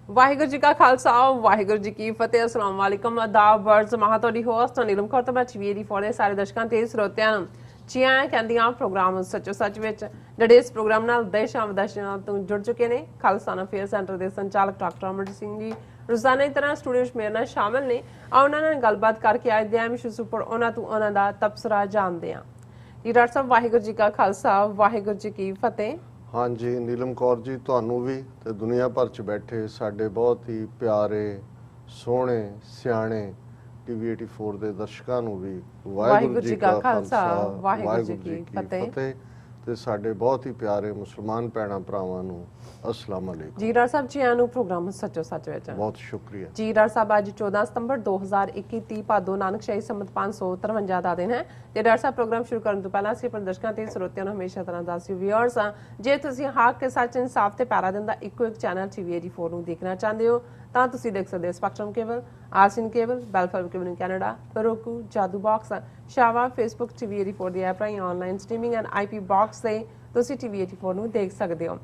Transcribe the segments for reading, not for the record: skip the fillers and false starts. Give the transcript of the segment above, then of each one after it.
ਵਾਹਿਗੁਰੂ ਜੀ ਕਾ ਖਾਲਸਾ ਵਾਹਿਗੁਰੂ ਜੀ ਕੀ ਫਤਿਹ। ਅਸਲਾਮ ਵਾਲੇਕਮ ਆਦਾਬ ਵਰਜ਼ ਮਹਾ ਤੁਹਾਡੀ ਹੋਸਟ ਨੀਲਮ ਕੌਰ ਤੇ ਮੈਂ ਚਵੀਰੀ ਫੋੜੇ ਸਾਰੇ ਦਰਸ਼ਕਾਂ ਤੇ ਸਰੋਤਿਆਂ ਨੂੰ ਜੀ ਆਇਆਂ ਕਹਿੰਦੀਆਂ ਪ੍ਰੋਗਰਾਮ ਸੱਚੋ ਸੱਚ ਵਿੱਚ ਜਿਹੜੇ ਇਸ ਪ੍ਰੋਗਰਾਮ ਨਾਲ ਦੇਸ਼ਾਂ ਵਿਦੇਸ਼ਾਂ ਤੋਂ ਜੁੜ ਚੁੱਕੇ ਨੇ। ਖਾਲਸਾ ਅਫੇਅਰ ਸੈਂਟਰ ਦੇ ਸੰਚਾਲਕ ਡਾਕਟਰ ਅਮਰਜੀਤ ਸਿੰਘ ਜੀ ਰੋਜ਼ਾਨਾ ਦੀ ਤਰ੍ਹਾਂ ਸਟੂਡੀਓ ਵਿੱਚ ਮੇਰੇ ਨਾਲ ਸ਼ਾਮਲ ਨੇ। ਉਹਨਾਂ ਨਾਲ ਗੱਲਬਾਤ ਕਰਕੇ ਅੱਜ ਦੇ ਅਹਿਮ ਇਸ਼ੂਜ਼ ਉੱਪਰ ਉਹਨਾਂ ਤੋਂ ਉਹਨਾਂ ਦਾ ਤਬਸਰਾ ਜਾਣਦੇ ਹਾਂ। ਜੀ ਡਾਕਟਰ ਸਾਹਿਬ ਵਾਹਿਗੁਰੂ ਜੀ ਕਾ ਖਾਲਸਾ ਵਾਹਿਗੁਰੂ ਜੀ ਕੀ ਫਤਿਹ। हाँ जी नीलम कौर जी ਤੁਹਾਨੂੰ ਵੀ ਤੇ ਦੁਨੀਆ ਭਰ ਚ ਬੈਠੇ ਸਾਡੇ ਬਹੁਤ ਹੀ ਪਿਆਰੇ ਸੋਹਣੇ ਸਿਆਣੇ ਟੀਵੀ 84 ਦੇ ਦਰਸ਼ਕਾਂ ਨੂੰ ਵੀ ਵਾਹਿਗੁਰੂ ਜੀ ਕਾ ਖਾਲਸਾ ਵਾਹਿਗੁਰੂ ਜੀ ਕੀ ਫਤਿਹ ਤੇ ਸਾਡੇ ਬਹੁਤ ਹੀ ਪਿਆਰੇ ਮੁਸਲਮਾਨ ਭੈਣਾਂ ਭਰਾਵਾਂ ਨੂੰ अस्सलाम वालेकुम। जी डॉक्टर साहब जी आनू प्रोग्राम सचो सच विच बहुत शुक्रिया जी। डॉक्टर साहब आज 14 सितंबर 2021 30 भादो नानक शाही संमत 553 ਦਾ ਦਿਨ ਹੈ ਤੇ ਡਾਕਟਰ ਸਾਹਿਬ ਪ੍ਰੋਗਰਾਮ ਸ਼ੁਰੂ ਕਰਨ ਤੋਂ ਪਹਿਲਾਂ ਅਸੀਂ ਆਪਣੇ ਦਰਸ਼ਕਾਂ ਤੇ ਸਰੋਤਿਆਂ ਨੂੰ ਹਮੇਸ਼ਾ ਤਰ੍ਹਾਂ ਦੱਸਿਓ ਵੀਅਰਸ ਜੇ ਤੁਸੀਂ ਹੱਕ ਕੇ ਸੱਚ ਇਨਸਾਫ ਤੇ ਪੈਰਾ ਦਿਨ ਦਾ ਇੱਕੋ ਇੱਕ ਚੈਨਲ ਟੀਵੀ 84 ਨੂੰ ਦੇਖਣਾ ਚਾਹੁੰਦੇ ਹੋ ਤਾਂ ਤੁਸੀਂ ਦੇਖ ਸਕਦੇ ਹੋ ਸਪੈਕਟਰਮ ਕੇਬਲ, ਆਸਿਨ cable, Bell Fibre cable in Canada, roku, Jadoo box, ਸ਼ਾਵਾ, ਫੇਸਬੁੱਕ ਟੀਵੀ 84 ਦੀ ਐਪ ਰਾਹੀਂ online streaming and IP box ਤੇ ਤੁਸੀਂ ਟੀਵੀ 84 ਨੂੰ ਦੇਖ ਸਕਦੇ ਹੋ।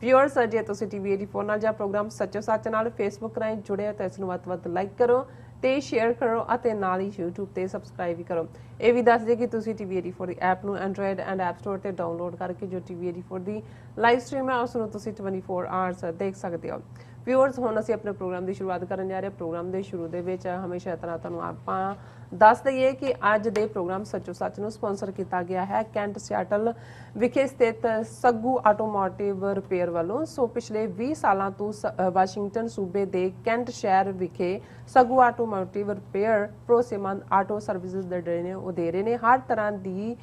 ਵਿਊਅਰਸ ਜੇ ਤੁਸੀਂ ਟੀਵੀ 84 ਨਾਲ ਜਾਂ ਪ੍ਰੋਗਰਾਮ ਸੱਚੋ ਸੱਚ ਨਾਲ ਫੇਸਬੁੱਕ ਰਾਹੀਂ ਜੁੜੇ ਹੋ ਤਾਂ ਇਸ ਨੂੰ ਵੱਧ ਤੋਂ ਵੱਧ ਲਾਈਕ ਕਰੋ ਤੇ ਸ਼ੇਅਰ ਕਰੋ ਅਤੇ ਨਾਲ ਹੀ YouTube ਤੇ ਸਬਸਕ੍ਰਾਈਬ ਵੀ ਕਰੋ। ਇਹ ਵੀ ਦੱਸ ਦਿਓ ਕਿ ਤੁਸੀਂ ਟੀਵੀ 84 ਦੀ ਐਪ ਨੂੰ ਐਂਡਰੋਇਡ ਐਂਡ ਐਪ ਸਟੋਰ ਤੇ ਡਾਊਨਲੋਡ ਕਰਕੇ ਜੋ ਟੀਵੀ 84 ਦੀ ਲਾਈਵ ਸਟ੍ਰੀਮ ਹੈ ਉਸ ਨੂੰ ਤੁਸੀਂ 24 ਆਵਰਸ ਦੇਖ ਸਕਦੇ ਹੋ। ਵਿਊਅਰਸ ਹੁਣ ਅਸੀਂ ਆਪਣੇ ਪ੍ਰੋਗਰਾਮ ਦੀ ਸ਼ੁਰੂਆਤ ਕਰਨ ਜਾ ਰਹੇ ਹਾਂ। ਪ੍ਰੋਗਰਾਮ ਦੇ ਸ਼ੁਰੂ ਦੇ ਵਿੱਚ ਹਮੇਸ਼ਾ ਤਰ੍ਹਾਂ ਤੁਹਾਨੂੰ ਆਪਾਂ ਦੱਸ ਦਈਏ ਕਿ ਅੱਜ ਦੇ ਪ੍ਰੋਗਰਾਮ ਸੱਚੋ ਸੱਚ ਨੂੰ ਸਪਾਂਸਰ ਕੀਤਾ ਗਿਆ ਹੈ ਕੈਂਟ ਸਿਆਟਲ ਵਿਖੇ ਸਥਿਤ ਸੱਗੂ ਆਟੋਮੋਟਿਵ ਰਿਪੇਅਰ ਵੱਲੋਂ। ਸੋ ਪਿਛਲੇ 20 ਸਾਲਾਂ ਤੋਂ ਵਾਸ਼ਿੰਗਟਨ ਸੂਬੇ ਦੇ ਕੈਂਟ ਸ਼ਹਿਰ ਵਿਖੇ ਸੱਗੂ ਆਟੋਮੋਟਿਵ ਰਿਪੇਅਰ ਭਰੋਸੇਮੰਦ ਆਟੋ ਸਰਵਿਸਿਜ਼ ਦੇ ਜਿਹੜੇ ਨੇ ਉਹ ਦੇ ਰਹੇ ਨੇ। ਹਰ ਤਰ੍ਹਾਂ ਦੀ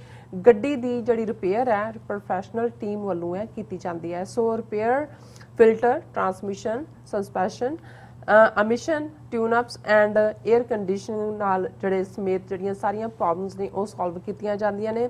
ਗੱਡੀ ਦੀ ਜਿਹੜੀ ਰਿਪੇਅਰ ਹੈ ਪ੍ਰੋਫੈਸ਼ਨਲ ਟੀਮ ਵੱਲੋਂ ਹੈ ਕੀਤੀ ਜਾਂਦੀ ਹੈ। So repair filter, transmission, suspension, emission, tune-ups and air conditioning ਨਾਲ ਜਿਹੜੇ ਸਮੇਤ ਜਿਹੜੀਆਂ ਸਾਰੀਆਂ ਪ੍ਰੋਬਲਮਸ ਨੇ ਉਹ ਸੋਲਵ ਕੀਤੀਆਂ ਜਾਂਦੀਆਂ ਨੇ।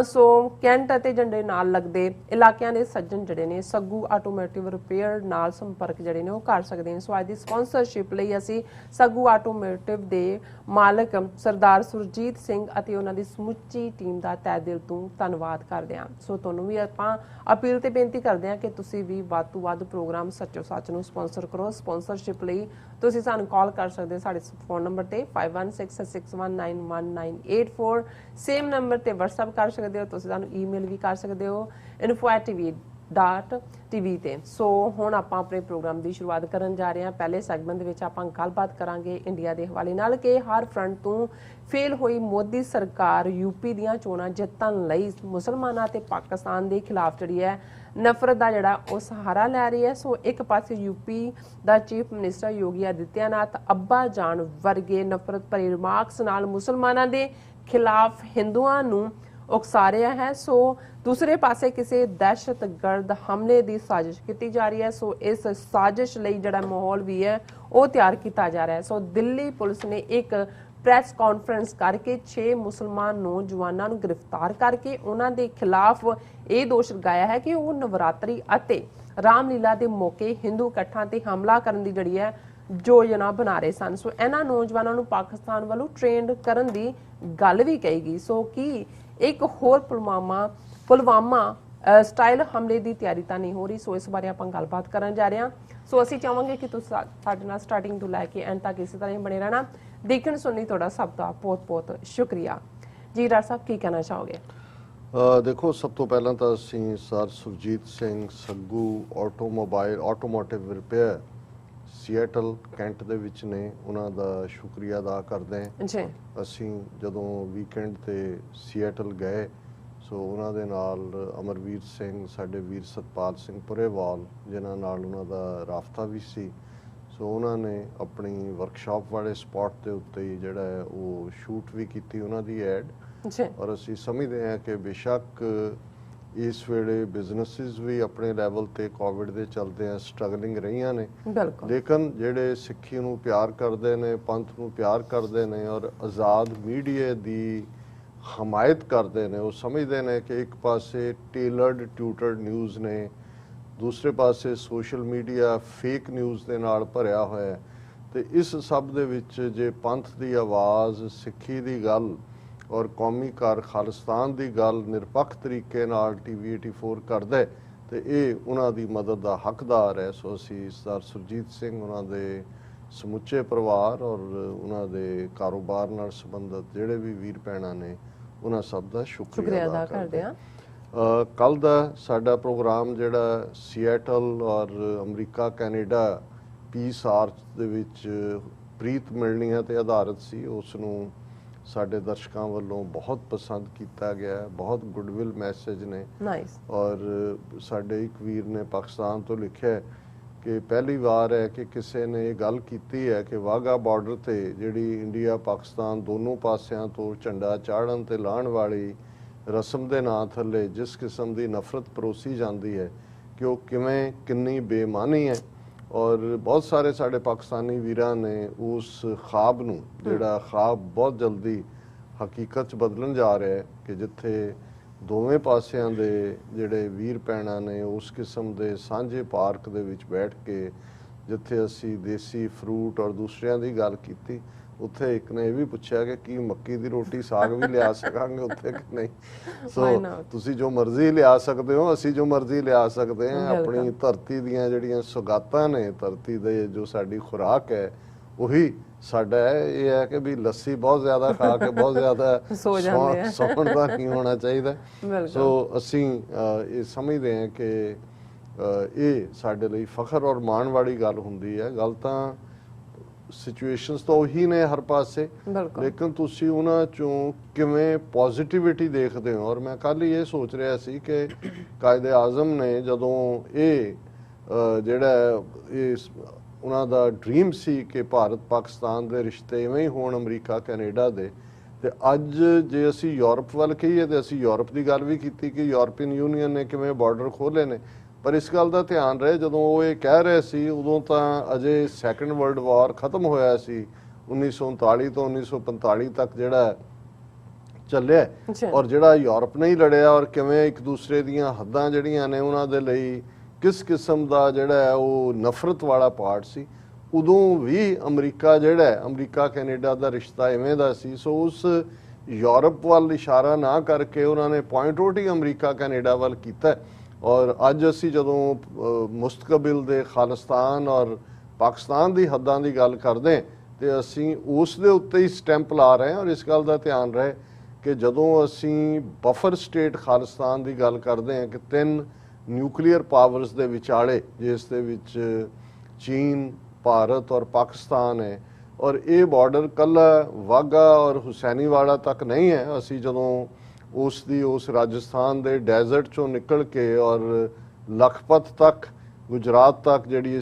ਸੋ ਕੈਂਟ ਅਤੇ ਜੰਡੇ ਨਾਲ ਲੱਗਦੇ ਇਲਾਕਿਆਂ ਦੇ ਸੱਜਣ ਜਿਹੜੇ ਨੇ ਸੱਗੂ ਆਟੋਮੋਟਿਵ ਰਿਪੇਅਰ ਨਾਲ ਸੰਪਰਕ ਜਿਹੜੇ ਨੇ ਉਹ ਕਰ ਸਕਦੇ ਨੇ। ਸੋ ਅੱਜ ਦੀ ਸਪਾਂਸਰਸ਼ਿਪ ਲਈ ਅਸੀਂ ਸੱਗੂ ਆਟੋਮੋਟਿਵ ਦੇ ਮਾਲਕ ਸਰਦਾਰ ਸੁਰਜੀਤ ਸਿੰਘ ਅਤੇ ਉਹਨਾਂ ਦੀ ਸਮੁੱਚੀ ਟੀਮ ਦਾ ਤਹਿ ਦਿਲ ਤੋਂ ਧੰਨਵਾਦ ਕਰਦੇ ਹਾਂ। ਸੋ ਤੁਹਾਨੂੰ ਵੀ ਆਪਾਂ ਅਪੀਲ ਤੇ ਬੇਨਤੀ ਕਰਦੇ ਹਾਂ ਕਿ ਤੁਸੀਂ ਵੀ ਵੱਧ ਤੋਂ ਵੱਧ ਪ੍ਰੋਗਰਾਮ ਸੱਚੋ ਸੱਚ ਨੂੰ ਸਪਾਂਸਰ ਕਰੋ। ਸਪਾਂਸਰਸ਼ਿਪ ਲਈ ਤੁਸੀਂ ਸਾਨੂੰ ਕਾਲ ਕਰ ਸਕਦੇ ਹੋ ਸਾਡੇ ਫੋਨ ਨੰਬਰ ਤੇ 5166619184। ਸੇਮ ਨੰਬਰ ਤੇ WhatsApp ਕਰ ਸਕਦੇ ਹੋ। ਤੁਸੀਂ ਸਾਨੂੰ ਈਮੇਲ ਵੀ ਕਰ ਸਕਦੇ ਹੋ info@tv.tv ਤੇ। ਸੋ ਹੁਣ ਆਪਾਂ ਆਪਣੇ ਪ੍ਰੋਗਰਾਮ ਦੀ ਸ਼ੁਰੂਆਤ ਕਰਨ ਜਾ ਰਹੇ ਹਾਂ। ਪਹਿਲੇ ਸੈਗਮੈਂਟ ਦੇ ਵਿੱਚ ਆਪਾਂ ਗੱਲਬਾਤ ਕਰਾਂਗੇ ਇੰਡੀਆ ਦੇ ਹਵਾਲੇ ਨਾਲ ਕਿ ਹਰ ਫਰੰਟ ਤੋਂ ਫੇਲ ਹੋਈ ਮੋਦੀ ਸਰਕਾਰ ਯੂਪੀ ਦੀਆਂ ਚੋਣਾਂ ਜਿੱਤਣ ਲਈ ਮੁਸਲਮਾਨਾਂ ਤੇ ਪਾਕਿਸਤਾਨ ਦੇ ਖਿਲਾਫ ਜਿਹੜੀ ਹੈ ਨਫ਼ਰਤ ਦਾ ਜਿਹੜਾ ਉਹ ਸਹਾਰਾ ਲੈ ਰਹੀ ਹੈ। ਸੋ ਇੱਕ ਪਾਸੇ ਯੂਪੀ ਦਾ ਚੀਫ ਮਿਨਿਸਟਰ ਯੋਗੀ ਆਦਿੱਤਿਆਨਾਥ ਅੱਬਾ ਜਾਨ ਵਰਗੇ ਨਫ਼ਰਤ ਭਰੇ ਰਿਮਾਰਕਸ ਨਾਲ ਮੁਸਲਮਾਨਾਂ ਦੇ ਖਿਲਾਫ ਹਿੰਦੂਆਂ ਨੂੰ ਉਕਸਾ ਰਿਹਾ ਹੈ। ਸੋ ਦੂਸਰੇ ਪਾਸੇ ਕਿਸੇ ਦਹਿਸ਼ਤਗਰਦ ਹਮਲੇ ਦੀ ਸਾਜ਼ਿਸ਼ ਕੀਤੀ ਜਾ ਰਹੀ ਹੈ। ਸੋ ਇਸ ਸਾਜ਼ਿਸ਼ ਲਈ ਜਿਹੜਾ ਮਾਹੌਲ ਵੀ ਹੈ ਉਹ ਤਿਆਰ ਕੀਤਾ ਜਾ ਰਿਹਾ ਹੈ। ਸੋ ਦਿੱਲੀ ਪੁਲਿਸ ਨੇ ਇੱਕ ਪ੍ਰੈਸ ਕਾਨਫਰੰਸ ਕਰਕੇ 6 ਮੁਸਲਮਾਨ ਨੌਜਵਾਨਾਂ ਨੂੰ ਗ੍ਰਿਫਤਾਰ ਕਰਕੇ ਉਹਨਾਂ ਦੇ ਖਿਲਾਫ ਇਹ ਦੋਸ਼ ਲਗਾਇਆ ਹੈ ਕਿ ਉਹ ਨਵਰਾਤਰੀ ਅਤੇ ਰਾਮਲੀਲਾ ਦੇ ਮੌਕੇ ਹਿੰਦੂ ਇਕੱਠਾਂ ਤੇ ਹਮਲਾ ਕਰਨ ਦੀ ਜਿਹੜੀ ਹੈ ਯੋਜਨਾ ਬਣਾ ਰਹੇ ਸਨ। ਸੋ ਇਹਨਾਂ ਨੌਜਵਾਨਾਂ ਨੂੰ ਪਾਕਿਸਤਾਨ ਵੱਲੋਂ ਟ੍ਰੇਨਡ ਕਰਨ ਦੀ ਗੱਲ ਵੀ ਕਹੀ ਗਈ। ਸੋ ਕੀ ਇੱਕ ਹੋਰ ਪੁਲਵਾਮਾ ਸਟਾਈਲ ਹਮਲੇ ਦੀ ਤਿਆਰੀ ਤਾਂ ਨਹੀਂ ਹੋ ਰਹੀ? ਸੋ ਇਸ ਬਾਰੇ ਆਪਾਂ ਗੱਲਬਾਤ ਕਰਨ ਜਾ ਰਹੇ ਹਾਂ। ਸੋ ਅਸੀਂ ਚਾਹਾਂਗੇ ਕਿ ਤੁਸੀਂ ਸਾਡੇ ਨਾਲ ਸਟਾਰਟਿੰਗ ਤੋਂ ਲੈ ਕੇ ਐਂਡ ਤੱਕ ਇਸੇ ਤਰ੍ਹਾਂ ਹੀ ਬਣੇ ਰਹਿਣਾ। ਦੇਖਣ ਸੁਣਨੀ ਤੁਹਾਡਾ ਸਭ ਦਾ ਬਹੁਤ ਬਹੁਤ ਸ਼ੁਕਰੀਆ। ਜੀ ਡਾਕਟਰ ਸਾਹਿਬ ਕੀ ਕਹਿਣਾ ਚਾਹੋਗੇ? ਦੇਖੋ ਸਭ ਤੋਂ ਪਹਿਲਾਂ ਤਾਂ ਅਸੀਂ sir Surjit Singh Saggu automotive repair Seattle cantt ਦੇ ਵਿੱਚ ਨੇ ਉਹਨਾਂ ਦਾ ਸ਼ੁਕਰੀਆ ਅਦਾ ਕਰਦੇ ਹਾਂ ਜੀ। ਅਸੀਂ ਜਦੋਂ ਵੀਕਐਂਡ ਤੇ ਸੀਐਟਲ ਗਏ ਸੋ ਉਹਨਾਂ ਦੇ ਨਾਲ ਅਮਰਵੀਰ ਸਿੰਘ ਸਾਡੇ ਵੀਰ ਸਤਪਾਲ ਸਿੰਘ ਪੁਰੇਵਾਲ ਜਿਨ੍ਹਾਂ ਨਾਲ ਉਹਨਾਂ ਦਾ ਰਾਬਤਾ ਵੀ ਸੀ। ਸੋ ਉਹਨਾਂ ਨੇ ਆਪਣੀ ਵਰਕਸ਼ਾਪ ਵਾਲੇ ਸਪੌਟ ਦੇ ਉੱਤੇ ਹੀ ਜਿਹੜਾ ਹੈ ਉਹ ਸ਼ੂਟ ਵੀ ਕੀਤੀ ਉਹਨਾਂ ਦੀ ਐਡ। ਔਰ ਅਸੀਂ ਸਮਝਦੇ ਹਾਂ ਕਿ ਬੇਸ਼ੱਕ ਇਸ ਵੇਲੇ ਬਿਜ਼ਨਸਿਸ ਵੀ ਆਪਣੇ ਲੈਵਲ ਤੇ ਕੋਵਿਡ ਦੇ ਚਲਦੇ ਆ ਸਟਰਗਲਿੰਗ ਰਹੀਆਂ ਨੇ, ਲੇਕਿਨ ਜਿਹੜੇ ਸਿੱਖੀ ਨੂੰ ਪਿਆਰ ਕਰਦੇ ਨੇ, ਪੰਥ ਨੂੰ ਪਿਆਰ ਕਰਦੇ ਨੇ ਔਰ ਆਜ਼ਾਦ ਮੀਡੀਆ ਦੀ ਹਮਾਇਤ ਕਰਦੇ ਨੇ, ਉਹ ਸਮਝਦੇ ਨੇ ਕਿ ਇੱਕ ਪਾਸੇ ਟੇਲਰਡ ਟਿਊਟਰਡ ਨਿਊਜ਼ ਨੇ, ਦੂਸਰੇ ਪਾਸੇ ਸੋਸ਼ਲ ਮੀਡੀਆ ਫੇਕ ਨਿਊਜ਼ ਦੇ ਨਾਲ ਭਰਿਆ ਹੋਇਆ ਤੇ ਇਸ ਸਭ ਦੇ ਵਿੱਚ ਜੇ ਪੰਥ ਦੀ ਆਵਾਜ਼, ਸਿੱਖੀ ਦੀ ਗੱਲ ਔਰ ਕੌਮੀ ਕਾਰ ਖਾਲਿਸਤਾਨ ਦੀ ਗੱਲ ਨਿਰਪੱਖ ਤਰੀਕੇ ਨਾਲ ਟੀਵੀ 84 ਕਰਦਾ ਤੇ ਇਹ ਉਹਨਾਂ ਦੀ ਮਦਦ ਦਾ ਹੱਕਦਾਰ ਹੈ। ਸੋ ਅਸੀਂ ਸਰਦਾਰ ਸੁਰਜੀਤ ਸਿੰਘ, ਉਹਨਾਂ ਦੇ ਸਮੁੱਚੇ ਪਰਿਵਾਰ ਔਰ ਉਹਨਾਂ ਦੇ ਕਾਰੋਬਾਰ ਨਾਲ ਸੰਬੰਧਿਤ ਜਿਹੜੇ ਵੀ ਵੀਰ ਭੈਣਾਂ ਨੇ, ਉਹਨਾਂ ਸਭ ਦਾ ਸ਼ੁਕਰੀਆ ਅਦਾ ਕਰਦੇ ਹਾਂ। ਕੱਲ ਦਾ ਸਾਡਾ ਪ੍ਰੋਗਰਾਮ ਜਿਹੜਾ ਸੀਐਟਲ ਔਰ ਅਮਰੀਕਾ ਕੈਨੇਡਾ ਪੀਸ ਆਰਚ ਦੇ ਵਿੱਚ ਪ੍ਰੀਤ ਮਿਲਣੀਆਂ ਤੇ ਆਧਾਰਿਤ ਸੀ, ਉਸ ਨੂੰ ਸਾਡੇ ਦਰਸ਼ਕਾਂ ਵੱਲੋਂ ਬਹੁਤ ਪਸੰਦ ਕੀਤਾ ਗਿਆ। ਬਹੁਤ ਗੁੱਡਵਿਲ ਮੈਸੇਜ ਨੇ। ਨਾਈਸ। ਔਰ ਸਾਡੇ ਇੱਕ ਵੀਰ ਨੇ ਪਾਕਿਸਤਾਨ ਤੋਂ ਲਿਖਿਆ ਕਿ ਪਹਿਲੀ ਵਾਰ ਹੈ ਕਿ ਕਿਸੇ ਨੇ ਇਹ ਗੱਲ ਕੀਤੀ ਹੈ ਕਿ ਵਾਹਗਾ ਬਾਰਡਰ ਤੇ ਜਿਹੜੀ ਇੰਡੀਆ ਪਾਕਿਸਤਾਨ ਦੋਨੋਂ ਪਾਸਿਆਂ ਤੋਂ ਝੰਡਾ ਚਾੜਨ ਤੇ ਲਾਹਣ ਵਾਲੀ ਰਸਮ ਦੇ ਨਾਂ ਥੱਲੇ ਜਿਸ ਕਿਸਮ ਦੀ ਨਫ਼ਰਤ ਪਰੋਸੀ ਜਾਂਦੀ ਹੈ ਕਿ ਉਹ ਕਿਵੇਂ ਕਿੰਨੀ ਬੇਈਮਾਨੀ ਹੈ। ਔਰ ਬਹੁਤ ਸਾਰੇ ਸਾਡੇ ਪਾਕਿਸਤਾਨੀ ਵੀਰਾਂ ਨੇ ਉਸ ਖਾਬ ਨੂੰ, ਜਿਹੜਾ ਖਾਬ ਬਹੁਤ ਜਲਦੀ ਹਕੀਕਤ 'ਚ ਬਦਲਣ ਜਾ ਰਿਹਾ ਹੈ ਕਿ ਜਿੱਥੇ ਦੋਵੇਂ ਪਾਸਿਆਂ ਦੇ ਜਿਹੜੇ ਵੀਰ ਭੈਣਾਂ ਨੇ ਉਸ ਕਿਸਮ ਦੇ ਸਾਂਝੇ ਪਾਰਕ ਦੇ ਵਿੱਚ ਬੈਠ ਕੇ ਜਿੱਥੇ ਅਸੀਂ ਦੇਸੀ ਫਰੂਟ ਔਰ ਦੂਸਰਿਆਂ ਦੀ ਗੱਲ ਕੀਤੀ, ਉੱਥੇ ਇੱਕ ਨੇ ਇਹ ਵੀ ਪੁੱਛਿਆ ਕਿ ਕੀ ਮੱਕੀ ਦੀ ਰੋਟੀ ਸਾਗ ਵੀ ਲਿਆ ਸਕਾਂਗੇ ਉੱਥੇ ਕਿ ਨਹੀਂ। ਸੋ ਤੁਸੀਂ ਜੋ ਮਰਜ਼ੀ ਲਿਆ ਸਕਦੇ ਹੋ, ਅਸੀਂ ਜੋ ਮਰਜ਼ੀ ਲਿਆ ਸਕਦੇ ਹਾਂ। ਆਪਣੀ ਧਰਤੀ ਦੀਆਂ ਜਿਹੜੀਆਂ ਸੁਗਾਤਾਂ ਨੇ, ਧਰਤੀ ਦੇ ਜੋ ਸਾਡੀ ਖੁਰਾਕ ਹੈ, ਉਹੀ ਸਾਡਾ ਹੈ। ਇਹ ਹੈ ਕਿ ਵੀ ਲੱਸੀ ਬਹੁਤ ਜ਼ਿਆਦਾ ਖਾ ਕੇ ਬਹੁਤ ਜ਼ਿਆਦਾ ਸੌਣ ਦਾ ਨਹੀਂ ਹੋਣਾ ਚਾਹੀਦਾ। ਸੋ ਅਸੀਂ ਇਹ ਸਮਝਦੇ ਹਾਂ ਕਿ ਇਹ ਸਾਡੇ ਲਈ ਫਖਰ ਔਰ ਮਾਣ ਵਾਲੀ ਗੱਲ ਹੁੰਦੀ ਹੈ। ਗੱਲ ਤਾਂ ਸਿਚੁਏਸ਼ਨਸ ਤਾਂ ਉਹੀ ਨੇ ਹਰ ਪਾਸੇ, ਲੇਕਿਨ ਤੁਸੀਂ ਉਹਨਾਂ ਚੋਂ ਕਿਵੇਂ ਪੋਜ਼ਿਟਿਵਿਟੀ ਦੇਖਦੇ ਹੋ। ਔਰ ਮੈਂ ਕੱਲ ਹੀ ਇਹ ਸੋਚ ਰਿਹਾ ਸੀ ਕਿ ਕਾਇਦੇ ਆਜ਼ਮ ਨੇ ਜਦੋਂ ਇਹ ਜਿਹੜਾ ਇਹ ਉਹਨਾਂ ਦਾ ਡ੍ਰੀਮ ਸੀ ਕਿ ਭਾਰਤ ਪਾਕਿਸਤਾਨ ਦੇ ਰਿਸ਼ਤੇ ਇਵੇਂ ਹੀ ਹੋਣ ਅਮਰੀਕਾ ਕੈਨੇਡਾ ਦੇ, ਤੇ ਅੱਜ ਜੇ ਅਸੀਂ ਯੂਰਪ ਵੱਲ ਕਹੀਏ ਤੇ ਅਸੀਂ ਯੂਰਪ ਦੀ ਗੱਲ ਵੀ ਕੀਤੀ ਕਿ ਯੂਰਪੀਅਨ ਯੂਨੀਅਨ ਨੇ ਕਿਵੇਂ ਬਾਰਡਰ ਖੋਲ੍ਹੇ ਨੇ। ਪਰ ਇਸ ਗੱਲ ਦਾ ਧਿਆਨ ਰਹੇ, ਜਦੋਂ ਉਹ ਇਹ ਕਹਿ ਰਹੇ ਸੀ ਉਦੋਂ ਤਾਂ ਅਜੇ ਸੈਕੰਡ ਵਰਲਡ ਵਾਰ ਖਤਮ ਹੋਇਆ ਸੀ। 1939 ਤੋਂ 1945 ਤੱਕ ਜਿਹੜਾ ਚੱਲਿਆ, ਔਰ ਜਿਹੜਾ ਯੂਰਪ ਨੇ ਹੀ ਲੜਿਆ ਔਰ ਕਿਵੇਂ ਇੱਕ ਦੂਸਰੇ ਦੀਆਂ ਹੱਦਾਂ ਜਿਹੜੀਆਂ ਨੇ ਉਹਨਾਂ ਦੇ ਲਈ ਕਿਸ ਕਿਸਮ ਦਾ ਜਿਹੜਾ ਹੈ ਉਹ ਨਫ਼ਰਤ ਵਾਲਾ ਪਾਰਟ ਸੀ। ਉਦੋਂ ਵੀ ਅਮਰੀਕਾ ਜਿਹੜਾ ਹੈ, ਅਮਰੀਕਾ ਕੈਨੇਡਾ ਦਾ ਰਿਸ਼ਤਾ ਇਵੇਂ ਦਾ ਸੀ। ਸੋ ਉਸ ਯੂਰਪ ਵੱਲ ਇਸ਼ਾਰਾ ਨਾ ਕਰਕੇ ਉਹਨਾਂ ਨੇ ਪੁਆਇੰਟ ਆਊਟ ਹੀ ਅਮਰੀਕਾ ਕੈਨੇਡਾ ਵੱਲ ਕੀਤਾ। ਔਰ ਅੱਜ ਅਸੀਂ ਜਦੋਂ ਮੁਸਤਕਬਿਲ ਦੇ ਖਾਲਿਸਤਾਨ ਔਰ ਪਾਕਿਸਤਾਨ ਦੀ ਹੱਦਾਂ ਦੀ ਗੱਲ ਕਰਦੇ ਤੇ ਅਸੀਂ ਉਸ ਦੇ ਉੱਤੇ ਹੀ ਸਟੈਂਪ ਲਾ ਰਹੇ ਹਾਂ। ਔਰ ਇਸ ਗੱਲ ਦਾ ਧਿਆਨ ਰਹੇ ਕਿ ਜਦੋਂ ਅਸੀਂ ਬਫਰ ਸਟੇਟ ਖਾਲਿਸਤਾਨ ਦੀ ਗੱਲ ਕਰਦੇ ਹਾਂ ਕਿ 3 ਨਿਊਕਲੀਅਰ ਪਾਵਰਸ ਦੇ ਵਿਚਾਲੇ, ਜਿਸ ਦੇ ਵਿੱਚ ਚੀਨ, ਭਾਰਤ ਔਰ ਪਾਕਿਸਤਾਨ ਹੈ, ਔਰ ਇਹ ਬਾਰਡਰ ਕੱਲਾ ਵਾਘਾ ਔਰ ਹੁਸੈਨੀਵਾਲਾ ਤੱਕ ਨਹੀਂ ਹੈ। ਅਸੀਂ ਜਦੋਂ ਉਸ ਰਾਜਸਥਾਨ ਦੇ ਡੈਜ਼ਰਟ ਚੋਂ ਨਿਕਲ ਕੇ ਔਰ ਲਖਪਤ ਤੱਕ, ਗੁਜਰਾਤ ਤੱਕ ਜਿਹੜੀ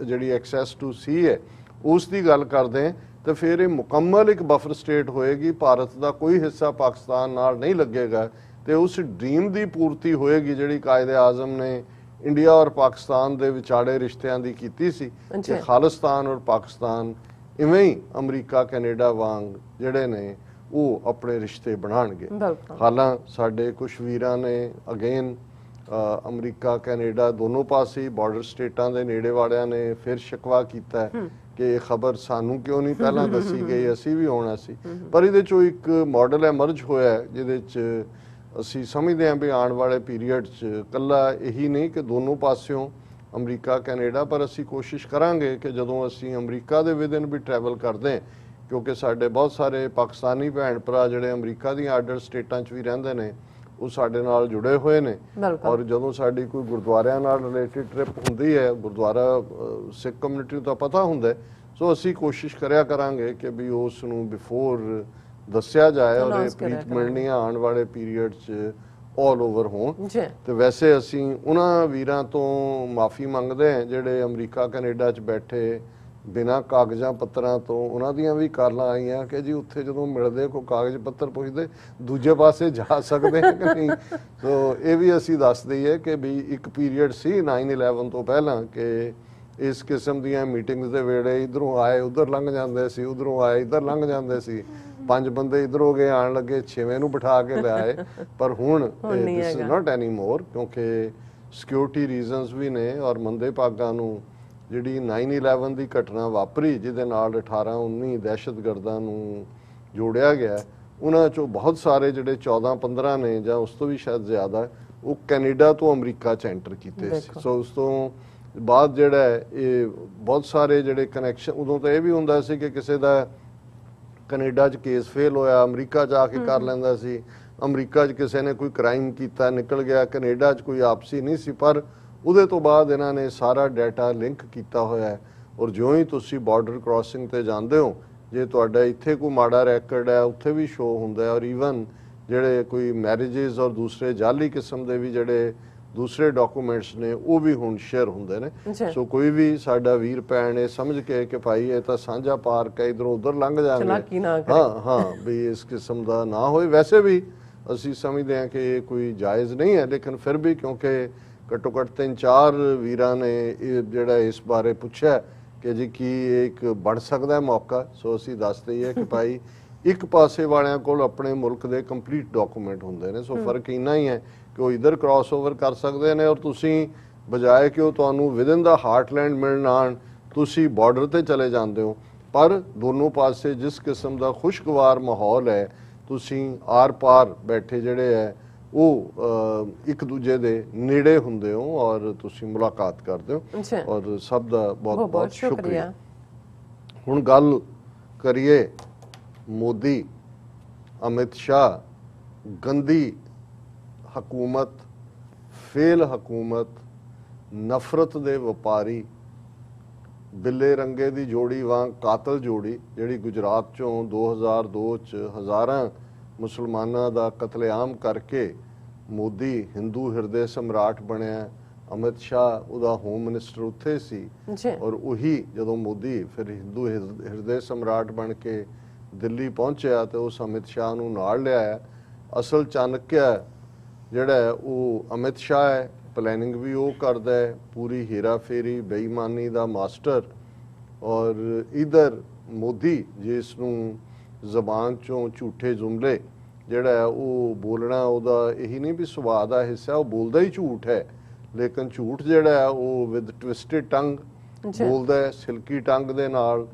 ਜਿਹੜੀ ਐਕਸੈਸ ਟੂ ਸੀ ਹੈ, ਉਸ ਦੀ ਗੱਲ ਕਰਦੇ ਤਾਂ ਫਿਰ ਇਹ ਮੁਕੰਮਲ ਇੱਕ ਬਫਰ ਸਟੇਟ ਹੋਏਗੀ। ਭਾਰਤ ਦਾ ਕੋਈ ਹਿੱਸਾ ਪਾਕਿਸਤਾਨ ਨਾਲ ਨਹੀਂ ਲੱਗੇਗਾ ਤੇ ਉਸ ਡ੍ਰੀਮ ਦੀ ਪੂਰਤੀ ਹੋਏਗੀ ਜਿਹੜੀ ਕਾਇਦੇ ਆਜ਼ਮ ਨੇ ਇੰਡੀਆ ਔਰ ਪਾਕਿਸਤਾਨ ਦੇ ਵਿਚਾਲੇ ਰਿਸ਼ਤਿਆਂ ਦੀ ਕੀਤੀ ਸੀ ਕਿ ਖਾਲਿਸਤਾਨ ਔਰ ਪਾਕਿਸਤਾਨ ਇਵੇਂ ਹੀ ਅਮਰੀਕਾ ਕੈਨੇਡਾ ਵਾਂਗ ਜਿਹੜੇ ਨੇ ਉਹ ਆਪਣੇ ਰਿਸ਼ਤੇ ਬਣਾਉਣਗੇ। ਹਾਲਾਂ ਸਾਡੇ ਕੁਝ ਵੀਰਾਂ ਨੇ ਅਗੇਨ ਅਮਰੀਕਾ ਕੈਨੇਡਾ ਦੋਨੋਂ ਪਾਸੇ ਬਾਰਡਰ ਸਟੇਟਾਂ ਦੇ ਨੇੜੇ ਵਾਲਿਆਂ ਨੇ ਫਿਰ ਸ਼ਿਕਵਾ ਕੀਤਾ ਕਿ ਇਹ ਖਬਰ ਸਾਨੂੰ ਕਿਉਂ ਨਹੀਂ ਪਹਿਲਾਂ ਦੱਸੀ ਗਈ, ਅਸੀਂ ਵੀ ਆਉਣਾ ਸੀ। ਪਰ ਇਹਦੇ ਚੋਂ ਇੱਕ ਮਾਡਲ ਐਮਰਜ ਹੋਇਆ ਜਿਹਦੇ 'ਚ ਅਸੀਂ ਸਮਝਦੇ ਹਾਂ ਵੀ ਆਉਣ ਵਾਲੇ ਪੀਰੀਅਡ 'ਚ ਇਕੱਲਾ ਇਹੀ ਨਹੀਂ ਕਿ ਦੋਨੋਂ ਪਾਸਿਓਂ ਅਮਰੀਕਾ ਕੈਨੇਡਾ, ਪਰ ਅਸੀਂ ਕੋਸ਼ਿਸ਼ ਕਰਾਂਗੇ ਕਿ ਜਦੋਂ ਅਸੀਂ ਅਮਰੀਕਾ ਦੇ ਵਿਦਨ ਵੀ ਟਰੈਵਲ ਕਰਦੇ, ਕਿਉਂਕਿ ਸਾਡੇ ਬਹੁਤ ਸਾਰੇ ਪਾਕਿਸਤਾਨੀ ਭੈਣ ਭਰਾ ਜਿਹੜੇ ਅਮਰੀਕਾ ਦੀਆਂ ਆਰਡਰ ਸਟੇਟਾਂ 'ਚ ਵੀ ਰਹਿੰਦੇ ਨੇ, ਉਹ ਸਾਡੇ ਨਾਲ ਜੁੜੇ ਹੋਏ ਨੇ। ਔਰ ਜਦੋਂ ਸਾਡੀ ਕੋਈ ਗੁਰਦੁਆਰਿਆਂ ਨਾਲ ਰਿਲੇਟਡ ਟ੍ਰਿਪ ਹੁੰਦੀ ਹੈ, ਗੁਰਦੁਆਰਾ ਸਿੱਖ ਕਮਿਊਨਿਟੀ ਨੂੰ ਤਾਂ ਪਤਾ ਹੁੰਦਾ, ਸੋ ਅਸੀਂ ਕੋਸ਼ਿਸ਼ ਕਰਿਆ ਕਰਾਂਗੇ ਕਿ ਵੀ ਉਸ ਨੂੰ ਬਿਫੋਰ ਦੱਸਿਆ ਜਾਏ ਔਰ ਇਹ ਪ੍ਰੀਤ ਮਿਲਣੀਆਂ ਆਉਣ ਵਾਲੇ ਪੀਰੀਅਡ 'ਚ ਆਲ ਓਵਰ ਹੋਣ। ਤੇ ਵੈਸੇ ਅਸੀਂ ਉਹਨਾਂ ਵੀਰਾਂ ਤੋਂ ਮਾਫੀ ਮੰਗਦੇ ਹਾਂ ਜਿਹੜੇ ਅਮਰੀਕਾ ਕੈਨੇਡਾ 'ਚ ਬੈਠੇ ਬਿਨਾਂ ਕਾਗਜ਼ਾਂ ਪੱਤਰਾਂ ਤੋਂ, ਉਹਨਾਂ ਦੀਆਂ ਵੀ ਕਾਲਾਂ ਆਈਆਂ ਕਿ ਜੀ ਉੱਥੇ ਜਦੋਂ ਮਿਲਦੇ ਕੋਈ ਕਾਗਜ਼ ਪੱਤਰ ਪੁੱਛਦੇ ਦੂਜੇ ਪਾਸੇ ਜਾ ਸਕਦੇ ਕਿ ਨਹੀਂ। ਸੋ ਇਹ ਵੀ ਅਸੀਂ ਦੱਸ ਦਈਏ ਕਿ ਵੀ ਇੱਕ ਪੀਰੀਅਡ ਸੀ 9/11 ਤੋਂ ਪਹਿਲਾਂ ਕਿ ਇਸ ਕਿਸਮ ਦੀਆਂ ਮੀਟਿੰਗਸ ਦੇ ਵੇਲੇ ਇਧਰੋਂ ਆਏ ਉਧਰ ਲੰਘ ਜਾਂਦੇ ਸੀ, ਉਧਰੋਂ ਆਏ ਇਧਰ ਲੰਘ ਜਾਂਦੇ ਸੀ, 5 ਬੰਦੇ ਇਧਰੋਂ ਗਏ ਆਣ ਲੱਗੇ 6ਵੇਂ ਨੂੰ ਬਿਠਾ ਕੇ ਲਿਆਏ। ਪਰ ਹੁਣ ਦਿਸ ਇਜ਼ ਨਾਟ ਐਨੀ ਮੋਰ, ਕਿਉਂਕਿ ਸਿਕਿਉਰਿਟੀ ਰੀਜ਼ਨਸ ਵੀ ਨੇ। ਔਰ ਮੰਦੇ ਭਾਗਾਂ ਨੂੰ ਜਿਹੜੀ 9/11 ਦੀ ਘਟਨਾ ਵਾਪਰੀ ਜਿਹਦੇ ਨਾਲ 18-19 ਦਹਿਸ਼ਤਗਰਦਾਂ ਨੂੰ ਜੋੜਿਆ ਗਿਆ, ਉਹਨਾਂ ਚੋਂ ਬਹੁਤ ਸਾਰੇ ਜਿਹੜੇ 14-15 ਨੇ ਜਾਂ ਉਸ ਤੋਂ ਵੀ ਸ਼ਾਇਦ ਜ਼ਿਆਦਾ, ਉਹ ਕੈਨੇਡਾ ਤੋਂ ਅਮਰੀਕਾ 'ਚ ਐਂਟਰ ਕੀਤੇ ਸੀ। ਸੋ ਉਸ ਤੋਂ ਬਾਅਦ ਜਿਹੜਾ ਇਹ ਬਹੁਤ ਸਾਰੇ ਜਿਹੜੇ ਕਨੈਕਸ਼ਨ, ਉਦੋਂ ਤਾਂ ਇਹ ਵੀ ਹੁੰਦਾ ਸੀ ਕਿ ਕਿਸੇ ਦਾ ਕੈਨੇਡਾ 'ਚ ਕੇਸ ਫੇਲ ਹੋਇਆ, ਅਮਰੀਕਾ 'ਚ ਆ ਕੇ ਕਰ ਲੈਂਦਾ ਸੀ। ਅਮਰੀਕਾ 'ਚ ਕਿਸੇ ਨੇ ਕੋਈ ਕ੍ਰਾਈਮ ਕੀਤਾ, ਨਿਕਲ ਗਿਆ, ਕੈਨੇਡਾ 'ਚ ਕੋਈ ਆਪਸੀ ਨਹੀਂ ਸੀ। ਪਰ ਉਹਦੇ ਤੋਂ ਬਾਅਦ ਇਹਨਾਂ ਨੇ ਸਾਰਾ ਡਾਟਾ ਲਿੰਕ ਕੀਤਾ ਹੋਇਆ ਹੈ, ਔਰ ਜਿਉਂ ਹੀ ਤੁਸੀਂ ਬਾਰਡਰ ਕ੍ਰਾਸਿੰਗ ਤੇ ਜਾਂਦੇ ਹੋ, ਜੇ ਤੁਹਾਡਾ ਇੱਥੇ ਕੋਈ ਮਾੜਾ ਰੈਕਰਡ ਹੈ ਉੱਥੇ ਵੀ ਸ਼ੋ ਹੁੰਦਾ ਹੈ। ਔਰ ਈਵਨ ਜਿਹੜੇ ਕੋਈ ਮੈਰਿਜਸ ਔਰ ਦੂਸਰੇ ਜਾਲੀ ਕਿਸਮ ਦੇ ਵੀ ਜਿਹੜੇ ਦੂਸਰੇ ਡਾਕੂਮੈਂਟਸ ਨੇ ਉਹ ਵੀ ਹੁਣ ਸ਼ੇਅਰ ਹੁੰਦੇ ਨੇ। ਸੋ ਕੋਈ ਵੀ ਸਾਡਾ ਵੀਰ ਭੈਣ ਇਹ ਸਮਝ ਕੇ ਕਿ ਭਾਈ ਇਹ ਤਾਂ ਸਾਂਝਾ ਪਾਰਕ ਹੈ, ਇਧਰੋਂ ਉਧਰ ਲੰਘ ਜਾਣਗੇ, ਹਾਂ ਵੀ ਇਸ ਕਿਸਮ ਦਾ ਨਾ ਹੋਏ। ਵੈਸੇ ਵੀ ਅਸੀਂ ਸਮਝਦੇ ਹਾਂ ਕਿ ਇਹ ਕੋਈ ਜਾਇਜ਼ ਨਹੀਂ ਹੈ, ਲੇਕਿਨ ਫਿਰ ਵੀ ਕਿਉਂਕਿ ਘੱਟੋ ਘੱਟ 3-4 ਵੀਰਾਂ ਨੇ ਇਹ ਜਿਹੜਾ ਇਸ ਬਾਰੇ ਪੁੱਛਿਆ ਕਿ ਜੀ ਕੀ ਇਹ ਇੱਕ ਬਣ ਸਕਦਾ ਹੈ ਮੌਕਾ, ਸੋ ਅਸੀਂ ਦੱਸ ਦਈਏ ਕਿ ਭਾਈ ਇੱਕ ਪਾਸੇ ਵਾਲਿਆਂ ਕੋਲ ਆਪਣੇ ਮੁਲਕ ਦੇ ਕੰਪਲੀਟ ਡਾਕੂਮੈਂਟ ਹੁੰਦੇ ਨੇ। ਸੋ ਫਰਕ ਇੰਨਾ ਹੀ ਹੈ ਕਿ ਉਹ ਇਧਰ ਕ੍ਰਾਸਓਵਰ ਕਰ ਸਕਦੇ ਨੇ, ਔਰ ਤੁਸੀਂ ਬਜਾਏ ਕਿ ਉਹ ਤੁਹਾਨੂੰ ਵਿਦਨ ਦਾ ਹਾਰਟਲੈਂਡ ਮਿਲਣ ਆਣ, ਤੁਸੀਂ ਬਾਰਡਰ ਤੇ ਚਲੇ ਜਾਂਦੇ ਹੋ। ਪਰ ਦੋਨੋਂ ਪਾਸੇ ਜਿਸ ਕਿਸਮ ਦਾ ਖੁਸ਼ਗਵਾਰ ਮਾਹੌਲ ਹੈ, ਤੁਸੀਂ ਆਰ ਪਾਰ ਬੈਠੇ ਜਿਹੜੇ ਹੈ ਉਹ ਇੱਕ ਦੂਜੇ ਦੇ ਨੇੜੇ ਹੁੰਦੇ ਹੋ ਔਰ ਤੁਸੀਂ ਮੁਲਾਕਾਤ ਕਰਦੇ ਹੋ, ਔਰ ਸਭ ਦਾ ਬਹੁਤ ਬਹੁਤ ਸ਼ੁਕਰੀਆ। ਹੁਣ ਗੱਲ ਕਰੀਏ ਮੋਦੀ, ਅਮਿਤ ਸ਼ਾਹ, ਗੰਦੀ ਹਕੂਮਤ, ਫੇਲ ਹਕੂਮਤ, ਨਫ਼ਰਤ ਦੇ ਵਪਾਰੀ, ਬਿੱਲੇ ਰੰਗੇ ਦੀ ਜੋੜੀ ਵਾਂਗ ਕਾਤਲ ਜੋੜੀ ਜਿਹੜੀ ਗੁਜਰਾਤ ਚੋਂ 2002 ਚ ਹਜ਼ਾਰਾਂ ਮੁਸਲਮਾਨਾਂ ਦਾ ਕਤਲੇਆਮ ਕਰਕੇ ਮੋਦੀ ਹਿੰਦੂ ਹਿਰਦੇ ਸਮਰਾਟ ਬਣਿਆ। ਅਮਿਤ ਸ਼ਾਹ ਉਹਦਾ ਹੋਮ ਮਿਨਿਸਟਰ ਉੱਥੇ ਸੀ, ਔਰ ਉਹੀ ਜਦੋਂ ਮੋਦੀ ਫਿਰ ਹਿੰਦੂ ਹਿਰਦੇ ਸਮਰਾਟ ਬਣ ਕੇ ਦਿੱਲੀ ਪਹੁੰਚਿਆ ਤੇ ਉਸ ਅਮਿਤ ਸ਼ਾਹ ਨੂੰ ਨਾਲ ਲਿਆਇਆ। ਅਸਲ ਚਾਣਕਿਆ ਜਿਹੜਾ ਹੈ ਉਹ ਅਮਿਤ ਸ਼ਾਹ ਹੈ, ਪਲੈਨਿੰਗ ਵੀ ਉਹ ਕਰਦਾ ਹੈ, ਪੂਰੀ ਹੇਰਾ ਫੇਰੀ ਬੇਈਮਾਨੀ ਦਾ ਮਾਸਟਰ। ਔਰ ਇਧਰ ਮੋਦੀ ਜਿਸ ਨੂੰ ਜ਼ਬਾਨ ਚੋਂ ਝੂਠੇ ਜੁਮਲੇ ਜਿਹੜਾ ਹੈ ਉਹ ਬੋਲਣਾ ਉਹਦਾ ਇਹੀ ਨਹੀਂ ਵੀ ਸੁਭਾਅ ਦਾ ਹਿੱਸਾ, ਉਹ ਬੋਲਦਾ ਹੀ ਝੂਠ ਹੈ, ਲੇਕਿਨ ਝੂਠ ਜਿਹੜਾ ਹੈ ਉਹ ਵਿਦ ਟਵਿਸਟਡ ਟੰਗ ਬੋਲਦਾ ਹੈ, ਸਿਲਕੀ ਟੰਗ ਦੇ ਨਾਲ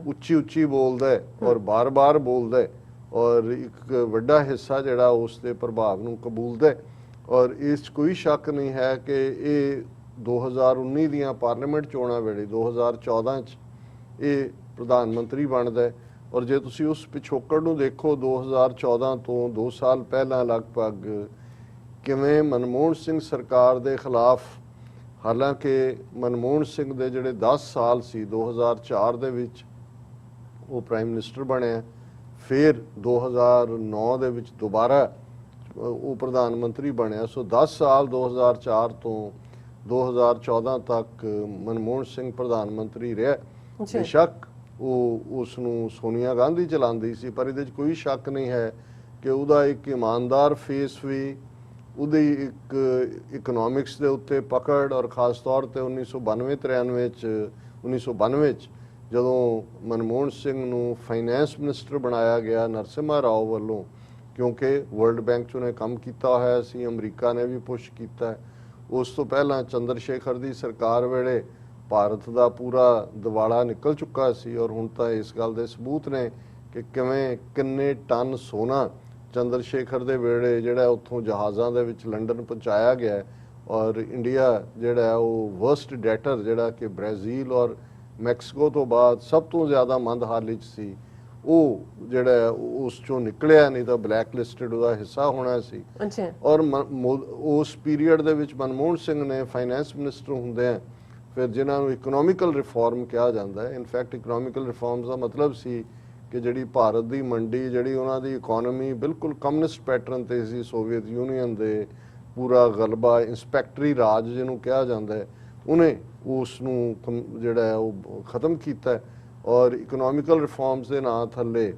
ਉੱਚੀ ਉੱਚੀ ਬੋਲਦਾ ਹੈ ਔਰ ਬਾਰ-ਬਾਰ ਬੋਲਦਾ ਹੈ, ਔਰ ਇੱਕ ਵੱਡਾ ਹਿੱਸਾ ਜਿਹੜਾ ਉਸ ਦੇ ਪ੍ਰਭਾਵ ਨੂੰ ਕਬੂਲਦਾ ਹੈ। ਔਰ ਇਸ 'ਚ ਕੋਈ ਸ਼ੱਕ ਨਹੀਂ ਹੈ ਕਿ ਇਹ 2019 ਦੀਆਂ ਪਾਰਲੀਮੈਂਟ ਚੋਣਾਂ ਵੇਲੇ 2014 'ਚ ਇਹ ਪ੍ਰਧਾਨ ਮੰਤਰੀ ਬਣਦਾ ਹੈ। ਔਰ ਜੇ ਤੁਸੀਂ ਉਸ ਪਿਛੋਕੜ ਨੂੰ ਦੇਖੋ 2014 ਤੋਂ 2 ਸਾਲ ਪਹਿਲਾਂ ਲਗਭਗ ਕਿਵੇਂ ਮਨਮੋਹਨ ਸਿੰਘ ਸਰਕਾਰ ਦੇ ਖਿਲਾਫ, ਹਾਲਾਂਕਿ ਮਨਮੋਹਨ ਸਿੰਘ ਦੇ ਜਿਹੜੇ 10 ਸਾਲ ਸੀ 2004 ਦੇ ਵਿੱਚ ਉਹ ਪ੍ਰਾਈਮ ਮਿਨਿਸਟਰ ਬਣਿਆ, ਫਿਰ 2009 ਦੇ ਵਿੱਚ ਦੁਬਾਰਾ ਉਹ ਪ੍ਰਧਾਨ ਮੰਤਰੀ ਬਣਿਆ। ਸੋ 10 ਸਾਲ 2004 ਤੋਂ 2014 ਤੱਕ ਮਨਮੋਹਨ ਸਿੰਘ ਪ੍ਰਧਾਨ ਮੰਤਰੀ ਰਿਹਾ। ਬੇਸ਼ੱਕ ਉਹ ਉਸ ਨੂੰ ਸੋਨੀਆ ਗਾਂਧੀ ਚਲਾਉਂਦੀ ਸੀ, ਪਰ ਇਹਦੇ 'ਚ ਕੋਈ ਸ਼ੱਕ ਨਹੀਂ ਹੈ ਕਿ ਉਹਦਾ ਇੱਕ ਇਮਾਨਦਾਰ ਫੇਸ ਵੀ, ਉਹਦੀ ਇੱਕ ਇਕਨੋਮਿਕਸ ਦੇ ਉੱਤੇ ਪਕੜ, ਔਰ ਖਾਸ ਤੌਰ ਤੇ 1992 ਚ ਜਦੋਂ ਮਨਮੋਹਨ ਸਿੰਘ ਨੂੰ ਫਾਈਨੈਂਸ ਮਿਨਿਸਟਰ ਬਣਾਇਆ ਗਿਆ ਨਰਸਿਮਹਾ ਰਾਓ ਵੱਲੋਂ, ਕਿਉਂਕਿ ਵਰਲਡ ਬੈਂਕ 'ਚ ਉਹਨੇ ਕੰਮ ਕੀਤਾ ਹੋਇਆ ਸੀ, ਅਮਰੀਕਾ ਨੇ ਵੀ ਪੁਸ਼ ਕੀਤਾ। ਉਸ ਤੋਂ ਪਹਿਲਾਂ ਚੰਦਰ ਸ਼ੇਖਰ ਦੀ ਸਰਕਾਰ ਵੇਲੇ ਭਾਰਤ ਦਾ ਪੂਰਾ ਦਿਵਾਲਾ ਨਿਕਲ ਚੁੱਕਾ ਸੀ, ਔਰ ਹੁਣ ਤਾਂ ਇਸ ਗੱਲ ਦੇ ਸਬੂਤ ਨੇ ਕਿ ਕਿੰਨੇ ਟਨ ਸੋਨਾ ਚੰਦਰ ਸ਼ੇਖਰ ਦੇ ਵੇਲੇ ਜਿਹੜਾ ਉੱਥੋਂ ਜਹਾਜ਼ਾਂ ਦੇ ਵਿੱਚ ਲੰਡਨ ਪਹੁੰਚਾਇਆ ਗਿਆ। ਔਰ ਇੰਡੀਆ ਜਿਹੜਾ ਉਹ ਵਰਸਟ ਡੈਟਰ ਜਿਹੜਾ ਕਿ ਬ੍ਰਾਜ਼ੀਲ ਔਰ ਮੈਕਸੀਕੋ ਤੋਂ ਬਾਅਦ ਸਭ ਤੋਂ ਜ਼ਿਆਦਾ ਮੰਦਹਾਲੀ 'ਚ ਸੀ, ਉਹ ਜਿਹੜਾ ਉਸ ਚੋਂ ਨਿਕਲਿਆ, ਨਹੀਂ ਤਾਂ ਬਲੈਕ ਲਿਸਟਡ ਉਹਦਾ ਹਿੱਸਾ ਹੋਣਾ ਸੀ। ਔਰ ਉਸ ਪੀਰੀਅਡ ਦੇ ਵਿੱਚ ਮਨਮੋਹਨ ਸਿੰਘ ਨੇ ਫਾਈਨੈਂਸ ਮਿਨਿਸਟਰ ਹੁੰਦੇ ਆ ਫਿਰ ਜਿਨ੍ਹਾਂ ਨੂੰ ਇਕਨੋਮਿਕਲ ਰਿਫਾਰਮ ਕਿਹਾ ਜਾਂਦਾ ਹੈ। ਇਨਫੈਕਟ ਇਕਨੋਮਿਕਲ ਰਿਫਾਰਮਸ ਦਾ ਮਤਲਬ ਸੀ ਕਿ ਜਿਹੜੀ ਭਾਰਤ ਦੀ ਮੰਡੀ, ਜਿਹੜੀ ਉਹਨਾਂ ਦੀ ਇਕਨੋਮੀ ਬਿਲਕੁਲ ਕਮਿਊਨਿਸਟ ਪੈਟਰਨ ਤੇ ਸੀ, ਸੋਵੀਅਤ ਯੂਨੀਅਨ ਦੇ ਪੂਰਾ ਗਲਬਾ, ਇੰਸਪੈਕਟਰੀ ਰਾਜ ਜਿਹਨੂੰ ਕਿਹਾ ਜਾਂਦਾ ਹੈ, ਉਹਨੇ ਉਸ ਨੂੰ ਜਿਹੜਾ ਹੈ ਉਹ ਖਤਮ ਕੀਤਾ। ਔਰ ਇਕਨੋਮਿਕਲ ਰਿਫਾਰਮਸ ਦੇ ਨਾਂ ਥੱਲੇ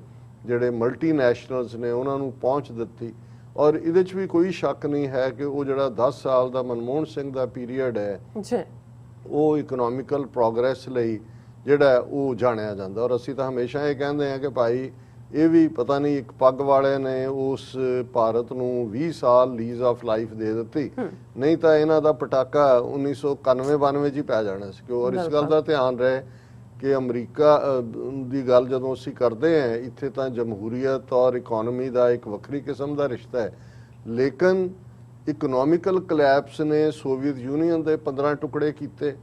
ਜਿਹੜੇ ਮਲਟੀ ਨੈਸ਼ਨਲਸ ਨੇ ਉਹਨਾਂ ਨੂੰ ਪਹੁੰਚ ਦਿੱਤੀ। ਔਰ ਇਹਦੇ 'ਚ ਵੀ ਕੋਈ ਸ਼ੱਕ ਨਹੀਂ ਹੈ ਕਿ ਉਹ ਜਿਹੜਾ 10 ਸਾਲ ਦਾ ਮਨਮੋਹਨ ਸਿੰਘ ਦਾ ਪੀਰੀਅਡ ਹੈ ਉਹ ਇਕਨੋਮਿਕਲ ਪ੍ਰੋਗਰੈਸ ਲਈ ਜਿਹੜਾ ਉਹ ਜਾਣਿਆ ਜਾਂਦਾ। ਔਰ ਅਸੀਂ ਤਾਂ ਹਮੇਸ਼ਾ ਇਹ ਕਹਿੰਦੇ ਹਾਂ ਕਿ ਭਾਈ ਇਹ ਵੀ ਪਤਾ ਨਹੀਂ ਇੱਕ ਪੱਗ ਵਾਲੇ ਨੇ ਉਸ ਭਾਰਤ ਨੂੰ 20 ਸਾਲ ਲੀਜ਼ ਆਫ ਲਾਈਫ ਦੇ ਦਿੱਤੀ, ਨਹੀਂ ਤਾਂ ਇਹਨਾਂ ਦਾ ਪਟਾਕਾ 1991-92 'ਚ ਹੀ ਪੈ ਜਾਣਾ ਸੀ। ਔਰ ਇਸ ਗੱਲ ਦਾ ਧਿਆਨ ਰਹੇ ਕਿ ਅਮਰੀਕਾ ਦੀ ਗੱਲ ਜਦੋਂ ਅਸੀਂ ਕਰਦੇ ਹਾਂ, ਇੱਥੇ ਤਾਂ ਜਮਹੂਰੀਅਤ ਔਰ ਇਕਨੋਮੀ ਦਾ ਇੱਕ ਵੱਖਰੀ ਕਿਸਮ ਦਾ ਰਿਸ਼ਤਾ ਹੈ, ਲੇਕਿਨ ਇਕਨੋਮਿਕਲ ਕਲੈਪਸ ਨੇ ਸੋਵੀਅਤ ਯੂਨੀਅਨ ਦੇ 15 ਟੁਕੜੇ ਕੀਤੇ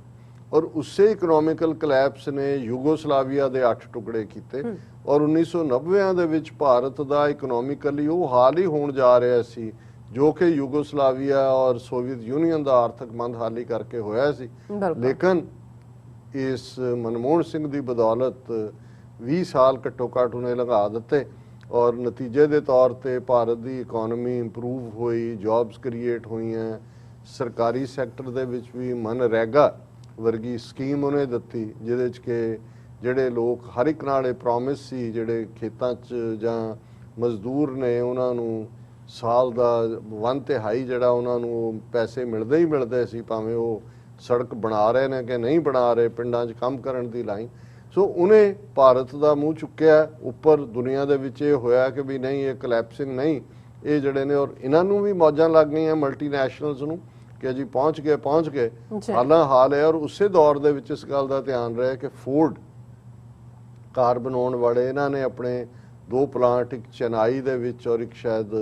ਔਰ ਉਸੇ ਇਕਨੋਮਿਕਲ ਕਲੈਪਸ ਨੇ ਯੂਗੋਸਲਾਵੀਆ ਦੇ 8 ਟੁਕੜੇ ਕੀਤੇ ਔਰ 1990 ਦੇ ਵਿੱਚ ਭਾਰਤ ਦਾ ਇਕਨੋਮਿਕਲੀ ਉਹ ਹਾਲ ਹੀ ਹੋਣ ਜਾ ਰਿਹਾ ਸੀ ਜੋ ਕਿ ਯੂਗੋਸਲਾਵੀਆ ਔਰ ਸੋਵੀਅਤ ਯੂਨੀਅਨ ਦਾ ਆਰਥਿਕ ਮੰਦਹਾਲੀ ਕਰਕੇ ਹੋਇਆ ਸੀ। ਲੇਕਿਨ ਇਸ ਮਨਮੋਹਨ ਸਿੰਘ ਦੀ ਬਦੌਲਤ 20 ਸਾਲ ਘੱਟੋ ਘੱਟ ਉਹਨੇ ਲੰਘਾ ਦਿੱਤੇ ਔਰ ਨਤੀਜੇ ਦੇ ਤੌਰ ਤੇ ਭਾਰਤ ਦੀ ਇਕਨੋਮੀ ਇੰਪਰੂਵ ਹੋਈ, ਜੌਬਸ ਕ੍ਰੀਏਟ ਹੋਈਆਂ, ਸਰਕਾਰੀ ਸੈਕਟਰ ਦੇ ਵਿੱਚ ਵੀ ਮਨਰੇਗਾ ਵਰਗੀ ਸਕੀਮ ਉਹਨੇ ਦਿੱਤੀ ਜਿਹਦੇ 'ਚ ਕਿ ਜਿਹੜੇ ਲੋਕ ਹਰ ਇੱਕ ਨਾਲ ਇਹ ਪ੍ਰੋਮਿਸ ਸੀ ਜਿਹੜੇ ਖੇਤਾਂ 'ਚ ਜਾਂ ਮਜ਼ਦੂਰ ਨੇ ਉਹਨਾਂ ਨੂੰ ਸਾਲ ਦਾ 1/3 ਜਿਹੜਾ ਉਹਨਾਂ ਨੂੰ ਪੈਸੇ ਮਿਲਦੇ ਹੀ ਮਿਲਦੇ ਸੀ, ਭਾਵੇਂ ਉਹ ਸੜਕ ਬਣਾ ਰਹੇ ਨੇ ਕਿ ਨਹੀਂ ਬਣਾ ਰਹੇ, ਪਿੰਡਾਂ 'ਚ ਕੰਮ ਕਰਨ ਦੀ ਲਾਈਨ। ਸੋ ਉਹਨੇ ਭਾਰਤ ਦਾ ਮੂੰਹ ਚੁੱਕਿਆ ਉੱਪਰ। ਦੁਨੀਆ ਦੇ ਵਿੱਚ ਇਹ ਹੋਇਆ ਕਿ ਵੀ ਨਹੀਂ ਇਹ ਕਲੈਪਸਿੰਗ ਨਹੀਂ, ਇਹ ਜਿਹੜੇ ਨੇ ਔਰ ਇਹਨਾਂ ਨੂੰ ਵੀ ਮੌਜਾਂ ਲੱਗ ਗਈਆਂ ਮਲਟੀਨੈਸ਼ਨਲਸ ਨੂੰ ਕਿ ਜੀ ਪਹੁੰਚ ਗਏ ਹਾਲਾਂ ਹਾਲ ਹੈ। ਔਰ ਉਸੇ ਦੌਰ ਦੇ ਵਿੱਚ ਇਸ ਗੱਲ ਦਾ ਧਿਆਨ ਰਿਹਾ ਕਿ ਫੋਰਡ ਕਾਰ ਬਣਾਉਣ ਵਾਲੇ ਇਹਨਾਂ ਨੇ ਆਪਣੇ 2 ਪਲਾਂਟ, ਇੱਕ ਚੇਨਈ ਦੇ ਵਿੱਚ ਔਰ ਇੱਕ ਸ਼ਾਇਦ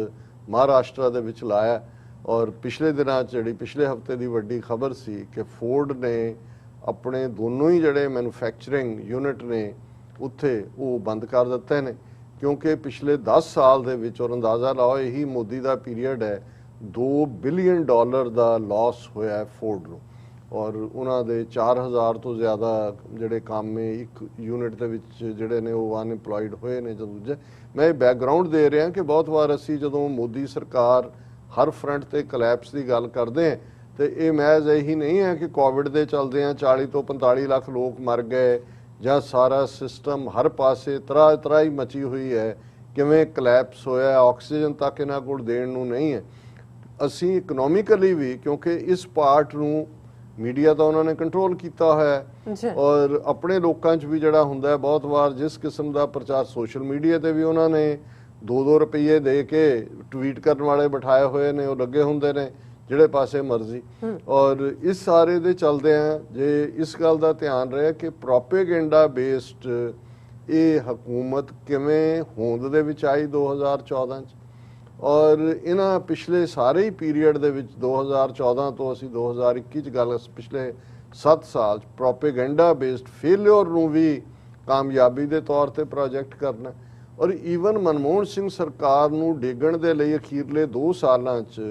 ਮਹਾਰਾਸ਼ਟਰ ਦੇ ਵਿੱਚ ਲਾਇਆ। ਔਰ ਪਿਛਲੇ ਦਿਨਾਂ 'ਚ ਜਿਹੜੀ ਪਿਛਲੇ ਹਫਤੇ ਦੀ ਵੱਡੀ ਖਬਰ ਸੀ ਕਿ ਫੋਰਡ ਨੇ ਆਪਣੇ ਦੋਨੋਂ ਹੀ ਜਿਹੜੇ ਮੈਨੂਫੈਕਚਰਿੰਗ ਯੂਨਿਟ ਨੇ ਉੱਥੇ ਉਹ ਬੰਦ ਕਰ ਦਿੱਤੇ ਨੇ ਕਿਉਂਕਿ ਪਿਛਲੇ 10 ਸਾਲ ਦੇ ਵਿੱਚ ਔਰ ਅੰਦਾਜ਼ਾ ਲਾਓ ਇਹੀ ਮੋਦੀ ਦਾ ਪੀਰੀਅਡ ਹੈ, $2 ਬਿਲੀਅਨ ਦਾ ਲਾਸ ਹੋਇਆ ਫੋਰਡ ਨੂੰ ਔਰ ਉਹਨਾਂ ਦੇ 4000 ਤੋਂ ਜ਼ਿਆਦਾ ਜਿਹੜੇ ਕਾਮੇ ਇੱਕ ਯੂਨਿਟ ਦੇ ਵਿੱਚ ਜਿਹੜੇ ਨੇ ਉਹ ਅਨਇੰਪਲੋਇਡ ਹੋਏ ਨੇ। ਜਾਂ ਦੂਜੇ ਮੈਂ ਇਹ ਬੈਕਗਰਾਉਂਡ ਦੇ ਰਿਹਾ ਕਿ ਬਹੁਤ ਵਾਰ ਅਸੀਂ ਜਦੋਂ ਮੋਦੀ ਸਰਕਾਰ ਹਰ ਫਰੰਟ ਤੇ ਕਲੈਪਸ ਦੀ ਗੱਲ ਕਰਦੇ ਹਾਂ ਤੇ ਇਹ ਮਹਿਜ਼ ਇਹੀ ਨਹੀਂ ਹੈ ਕਿ ਕੋਵਿਡ ਦੇ ਚਲਦੇ ਆ 40 ਤੋਂ 45 ਲੱਖ ਲੋਕ ਮਰ ਗਏ ਜਾਂ ਸਾਰਾ ਸਿਸਟਮ ਹਰ ਪਾਸੇ ਤਰ੍ਹਾਂ ਹੀ ਮਚੀ ਹੋਈ ਹੈ, ਕਿਵੇਂ ਕਲੈਪਸ ਹੋਇਆ, ਆਕਸੀਜਨ ਤੱਕ ਇਹਨਾਂ ਕੋਲ ਦੇਣ ਨੂੰ ਨਹੀਂ ਹੈ। ਅਸੀਂ ਇਕਨੋਮਿਕਲੀ ਵੀ ਕਿਉਂਕਿ ਇਸ ਪਾਰਟ ਨੂੰ ਮੀਡੀਆ ਤਾਂ ਉਹਨਾਂ ਨੇ ਕੰਟਰੋਲ ਕੀਤਾ ਹੋਇਆ ਔਰ ਆਪਣੇ ਲੋਕਾਂ 'ਚ ਵੀ ਜਿਹੜਾ ਹੁੰਦਾ ਹੈ ਬਹੁਤ ਵਾਰ ਜਿਸ ਕਿਸਮ ਦਾ ਪ੍ਰਚਾਰ ਸੋਸ਼ਲ ਮੀਡੀਆ ਤੇ ਵੀ ਉਹਨਾਂ ਨੇ 2-2 ਰੁਪਏ ਦੇ ਕੇ ਟਵੀਟ ਕਰਨ ਵਾਲੇ ਬਿਠਾਏ ਹੋਏ ਨੇ, ਉਹ ਲੱਗੇ ਹੁੰਦੇ ਨੇ ਜਿਹੜੇ ਪਾਸੇ ਮਰਜ਼ੀ। ਔਰ ਇਸ ਸਾਰੇ ਦੇ ਚਲਦੇ ਆ ਜੇ ਇਸ ਗੱਲ ਦਾ ਧਿਆਨ ਰਹੇ ਕਿ ਪ੍ਰੋਪੇਗੈਂਡਾ ਬੇਸਡ ਇਹ ਹਕੂਮਤ ਕਿਵੇਂ ਹੋਂਦ ਦੇ ਵਿੱਚ ਆਈ 2014 'ਚ ਔਰ ਇਹਨਾਂ ਪਿਛਲੇ ਸਾਰੇ ਹੀ ਪੀਰੀਅਡ ਦੇ ਵਿੱਚ 2014 ਤੋਂ ਅਸੀਂ 2021 'ਚ ਗੱਲ ਪਿਛਲੇ 7 ਸਾਲ 'ਚ ਪ੍ਰੋਪੇਗੈਂਡਾ ਬੇਸਡ ਫੇਲਿਅਰ ਨੂੰ ਵੀ ਕਾਮਯਾਬੀ ਦੇ ਤੌਰ ਤੇ ਪ੍ਰੋਜੈਕਟ ਕਰਨਾ ਔਰ ਈਵਨ ਮਨਮੋਹਨ ਸਿੰਘ ਸਰਕਾਰ ਨੂੰ ਡੇਗਣ ਦੇ ਲਈ ਅਖੀਰਲੇ 2 ਸਾਲਾਂ 'ਚ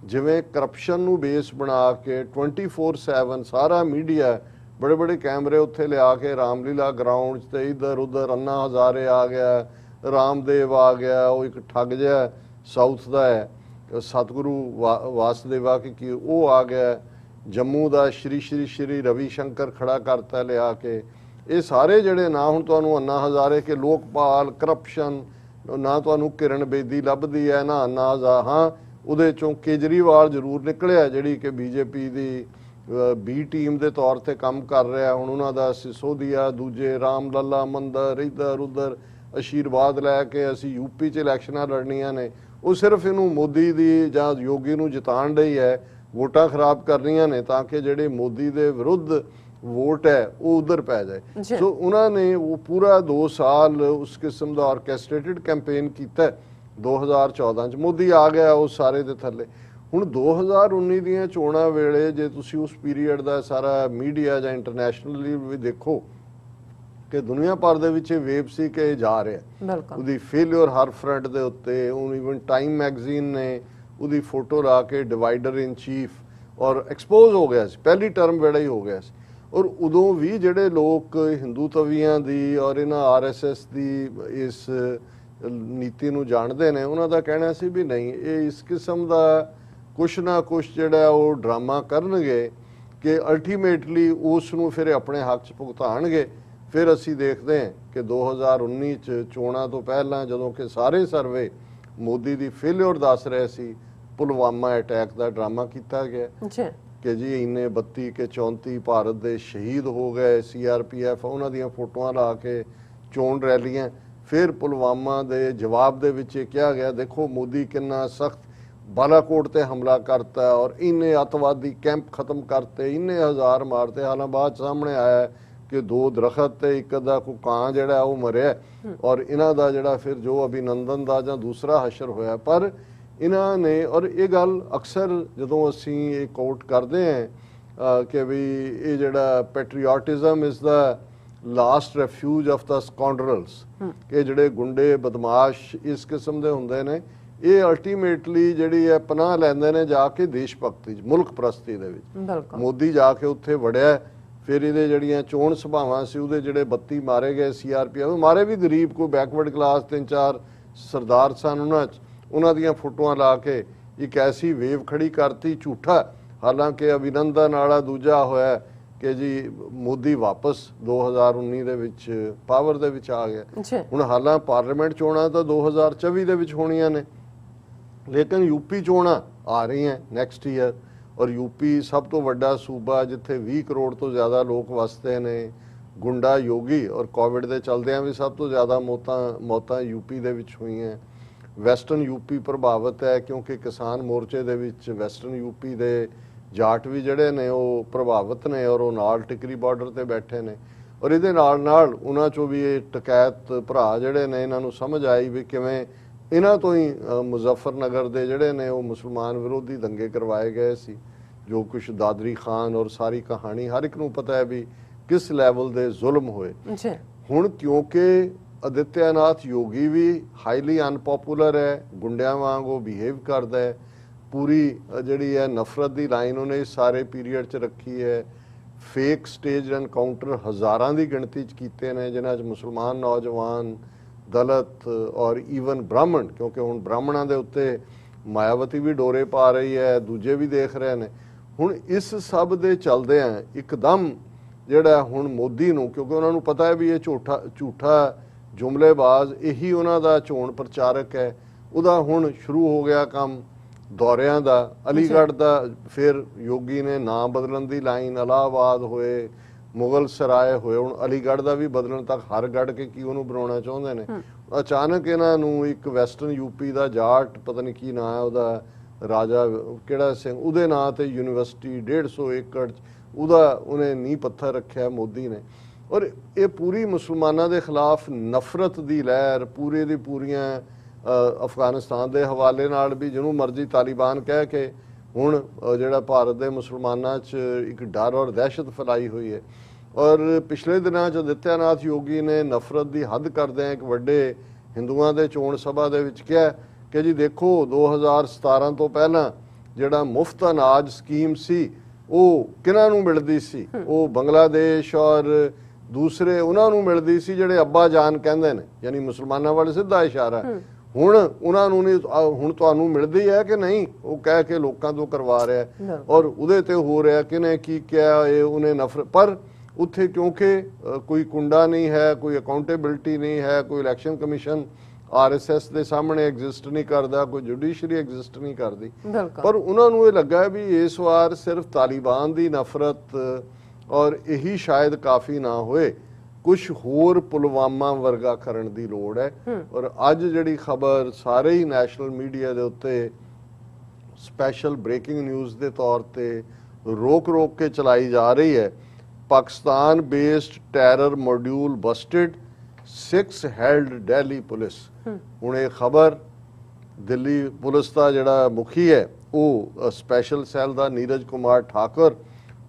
ਜਿਵੇਂ ਕਰਪਸ਼ਨ ਨੂੰ ਬੇਸ ਬਣਾ ਕੇ 24/7 ਸਾਰਾ ਮੀਡੀਆ ਬੜੇ ਬੜੇ ਕੈਮਰੇ ਉੱਥੇ ਲਿਆ ਕੇ ਰਾਮਲੀਲਾ ਗਰਾਊਂਡ 'ਚ ਤੇ ਇੱਧਰ ਉੱਧਰ ਅੰਨਾ ਹਜ਼ਾਰੇ ਆ ਗਿਆ, ਰਾਮਦੇਵ ਆ ਗਿਆ, ਉਹ ਇੱਕ ਠੱਗ ਜਿਹਾ ਸਾਊਥ ਦਾ ਹੈ ਸਤਿਗੁਰੂ ਵਾਸਦੇਵਾ ਕਿ ਉਹ ਆ ਗਿਆ, ਜੰਮੂ ਦਾ ਸ਼੍ਰੀ ਰਵੀ ਸ਼ੰਕਰ ਖੜਾ ਕਰਤਾ ਲਿਆ ਕੇ। ਇਹ ਸਾਰੇ ਜਿਹੜੇ ਨਾ ਹੁਣ ਤੁਹਾਨੂੰ ਅੰਨਾ ਹਜ਼ਾਰੇ ਕਿ ਲੋਕਪਾਲ ਕਰਪਸ਼ਨ ਨਾ ਤੁਹਾਨੂੰ ਕਿਰਨ ਬੇਦੀ ਲੱਭਦੀ ਹੈ ਨਾ ਅੰਨਾ ਹਜ਼ਾਰ। ਹਾਂ ਉਹਦੇ ਚੋਂ ਕੇਜਰੀਵਾਲ ਜ਼ਰੂਰ ਨਿਕਲਿਆ ਜਿਹੜੀ ਕਿ ਬੀਜੇਪੀ ਦੀ ਬੀ ਟੀਮ ਦੇ ਤੌਰ ਤੇ ਕੰਮ ਕਰ ਰਿਹਾ। ਹੁਣ ਉਹਨਾਂ ਦਾ ਸਿਸੋਦੀਆ ਦੂਜੇ ਰਾਮ ਲੱਲਾ ਮੰਦਰ ਇੱਧਰ ਉੱਧਰ ਆਸ਼ੀਰਵਾਦ ਲੈ ਕੇ ਅਸੀਂ ਯੂਪੀ 'ਚ ਇਲੈਕਸ਼ਨਾਂ ਲੜਨੀਆਂ ਨੇ, ਉਹ ਸਿਰਫ ਇਹਨੂੰ ਮੋਦੀ ਦੀ ਜਾਂ ਯੋਗੀ ਨੂੰ ਜਿਤਾਉਣ ਲਈ ਹੈ, ਵੋਟਾਂ ਖਰਾਬ ਕਰਨੀਆਂ ਨੇ ਤਾਂ ਕਿ ਜਿਹੜੇ ਮੋਦੀ ਦੇ ਵਿਰੁੱਧ ਵੋਟ ਹੈ ਉਹ ਉਧਰ ਪੈ ਜਾਏ। ਸੋ ਉਹਨਾਂ ਨੇ ਉਹ ਪੂਰਾ 2 ਸਾਲ ਉਸ ਕਿਸਮ ਦਾ ਆਰਕੈਸਟ੍ਰੇਟਿਡ ਕੈਂਪੇਨ ਕੀਤਾ। 2014 'ਚ ਮੋਦੀ ਆ ਗਿਆ ਉਸ ਸਾਰੇ ਦੇ ਥੱਲੇ। ਹੁਣ 2019 ਦੀਆਂ ਚੋਣਾਂ ਵੇਲੇ ਜੇ ਤੁਸੀਂ ਉਸ ਪੀਰੀਅਡ ਦਾ ਸਾਰਾ ਮੀਡੀਆ ਜਾਂ ਇੰਟਰਨੈਸ਼ਨਲੀ ਵੀ ਦੇਖੋ ਕਿ ਦੁਨੀਆ ਭਰ ਦੇ ਵਿੱਚ ਇਹ ਵੇਵ ਸੀ ਕਿ ਇਹ ਜਾ ਰਿਹਾ, ਉਹਦੀ ਫੇਲਿਅਰ ਹਰ ਫਰੰਟ ਦੇ ਉੱਤੇ। ਉਹ ਈਵਨ ਟਾਈਮ ਮੈਗਜ਼ੀਨ ਨੇ ਉਹਦੀ ਫੋਟੋ ਲਾ ਕੇ ਡਿਵਾਈਡਰ ਇਨ ਚੀਫ ਔਰ ਐਕਸਪੋਜ਼ ਹੋ ਗਿਆ ਸੀ, ਪਹਿਲੀ ਟਰਮ ਵੇਲੇ ਹੀ ਹੋ ਗਿਆ ਸੀ। ਔਰ ਉਦੋਂ ਵੀ ਜਿਹੜੇ ਲੋਕ ਹਿੰਦੂ ਤਵੀਆਂ ਦੀ ਔਰ ਇਹਨਾਂ RSS ਦੀ ਇਸ ਨੀਤੀ ਨੂੰ ਜਾਣਦੇ ਨੇ ਉਹਨਾਂ ਦਾ ਕਹਿਣਾ ਸੀ ਵੀ ਨਹੀਂ ਇਹ ਇਸ ਕਿਸਮ ਦਾ ਕੁਛ ਨਾ ਕੁਛ ਜਿਹੜਾ ਉਹ ਡਰਾਮਾ ਕਰਨਗੇ ਕਿ ਅਲਟੀਮੇਟਲੀ ਉਸ ਨੂੰ ਫਿਰ ਆਪਣੇ ਹੱਕ 'ਚ ਭੁਗਤਾਣਗੇ। ਫਿਰ ਅਸੀਂ ਦੇਖਦੇ ਹਾਂ ਕਿ 2019 'ਚ ਚੋਣਾਂ ਤੋਂ ਪਹਿਲਾਂ ਜਦੋਂ ਕਿ ਸਾਰੇ ਸਰਵੇ ਮੋਦੀ ਦੀ ਫੇਲਿਅਰ ਦੱਸ ਰਹੇ ਸੀ, ਪੁਲਵਾਮਾ ਅਟੈਕ ਦਾ ਡਰਾਮਾ ਕੀਤਾ ਗਿਆ ਕਿ ਜੀ ਇੰਨੇ 32 ਕੇ 34 ਭਾਰਤ ਦੇ ਸ਼ਹੀਦ ਹੋ ਗਏ, CRPF ਉਹਨਾਂ ਦੀਆਂ ਫੋਟੋਆਂ ਲਾ ਕੇ ਚੋਣ ਰੈਲੀਆਂ। ਫਿਰ ਪੁਲਵਾਮਾ ਦੇ ਜਵਾਬ ਦੇ ਵਿੱਚ ਇਹ ਕਿਹਾ ਗਿਆ ਦੇਖੋ ਮੋਦੀ ਕਿੰਨਾ ਸਖਤ ਬਾਲਾਕੋਟ ਤੇ ਹਮਲਾ ਕਰਤਾ ਔਰ ਇੰਨੇ ਅੱਤਵਾਦੀ ਕੈਂਪ ਖਤਮ ਕਰਤੇ, ਇੰਨੇ ਹਜ਼ਾਰ ਮਾਰਤੇ। ਹਾਲਾਂ ਬਾਅਦ ਸਾਹਮਣੇ ਆਇਆ ਕਿ 2 ਦਰਖਤ ਤੇ ਇੱਕ ਦਾ ਕੋਈ ਕਾਂ ਜਿਹੜਾ ਉਹ ਮਰਿਆ ਔਰ ਇਹਨਾਂ ਦਾ ਜਿਹੜਾ ਫਿਰ ਜੋ ਅਭਿਨੰਦਨ ਦਾ ਜਾਂ ਦੂਸਰਾ ਹਸ਼ਰ ਹੋਇਆ। ਪਰ ਇਹਨਾਂ ਨੇ। ਔਰ ਇਹ ਗੱਲ ਅਕਸਰ ਜਦੋਂ ਅਸੀਂ ਇਹ ਕੋਟ ਕਰਦੇ ਹਾਂ ਕਿ ਵੀ ਇਹ ਜਿਹੜਾ ਪੈਟਰੀਓਟਿਜ਼ਮ ਇਜ਼ ਦਾ ਲਾਸਟ ਰੈਫਿਊਜ ਆਫ ਦਾ ਸਕਾਉਂਡਰਲਸ, ਕਿ ਜਿਹੜੇ ਗੁੰਡੇ ਬਦਮਾਸ਼ ਇਸ ਕਿਸਮ ਦੇ ਹੁੰਦੇ ਨੇ, ਇਹ ਅਲਟੀਮੇਟਲੀ ਜਿਹੜੀ ਹੈ ਪਨਾਹ ਲੈਂਦੇ ਨੇ ਜਾ ਕੇ ਦੇਸ਼ ਭਗਤੀ 'ਚ, ਮੁਲਕ ਪ੍ਰਸਤੀ ਦੇ ਵਿੱਚ। ਮੋਦੀ ਜਾ ਕੇ ਉੱਥੇ ਵੜਿਆ, ਫਿਰ ਇਹਦੇ ਜਿਹੜੀਆਂ ਚੋਣ ਸਭਾਵਾਂ ਸੀ ਉਹਦੇ ਜਿਹੜੇ 32 ਮਾਰੇ ਗਏ CRPF ਮਾਰੇ ਵੀ ਗਰੀਬ, ਕੋਈ ਬੈਕਵਰਡ ਕਲਾਸ 3-4 ਸਰਦਾਰ ਸਨ, ਉਹਨਾਂ ਦੀਆਂ ਫੋਟੋਆਂ ਲਾ ਕੇ ਇੱਕ ਐਸੀ ਵੇਵ ਖੜੀ ਕਰਤੀ ਝੂਠਾ। ਹਾਲਾਂਕਿ ਅਭਿਨੰਦਨ ਵਾਲਾ ਦੂਜਾ ਹੋਇਆ ਕਿ ਜੀ ਮੋਦੀ ਵਾਪਸ 2019 ਦੇ ਵਿੱਚ ਪਾਵਰ ਦੇ ਵਿੱਚ ਆ ਗਿਆ। ਹੁਣ ਹਾਲਾਂ ਪਾਰਲੀਮੈਂਟ ਚੋਣਾਂ ਤਾਂ 2024 ਦੇ ਵਿੱਚ ਹੋਣੀਆਂ ਨੇ, ਲੇਕਿਨ ਯੂਪੀ ਚੋਣਾਂ ਆ ਰਹੀਆਂ ਨੈਕਸਟ ਈਅਰ। ਔਰ ਯੂਪੀ ਸਭ ਤੋਂ ਵੱਡਾ ਸੂਬਾ ਜਿੱਥੇ 20 ਕਰੋੜ ਤੋਂ ਜ਼ਿਆਦਾ ਲੋਕ ਵਸਦੇ ਨੇ, ਗੁੰਡਾ ਯੋਗੀ, ਔਰ ਕੋਵਿਡ ਦੇ ਚਲਦਿਆਂ ਵੀ ਸਭ ਤੋਂ ਜ਼ਿਆਦਾ ਮੌਤਾਂ ਯੂਪੀ ਦੇ ਵਿੱਚ ਹੋਈਆਂ। ਵੈਸਟਰਨ ਯੂਪੀ ਪ੍ਰਭਾਵਿਤ ਹੈ ਕਿਉਂਕਿ ਕਿਸਾਨ ਮੋਰਚੇ ਦੇ ਵਿੱਚ ਵੈਸਟਰਨ ਯੂਪੀ ਦੇ ਜਾਟ ਵੀ ਜਿਹੜੇ ਨੇ ਉਹ ਪ੍ਰਭਾਵਿਤ ਨੇ, ਔਰ ਉਹ ਨਾਲ ਟਿਕਰੀ ਬਾਰਡਰ ਤੇ ਬੈਠੇ ਨੇ। ਔਰ ਇਹਦੇ ਨਾਲ ਉਹਨਾਂ ਚੋਂ ਵੀ ਇਹ ਟਕੈਤ ਭਰਾ ਜਿਹੜੇ ਨੇ, ਇਹਨਾਂ ਨੂੰ ਸਮਝ ਆਈ ਵੀ ਕਿਵੇਂ ਇਹਨਾਂ ਤੋਂ ਹੀ ਮੁਜ਼ੱਫਰਨਗਰ ਦੇ ਜਿਹੜੇ ਨੇ ਉਹ ਮੁਸਲਮਾਨ ਵਿਰੋਧੀ ਦੰਗੇ ਕਰਵਾਏ ਗਏ ਸੀ, ਜੋ ਕੁਛ ਦਾਦਰੀ ਖਾਨ ਔਰ ਸਾਰੀ ਕਹਾਣੀ ਹਰ ਇੱਕ ਨੂੰ ਪਤਾ ਹੈ ਵੀ ਕਿਸ ਲੈਵਲ ਦੇ ਜ਼ੁਲਮ ਹੋਏ। ਹੁਣ ਕਿਉਂਕਿ ਆਦਿੱਤਿਆਨਾਥ ਯੋਗੀ ਵੀ ਹਾਈਲੀ ਅਨਪੋਪੂਲਰ ਹੈ, ਗੁੰਡਿਆਂ ਵਾਂਗ ਉਹ ਬਿਹੇਵ ਕਰਦਾ ਹੈ, ਪੂਰੀ ਜਿਹੜੀ ਹੈ ਨਫ਼ਰਤ ਦੀ ਲਾਈਨ ਉਹਨੇ ਸਾਰੇ ਪੀਰੀਅਡ 'ਚ ਰੱਖੀ ਹੈ। ਫੇਕ ਸਟੇਜ ਐਨਕਾਊਂਟਰ ਹਜ਼ਾਰਾਂ ਦੀ ਗਿਣਤੀ 'ਚ ਕੀਤੇ ਨੇ, ਜਿਨ੍ਹਾਂ 'ਚ ਮੁਸਲਮਾਨ ਨੌਜਵਾਨ, ਦਲਿਤ ਔਰ ਈਵਨ ਬ੍ਰਾਹਮਣ, ਕਿਉਂਕਿ ਹੁਣ ਬ੍ਰਾਹਮਣਾਂ ਦੇ ਉੱਤੇ ਮਾਇਆਵਤੀ ਵੀ ਡੋਰੇ ਪਾ ਰਹੀ ਹੈ, ਦੂਜੇ ਵੀ ਦੇਖ ਰਹੇ ਨੇ। ਹੁਣ ਇਸ ਸਭ ਦੇ ਚਲਦਿਆਂ ਇੱਕਦਮ ਜਿਹੜਾ ਹੁਣ ਮੋਦੀ ਨੂੰ, ਕਿਉਂਕਿ ਉਹਨਾਂ ਨੂੰ ਪਤਾ ਹੈ ਵੀ ਇਹ ਝੂਠਾ ਜੁਮਲੇਬਾਜ਼ ਇਹੀ ਉਹਨਾਂ ਦਾ ਚੋਣ ਪ੍ਰਚਾਰਕ ਹੈ, ਉਹਦਾ ਹੁਣ ਸ਼ੁਰੂ ਹੋ ਗਿਆ ਕੰਮ ਦੌਰਿਆਂ ਦਾ। ਅਲੀਗੜ੍ਹ ਦਾ ਫਿਰ ਯੋਗੀ ਨੇ ਨਾਮ ਬਦਲਣ ਦੀ ਲਾਈਨ, ਇਲਾਹਾਬਾਦ ਹੋਏ, ਮੁਗਲ ਸਰਾਏ ਹੋਏ, ਹੁਣ ਅਲੀਗੜ੍ਹ ਦਾ ਵੀ ਬਦਲਣ ਤੱਕ ਹਰ ਗੱਡ ਕੇ ਕੀ ਉਹਨੂੰ ਬਣਾਉਣਾ ਚਾਹੁੰਦੇ ਨੇ। ਅਚਾਨਕ ਇਹਨਾਂ ਨੂੰ ਇੱਕ ਵੈਸਟਰਨ ਯੂਪੀ ਦਾ ਜਾਟ, ਪਤਾ ਨਹੀਂ ਕੀ ਨਾਂ ਹੈ ਉਹਦਾ, ਰਾਜਾ ਕਿਹੜਾ ਸਿੰਘ, ਉਹਦੇ ਨਾਂ ਤੇ ਯੂਨੀਵਰਸਿਟੀ 150 ਏਕੜ ਉਹਦਾ ਉਹਨੇ ਨੀਂਹ ਪੱਥਰ ਰੱਖਿਆ ਮੋਦੀ ਨੇ। ਔਰ ਇਹ ਪੂਰੀ ਮੁਸਲਮਾਨਾਂ ਦੇ ਖਿਲਾਫ ਨਫ਼ਰਤ ਦੀ ਲਹਿਰ, ਪੂਰੇ ਦੀ ਪੂਰੀਆਂ ਅਫਗਾਨਿਸਤਾਨ ਦੇ ਹਵਾਲੇ ਨਾਲ ਵੀ ਜਿਹਨੂੰ ਮਰਜ਼ੀ ਤਾਲਿਬਾਨ ਕਹਿ ਕੇ ਹੁਣ ਜਿਹੜਾ ਭਾਰਤ ਦੇ ਮੁਸਲਮਾਨਾਂ 'ਚ ਇੱਕ ਡਰ ਔਰ ਦਹਿਸ਼ਤ ਫੈਲਾਈ ਹੋਈ ਹੈ। ਔਰ ਪਿਛਲੇ ਦਿਨਾਂ 'ਚ ਆਦਿੱਤਿਆਨਾਥ ਯੋਗੀ ਨੇ ਨਫ਼ਰਤ ਦੀ ਹੱਦ ਕਰਦਿਆਂ ਇੱਕ ਵੱਡੇ ਹਿੰਦੂਆਂ ਦੇ ਚੋਣ ਸਭਾ ਦੇ ਵਿੱਚ ਕਿਹਾ ਕਿ ਜੀ ਦੇਖੋ 2017 ਤੋਂ ਪਹਿਲਾਂ ਜਿਹੜਾ ਮੁਫਤ ਅਨਾਜ ਸਕੀਮ ਸੀ ਉਹ ਕਿਹਨਾਂ ਨੂੰ ਮਿਲਦੀ ਸੀ, ਉਹ ਬੰਗਲਾਦੇਸ਼ ਔਰ ਦੂਸਰੇ ਉਹਨਾਂ ਨੂੰ ਮਿਲਦੀ ਸੀ ਜਿਹੜੇ ਅੱਬਾ ਜਾਨ ਕਹਿੰਦੇ ਨੇ, ਯਾਨੀ ਮੁਸਲਮਾਨਾਂ ਵੱਲ ਸਿੱਧਾ ਇਸ਼ਾਰਾ। ਹੁਣ ਉਹਨਾਂ ਨੂੰ ਨਹੀਂ, ਹੁਣ ਤੁਹਾਨੂੰ ਮਿਲਦੀ ਹੈ ਕਿ ਨਹੀਂ, ਉਹ ਕਹਿ ਕੇ ਲੋਕਾਂ ਤੋਂ ਕਰਵਾ ਰਿਹਾ। ਔਰ ਉਹਦੇ ਤੇ ਹੋ ਰਿਹਾ ਕਿਨੇ ਕੀ ਕਿਹਾ, ਇਹ ਉਹਨੇ ਨਫ਼ਰਤ। ਪਰ ਉੱਥੇ ਕਿਉਂਕਿ ਕੋਈ ਕੁੰਡਾ ਨਹੀਂ ਹੈ, ਕੋਈ ਅਕਾਊਂਟੇਬਿਲਿਟੀ ਨਹੀਂ ਹੈ, ਕੋਈ ਇਲੈਕਸ਼ਨ ਕਮਿਸ਼ਨ RSS ਦੇ ਸਾਹਮਣੇ ਐਗਜ਼ਿਸਟ ਨਹੀਂ ਕਰਦਾ, ਕੋਈ ਜੁਡੀਸ਼ਰੀ ਐਗਜ਼ਿਸਟ ਨਹੀਂ ਕਰਦੀ। ਪਰ ਉਹਨਾਂ ਨੂੰ ਇਹ ਲੱਗਾ ਵੀ ਇਸ ਵਾਰ ਸਿਰਫ ਤਾਲਿਬਾਨ ਦੀ ਨਫ਼ਰਤ ਔਰ ਇਹੀ ਸ਼ਾਇਦ ਕਾਫੀ ਨਾ ਹੋਏ, ਕੁਛ ਹੋਰ ਪੁਲਵਾਮਾ ਵਰਗਾ ਕਰਨ ਦੀ ਲੋੜ ਹੈ। ਔਰ ਅੱਜ ਜਿਹੜੀ ਖਬਰ ਸਾਰੇ ਹੀ ਨੈਸ਼ਨਲ ਮੀਡੀਆ ਦੇ ਉੱਤੇ ਸਪੈਸ਼ਲ ਬ੍ਰੇਕਿੰਗ ਨਿਊਜ਼ ਦੇ ਤੌਰ ਤੇ ਰੋਕ ਕੇ ਚਲਾਈ ਜਾ ਰਹੀ ਹੈ, Pakistan based terror module busted, 6 held Delhi police. ਹੁਣ ਇਹ ਖਬਰ ਦਿੱਲੀ ਪੁਲਿਸ ਦਾ ਜਿਹੜਾ ਮੁਖੀ ਹੈ ਉਹ special cell the Neeraj Kumar Thakur,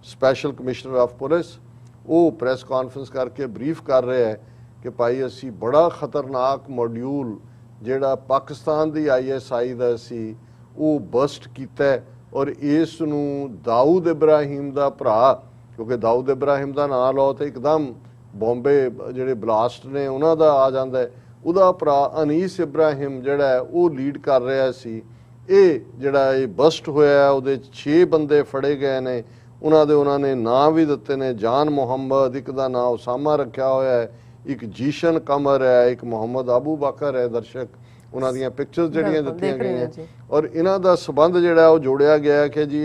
special commissioner of police, ਉਹ ਪ੍ਰੈਸ ਕਾਨਫਰੰਸ ਕਰਕੇ ਬਰੀਫ ਕਰ ਰਿਹਾ ਹੈ ਕਿ ਭਾਈ ਅਸੀਂ ਬੜਾ ਖਤਰਨਾਕ ਮੋਡਿਊਲ ਜਿਹੜਾ ਪਾਕਿਸਤਾਨ ਦੀ ISI ਦਾ ਸੀ ਉਹ ਬਸਟ ਕੀਤਾ। ਔਰ ਇਸ ਨੂੰ ਦਾਊਦ ਇਬਰਾਹਿਮ ਦਾ ਭਰਾ, ਕਿਉਂਕਿ ਦਾਊਦ ਇਬਰਾਹਿਮ ਦਾ ਨਾਂ ਲਓ ਤੇ ਇੱਕਦਮ ਬੰਬੇ ਜਿਹੜੇ ਬਲਾਸਟ ਨੇ ਉਹਨਾਂ ਦਾ ਆ ਜਾਂਦਾ, ਉਹਦਾ ਭਰਾ ਅਨੀਸ ਇਬਰਾਹਿਮ ਜਿਹੜਾ ਉਹ ਲੀਡ ਕਰ ਰਿਹਾ ਸੀ। ਇਹ ਜਿਹੜਾ ਇਹ ਬਸਟ ਹੋਇਆ ਉਹਦੇ 6 ਬੰਦੇ ਫੜੇ ਗਏ ਨੇ, ਉਹਨਾਂ ਨੇ ਨਾਂ ਵੀ ਦਿੱਤੇ ਨੇ, ਜਾਨ ਮੁਹੰਮਦ, ਇੱਕ ਦਾ ਨਾਂ ਉਸਾਮਾ ਰੱਖਿਆ ਹੋਇਆ ਹੈ, ਇੱਕ ਜੀਸ਼ਨ ਕਮਰ ਹੈ, ਇੱਕ ਮੁਹੰਮਦ ਅਬੂ ਬਕਰ ਹੈ। ਦਰਸ਼ਕ ਉਹਨਾਂ ਦੀਆਂ ਪਿਕਚਰਸ ਜਿਹੜੀਆਂ ਦਿੱਤੀਆਂ ਗਈਆਂ ਔਰ ਇਹਨਾਂ ਦਾ ਸਬੰਧ ਜਿਹੜਾ ਉਹ ਜੋੜਿਆ ਗਿਆ ਕਿ ਜੀ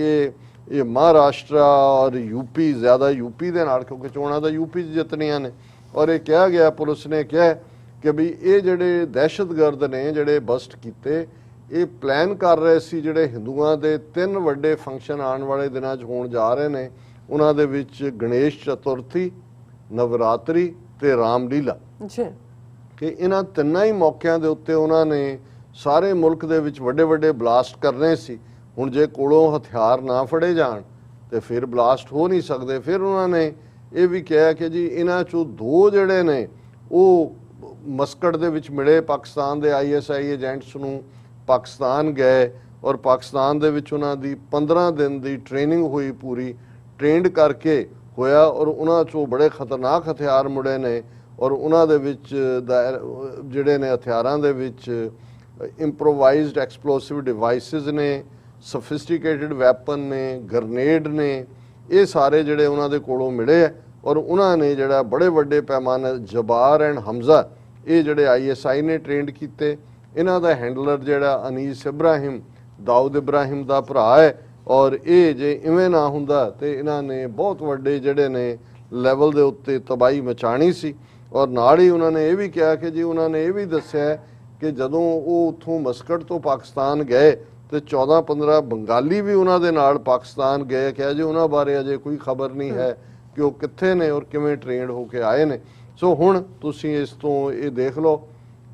ਇਹ ਮਹਾਰਾਸ਼ਟਰ ਔਰ ਯੂਪੀ, ਜ਼ਿਆਦਾ ਯੂਪੀ ਦੇ ਨਾਲ, ਕਿਉਂਕਿ ਚੋਣਾਂ ਦਾ ਯੂਪੀ 'ਚ ਜਿੱਤਣੀਆਂ ਨੇ। ਔਰ ਇਹ ਕਿਹਾ ਗਿਆ, ਪੁਲਿਸ ਨੇ ਕਿਹਾ ਕਿ ਵੀ ਇਹ ਜਿਹੜੇ ਦਹਿਸ਼ਤਗਰਦ ਨੇ ਜਿਹੜੇ ਬਸਟ ਕੀਤੇ, ਇਹ ਪਲਾਨ ਕਰ ਰਹੇ ਸੀ ਜਿਹੜੇ ਹਿੰਦੂਆਂ ਦੇ 3 ਵੱਡੇ ਫੰਕਸ਼ਨ ਆਉਣ ਵਾਲੇ ਦਿਨਾਂ 'ਚ ਹੋਣ ਜਾ ਰਹੇ ਨੇ, ਉਹਨਾਂ ਦੇ ਵਿੱਚ ਗਣੇਸ਼ ਚਤੁਰਥੀ, ਨਵਰਾਤਰੀ ਤੇ ਰਾਮਲੀਲਾ, ਕਿ ਇਹਨਾਂ ਤਿੰਨਾਂ ਹੀ ਮੌਕਿਆਂ ਦੇ ਉੱਤੇ ਉਹਨਾਂ ਨੇ ਸਾਰੇ ਮੁਲਕ ਦੇ ਵਿੱਚ ਵੱਡੇ ਵੱਡੇ ਬਲਾਸਟ ਕਰਨੇ ਸੀ। ਹੁਣ ਜੇ ਕੋਲੋਂ ਹਥਿਆਰ ਨਾ ਫੜੇ ਜਾਣ ਤੇ ਫਿਰ ਬਲਾਸਟ ਹੋ ਨਹੀਂ ਸਕਦੇ। ਫਿਰ ਉਹਨਾਂ ਨੇ ਇਹ ਵੀ ਕਿਹਾ ਕਿ ਜੀ ਇਹਨਾਂ ਚੋਂ 2 ਜਿਹੜੇ ਨੇ ਉਹ ਮਸਕਟ ਦੇ ਵਿੱਚ ਮਿਲੇ ਪਾਕਿਸਤਾਨ ਦੇ ISI ਏਜੰਟਸ ਨੂੰ, ਪਾਕਿਸਤਾਨ ਗਏ ਔਰ ਪਾਕਿਸਤਾਨ ਦੇ ਵਿੱਚ ਉਹਨਾਂ ਦੀ 15 ਦਿਨ ਦੀ ਟ੍ਰੇਨਿੰਗ ਹੋਈ, ਪੂਰੀ ਟ੍ਰੇਨਡ ਕਰਕੇ ਹੋਇਆ ਔਰ ਉਹਨਾਂ ਚੋਂ ਬੜੇ ਖਤਰਨਾਕ ਹਥਿਆਰ ਮੁੜੇ ਨੇ ਔਰ ਉਹਨਾਂ ਦੇ ਵਿੱਚ ਜਿਹੜੇ ਨੇ ਹਥਿਆਰਾਂ ਦੇ ਵਿੱਚ ਇੰਪਰੋਵਾਈਜ਼ਡ ਐਕਸਪਲੋਸਿਵ ਡਿਵਾਈਸਿਸ ਨੇ, ਸਫਿਸਟੀਕੇਟਡ ਵੈਪਨ ਨੇ, ਗ੍ਰਨੇਡ ਨੇ, ਇਹ ਸਾਰੇ ਜਿਹੜੇ ਉਹਨਾਂ ਦੇ ਕੋਲੋਂ ਮਿਲੇ ਹੈ ਔਰ ਉਹਨਾਂ ਨੇ ਜਿਹੜਾ ਬੜੇ ਵੱਡੇ ਪੈਮਾਨੇ ਜਬਾਰ ਐਂਡ ਹਮਜ਼ਾ ਇਹ ਜਿਹੜੇ ISI ਨੇ ਟ੍ਰੇਨਡ ਕੀਤੇ। ਇਹਨਾਂ ਦਾ ਹੈਂਡਲਰ ਜਿਹੜਾ ਅਨੀਸ ਇਬਰਾਹਿਮ, ਦਾਊਦ ਇਬਰਾਹਿਮ ਦਾ ਭਰਾ ਹੈ ਔਰ ਇਹ ਜੇ ਇਵੇਂ ਨਾ ਹੁੰਦਾ ਤੇ ਇਹਨਾਂ ਨੇ ਬਹੁਤ ਵੱਡੇ ਜਿਹੜੇ ਨੇ ਲੈਵਲ ਦੇ ਉੱਤੇ ਤਬਾਹੀ ਮਚਾਣੀ ਸੀ। ਔਰ ਨਾਲ ਹੀ ਉਹਨਾਂ ਨੇ ਇਹ ਵੀ ਕਿਹਾ ਕਿ ਜੀ ਉਹਨਾਂ ਨੇ ਇਹ ਵੀ ਦੱਸਿਆ ਕਿ ਜਦੋਂ ਉਹ ਉੱਥੋਂ ਮਸਕਟ ਤੋਂ ਪਾਕਿਸਤਾਨ ਗਏ ਤੇ 14-15 ਬੰਗਾਲੀ ਵੀ ਉਹਨਾਂ ਦੇ ਨਾਲ ਪਾਕਿਸਤਾਨ ਗਏ। ਕਿਹਾ ਜੀ ਉਹਨਾਂ ਬਾਰੇ ਅਜੇ ਕੋਈ ਖਬਰ ਨਹੀਂ ਹੈ ਕਿ ਉਹ ਕਿੱਥੇ ਨੇ ਔਰ ਕਿਵੇਂ ਟ੍ਰੇਨਡ ਹੋ ਕੇ ਆਏ ਨੇ। ਸੋ ਹੁਣ ਤੁਸੀਂ ਇਸ ਤੋਂ ਇਹ ਦੇਖ ਲਓ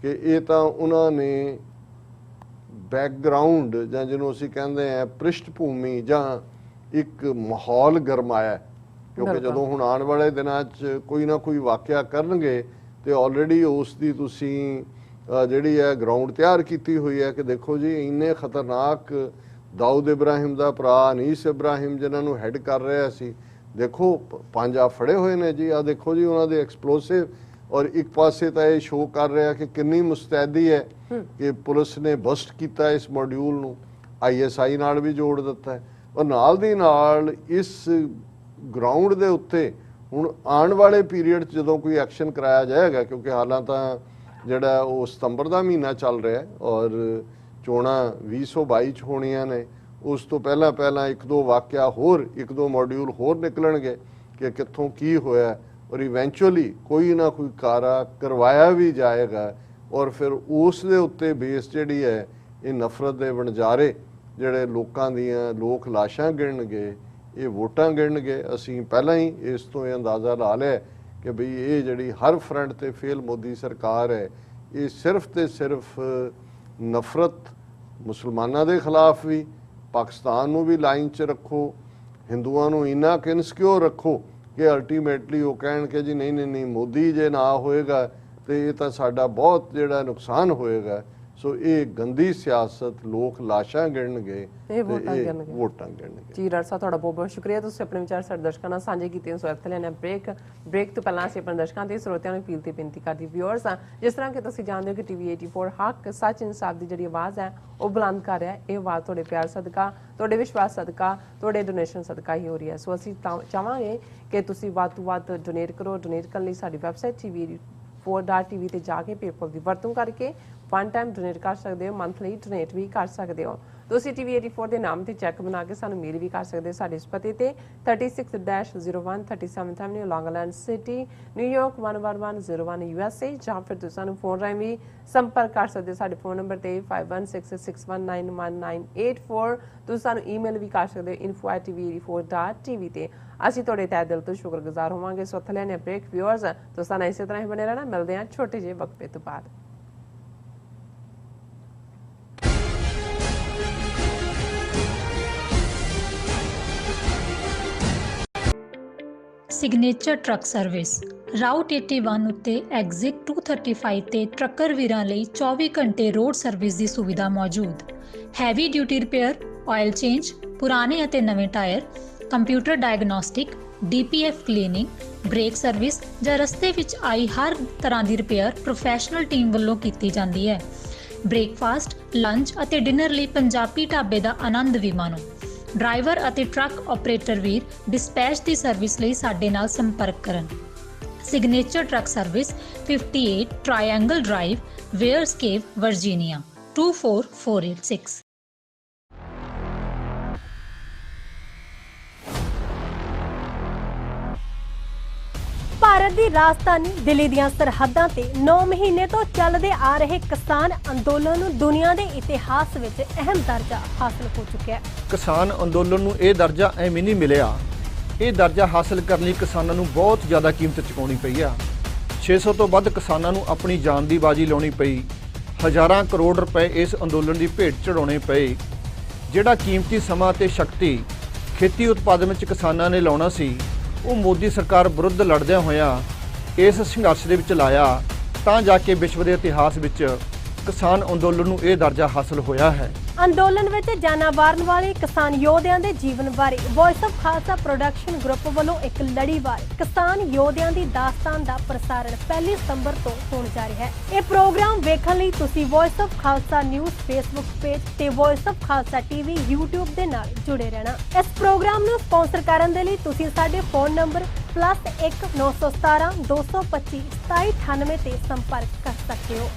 ਕਿ ਇਹ ਤਾਂ ਉਹਨਾਂ ਨੇ ਬੈਕਗਰਾਉਂਡ ਜਾਂ ਜਿਹਨੂੰ ਅਸੀਂ ਕਹਿੰਦੇ ਆ ਪ੍ਰਿਸ਼ਟ ਭੂਮੀ ਜਾਂ ਇੱਕ ਮਾਹੌਲ ਗਰਮਾਇਆ, ਕਿਉਂਕਿ ਜਦੋਂ ਹੁਣ ਆਉਣ ਵਾਲੇ ਦਿਨਾਂ 'ਚ ਕੋਈ ਨਾ ਕੋਈ ਵਾਕਿਆ ਕਰਨਗੇ ਤੇ ਆਲਰੇਡੀ ਉਸ ਦੀ ਤੁਸੀਂ ਜਿਹੜੀ ਹੈ ਗਰਾਊਂਡ ਤਿਆਰ ਕੀਤੀ ਹੋਈ ਹੈ ਕਿ ਦੇਖੋ ਜੀ ਇੰਨੇ ਖਤਰਨਾਕ ਦਾਊਦ ਇਬਰਾਹਿਮ ਦਾ ਭਰਾ ਅਨੀਸ ਇਬਰਾਹਿਮ ਜਿਨ੍ਹਾਂ ਨੂੰ ਹੈਡ ਕਰ ਰਿਹਾ ਸੀ, ਦੇਖੋ 5 ਆ ਫੜੇ ਹੋਏ ਨੇ ਜੀ। ਆ ਦੇਖੋ ਜੀ ਉਹਨਾਂ ਦੇ ਐਕਸਪਲੋਸਿਵ ਔਰ ਇੱਕ ਪਾਸੇ ਤਾਂ ਇਹ ਸ਼ੋਅ ਕਰ ਰਿਹਾ ਕਿ ਕਿੰਨੀ ਮੁਸਤੈਦੀ ਹੈ ਕਿ ਪੁਲਿਸ ਨੇ ਬਸਟ ਕੀਤਾ ਇਸ ਮੋਡਿਊਲ ਨੂੰ, ISI ਨਾਲ ਵੀ ਜੋੜ ਦਿੱਤਾ ਹੈ ਔਰ ਨਾਲ ਦੀ ਨਾਲ ਇਸ ਗਰਾਊਂਡ ਦੇ ਉੱਤੇ ਹੁਣ ਆਉਣ ਵਾਲੇ ਪੀਰੀਅਡ 'ਚ ਜਦੋਂ ਕੋਈ ਐਕਸ਼ਨ ਕਰਾਇਆ ਜਾਏਗਾ, ਕਿਉਂਕਿ ਹਾਲਾਂ ਤਾਂ ਜਿਹੜਾ ਉਹ ਸਤੰਬਰ ਦਾ ਮਹੀਨਾ ਚੱਲ ਰਿਹਾ ਔਰ ਚੋਣਾਂ 2022 'ਚ ਹੋਣੀਆਂ ਨੇ, ਉਸ ਤੋਂ ਪਹਿਲਾਂ 1-2 ਵਾਕਿਆ ਹੋਰ 1-2 ਮੋਡਿਊਲ ਹੋਰ ਨਿਕਲਣਗੇ ਕਿ ਕਿੱਥੋਂ ਕੀ ਹੋਇਆ ਔਰ ਇਵੈਂਚੁਅਲੀ ਕੋਈ ਨਾ ਕੋਈ ਕਾਰਾ ਕਰਵਾਇਆ ਵੀ ਜਾਏਗਾ ਔਰ ਫਿਰ ਉਸ ਦੇ ਉੱਤੇ ਬੇਸ ਜਿਹੜੀ ਹੈ ਇਹ ਨਫ਼ਰਤ ਦੇ ਵਣਜਾਰੇ ਜਿਹੜੇ ਲੋਕਾਂ ਦੀਆਂ ਲੋਕ ਲਾਸ਼ਾਂ ਗਿਣਨਗੇ, ਇਹ ਵੋਟਾਂ ਗਿਣਨਗੇ। ਅਸੀਂ ਪਹਿਲਾਂ ਹੀ ਇਸ ਤੋਂ ਇਹ ਅੰਦਾਜ਼ਾ ਲਾ ਲਿਆ ਕਿ ਬਈ ਇਹ ਜਿਹੜੀ ਹਰ ਫਰੰਟ ਤੇ ਫੇਲ ਮੋਦੀ ਸਰਕਾਰ ਹੈ, ਇਹ ਸਿਰਫ ਤੇ ਸਿਰਫ ਨਫ਼ਰਤ ਮੁਸਲਮਾਨਾਂ ਦੇ ਖਿਲਾਫ ਵੀ, ਪਾਕਿਸਤਾਨ ਨੂੰ ਵੀ ਲਾਈਨ 'ਚ ਰੱਖੋ, ਹਿੰਦੂਆਂ ਨੂੰ ਇੰਨਾ ਕਿ ਇਨਸਿਕਿਉਰ ਰੱਖੋ ਕਿ ਅਲਟੀਮੇਟਲੀ ਉਹ ਕਹਿਣ ਕਿ ਜੀ ਨਹੀਂ ਮੋਦੀ ਜੇ ਨਾ ਹੋਏਗਾ ਤੇ ਇਹ ਤਾਂ ਸਾਡਾ ਬਹੁਤ ਜਿਹੜਾ ਨੁਕਸਾਨ ਹੋਏਗਾ। ਸੋ ਇਹ ਗੰਦੀ ਸਿਆਸਤ, ਲੋਕ ਲਾਸ਼ਾਂ ਗਿਣਨਗੇ, ਇਹ ਵੋਟਾਂ ਗਿਣਨਗੇ। ਜੀ ਡਾਕਟਰ ਸਾਹਿਬ ਤੁਹਾਡਾ ਬਹੁਤ ਬਹੁਤ ਸ਼ੁਕਰੀਆ, ਤੁਸੀਂ ਆਪਣੇ ਵਿਚਾਰ ਸਾਡੇ ਦਰਸ਼ਕਾਂ ਨਾਲ ਸਾਂਝੇ ਕੀਤੇ। ਸੋ ਇੱਥੇ ਲੈਣਾ ਬ੍ਰੇਕ ਤੋਂ ਪਹਿਲਾਂ ਅਸੀਂ ਆਪਣੇ ਦਰਸ਼ਕਾਂ ਤੇ ਸਰੋਤਿਆਂ ਨੂੰ ਅਪੀਲ ਤੇ ਬੇਨਤੀ ਕਰਦੀ ਵਿਊਅਰਸ ਆ, ਜਿਸ ਤਰ੍ਹਾਂ ਕਿ ਤੁਸੀਂ ਜਾਣਦੇ ਹੋ ਕਿ TV 84 ਹੱਕ ਸੱਚ ਇਨਸਾਫ ਦੀ ਜਿਹੜੀ ਆਵਾਜ਼ ਹੈ ਉਹ ਬੁਲੰਦ ਕਰ ਰਿਹਾ। ਇਹ ਆਵਾਜ਼ ਤੁਹਾਡੇ ਪਿਆਰ ਸਦਕਾ, ਤੁਹਾਡੇ ਵਿਸ਼ਵਾਸ ਸਦਕਾ, ਤੁਹਾਡੇ ਡੋਨੇਸ਼ਨ ਸਦਕਾ ਹੀ ਹੋ ਰਹੀ ਹੈ। ਸੋ ਅਸੀਂ ਚਾਹਾਂਗੇ ਕਿ ਤੁਸੀਂ ਵੱਧ ਤੋਂ ਵੱਧ ਡੋਨੇਟ ਕਰੋ। ਡੋਨੇਟ ਕਰਨ ਲਈ ਸਾਡੀ ਵੈਬਸਾਈਟ TV84.tv ਤੇ ਜਾ ਕੇ ਪੇਪਲ ਦੀ ਵਰਤੋਂ ਕਰਕੇ ਵਨ ਟਾਈਮ ਡੋਨੇਟ ਕਰ ਸਕਦੇ ਹੋ, ਮੰਥਲੀ ਡੋਨੇਟ ਵੀ ਕਰ ਸਕਦੇ ਹੋ। ਤੁਸੀਂ TV84 ਦੇ ਨਾਮ ਤੇ ਚੈੱਕ ਬਣਾ ਕੇ ਸਾਨੂੰ ਮੇਲ ਵੀ ਕਰ ਸਕਦੇ ਹੋ ਸਾਡੇ ਇਸ ਪਤੇ ਤੇ 36-01 37th Avenue, Long Island City, New York 11101 USA, ਜਾਂ ਫਿਰ ਤੁਸੀਂ ਸਾਨੂੰ ਫੋਨ ਰਾਹੀਂ ਵੀ ਸੰਪਰਕ ਕਰ ਸਕਦੇ ਹੋ ਸਾਡੇ ਫੋਨ ਨੰਬਰ ਤੇ 5166191984। ਤੁਸੀਂ ਸਾਨੂੰ ਈਮੇਲ ਵੀ ਕਰ ਸਕਦੇ ਹੋ info@tv84.tv ਤੇ। ਅਸੀਂ ਤੁਹਾਡੇ ਤਹਿ ਦਿਲ ਤੋਂ ਸ਼ੁਕਰਗੁਜ਼ਾਰ ਹੋਵਾਂਗੇ। ਸੋ ਇੱਥੇ ਲੈਣੇ ਬ੍ਰੇਕ ਵਿਊਅਰਸ, ਤੁਸੀਂ ਨਾਲ ਇਸੇ ਤਰ੍ਹਾਂ ਹੀ ਬਣੇ ਰਹਿਣਾ। ਮਿਲਦੇ ਹਾਂ ਛੋਟੇ ਜਿਹੇ ਵਕਫੇ ਤੋਂ ਬਾਅਦ। ਸਿਗਨੇਚਰ ਟਰੱਕ ਸਰਵਿਸ ਰਾਊਟ 81 ਉੱਤੇ ਐਗਜ਼ਿਟ 235 ਤੇ ਟਰੱਕਰ ਵੀਰਾਂ ਲਈ 24 ਘੰਟੇ ਰੋਡ ਸਰਵਿਸ ਦੀ ਸੁਵਿਧਾ ਮੌਜੂਦ। Heavy duty repair, oil change, ਪੁਰਾਣੇ ਅਤੇ ਨਵੇਂ tyre, computer diagnostic, DPF cleaning, brake service ਜਾਂ ਰਸਤੇ ਵਿੱਚ ਆਈ ਹਰ ਤਰ੍ਹਾਂ ਦੀ ਰਿਪੇਅਰ ਪ੍ਰੋਫੈਸ਼ਨਲ ਟੀਮ ਵੱਲੋਂ ਕੀਤੀ ਜਾਂਦੀ ਹੈ। ਬ੍ਰੇਕਫਾਸਟ, ਲੰਚ ਅਤੇ ਡਿਨਰ ਲਈ ਪੰਜਾਬੀ ਢਾਬੇ ਦਾ ਆਨੰਦ ਵੀ ਮਾਣੋ। ਡਰਾਈਵਰ ਅਤੇ ਟਰੱਕ ਆਪਰੇਟਰ ਵੀਰ ਡਿਸਪੈਚ ਦੀ ਸਰਵਿਸ ਲਈ ਸਾਡੇ ਨਾਲ ਸੰਪਰਕ ਕਰਨ। Signature truck service 58 triangle drive, wares cave, Virginia 24486। Bharat ਦੀ ਰਾਜਧਾਨੀ ਦਿੱਲੀ ਦੀਆਂ ਸਰਹੱਦਾਂ ਤੇ 9 ਮਹੀਨੇ ਤੋਂ ਚੱਲਦੇ ਆ ਰਹੇ ਕਿਸਾਨ ਅੰਦੋਲਨ ਨੂੰ ਦੁਨੀਆ ਦੇ ਇਤਿਹਾਸ ਵਿੱਚ ਅਹਿਮ ਦਰਜਾ ਹਾਸਲ ਹੋ ਚੁੱਕਿਆ ਹੈ। ਕਿਸਾਨ ਅੰਦੋਲਨ ਨੂੰ ਇਹ ਦਰਜਾ ਐਵੇਂ ਨਹੀਂ ਮਿਲਿਆ। ਇਹ ਦਰਜਾ ਹਾਸਲ ਕਰਨ ਲਈ ਕਿਸਾਨਾਂ ਨੂੰ ਬਹੁਤ ਜ਼ਿਆਦਾ ਕੀਮਤ ਚੁਕਾਉਣੀ ਪਈ ਆ। 600 ਤੋਂ ਵੱਧ ਕਿਸਾਨਾਂ ਨੂੰ ਆਪਣੀ ਜਾਨ ਦੀ ਬਾਜੀ ਲਾਉਣੀ ਪਈ। ਹਜ਼ਾਰਾਂ ਕਰੋੜ ਰੁਪਏ ਇਸ ਅੰਦੋਲਨ ਦੀ ਭੇਟ ਚੜਾਉਣੇ ਪਏ। ਜਿਹੜਾ ਕੀਮਤੀ ਸਮਾਂ ਤੇ ਸ਼ਕਤੀ ਖੇਤੀ ਉਤਪਾਦਨ ਵਿੱਚ ਕਿਸਾਨਾਂ ਨੇ ਲਾਉਣਾ ਸੀ, ਉਹ ਮੋਦੀ ਸਰਕਾਰ ਵਿਰੁੱਧ ਲੜਦਿਆਂ ਹੋਇਆਂ ਇਸ ਸੰਘਰਸ਼ ਦੇ ਵਿੱਚ ਲਾਇਆ, ਤਾਂ ਜਾ ਕੇ ਵਿਸ਼ਵ ਦੇ ਇਤਿਹਾਸ ਵਿੱਚ ਕਿਸਾਨ ਅੰਦੋਲਨ ਨੂੰ ਇਹ ਦਰਜਾ ਹਾਸਲ ਹੋਇਆ ਹੈ। ਅੰਦੋਲਨ ਵਿੱਚ ਜਾਨਾਂ ਵਾਰਨ ਵਾਲੇ ਕਿਸਾਨ ਯੋਧਿਆਂ ਦੇ ਜੀਵਨ ਬਾਰੇ voice of Khalsa production group ਵੱਲੋਂ ਇੱਕ ਲੜੀਵਾਰ ਕਿਸਾਨ ਯੋਧਿਆਂ ਦੀ ਦਾਸਤਾਨ ਦਾ ਪ੍ਰਸਾਰਣ 1 ਸਤੰਬਰ ਤੋਂ ਹੋਣ ਜਾ ਰਿਹਾ ਹੈ। ਇਹ ਪ੍ਰੋਗਰਾਮ ਵੇਖਣ ਲਈ ਤੁਸੀਂ voice of Khalsa news Facebook page ਤੇ voice of Khalsa TV YouTube ਦੇ ਨਾਲ ਜੁੜੇ ਰਹਿਣਾ। ਇਸ ਪ੍ਰੋਗਰਾਮ ਨੂੰ ਸਪਾਂਸਰ ਕਰਨ ਦੇ ਲਈ ਤੁਸੀਂ ਸਾਡੇ ਫੋਨ ਨੰਬਰ +1 917 225 2798 ਤੇ ਸੰਪਰਕ ਕਰ ਸਕਦੇ ਹੋ।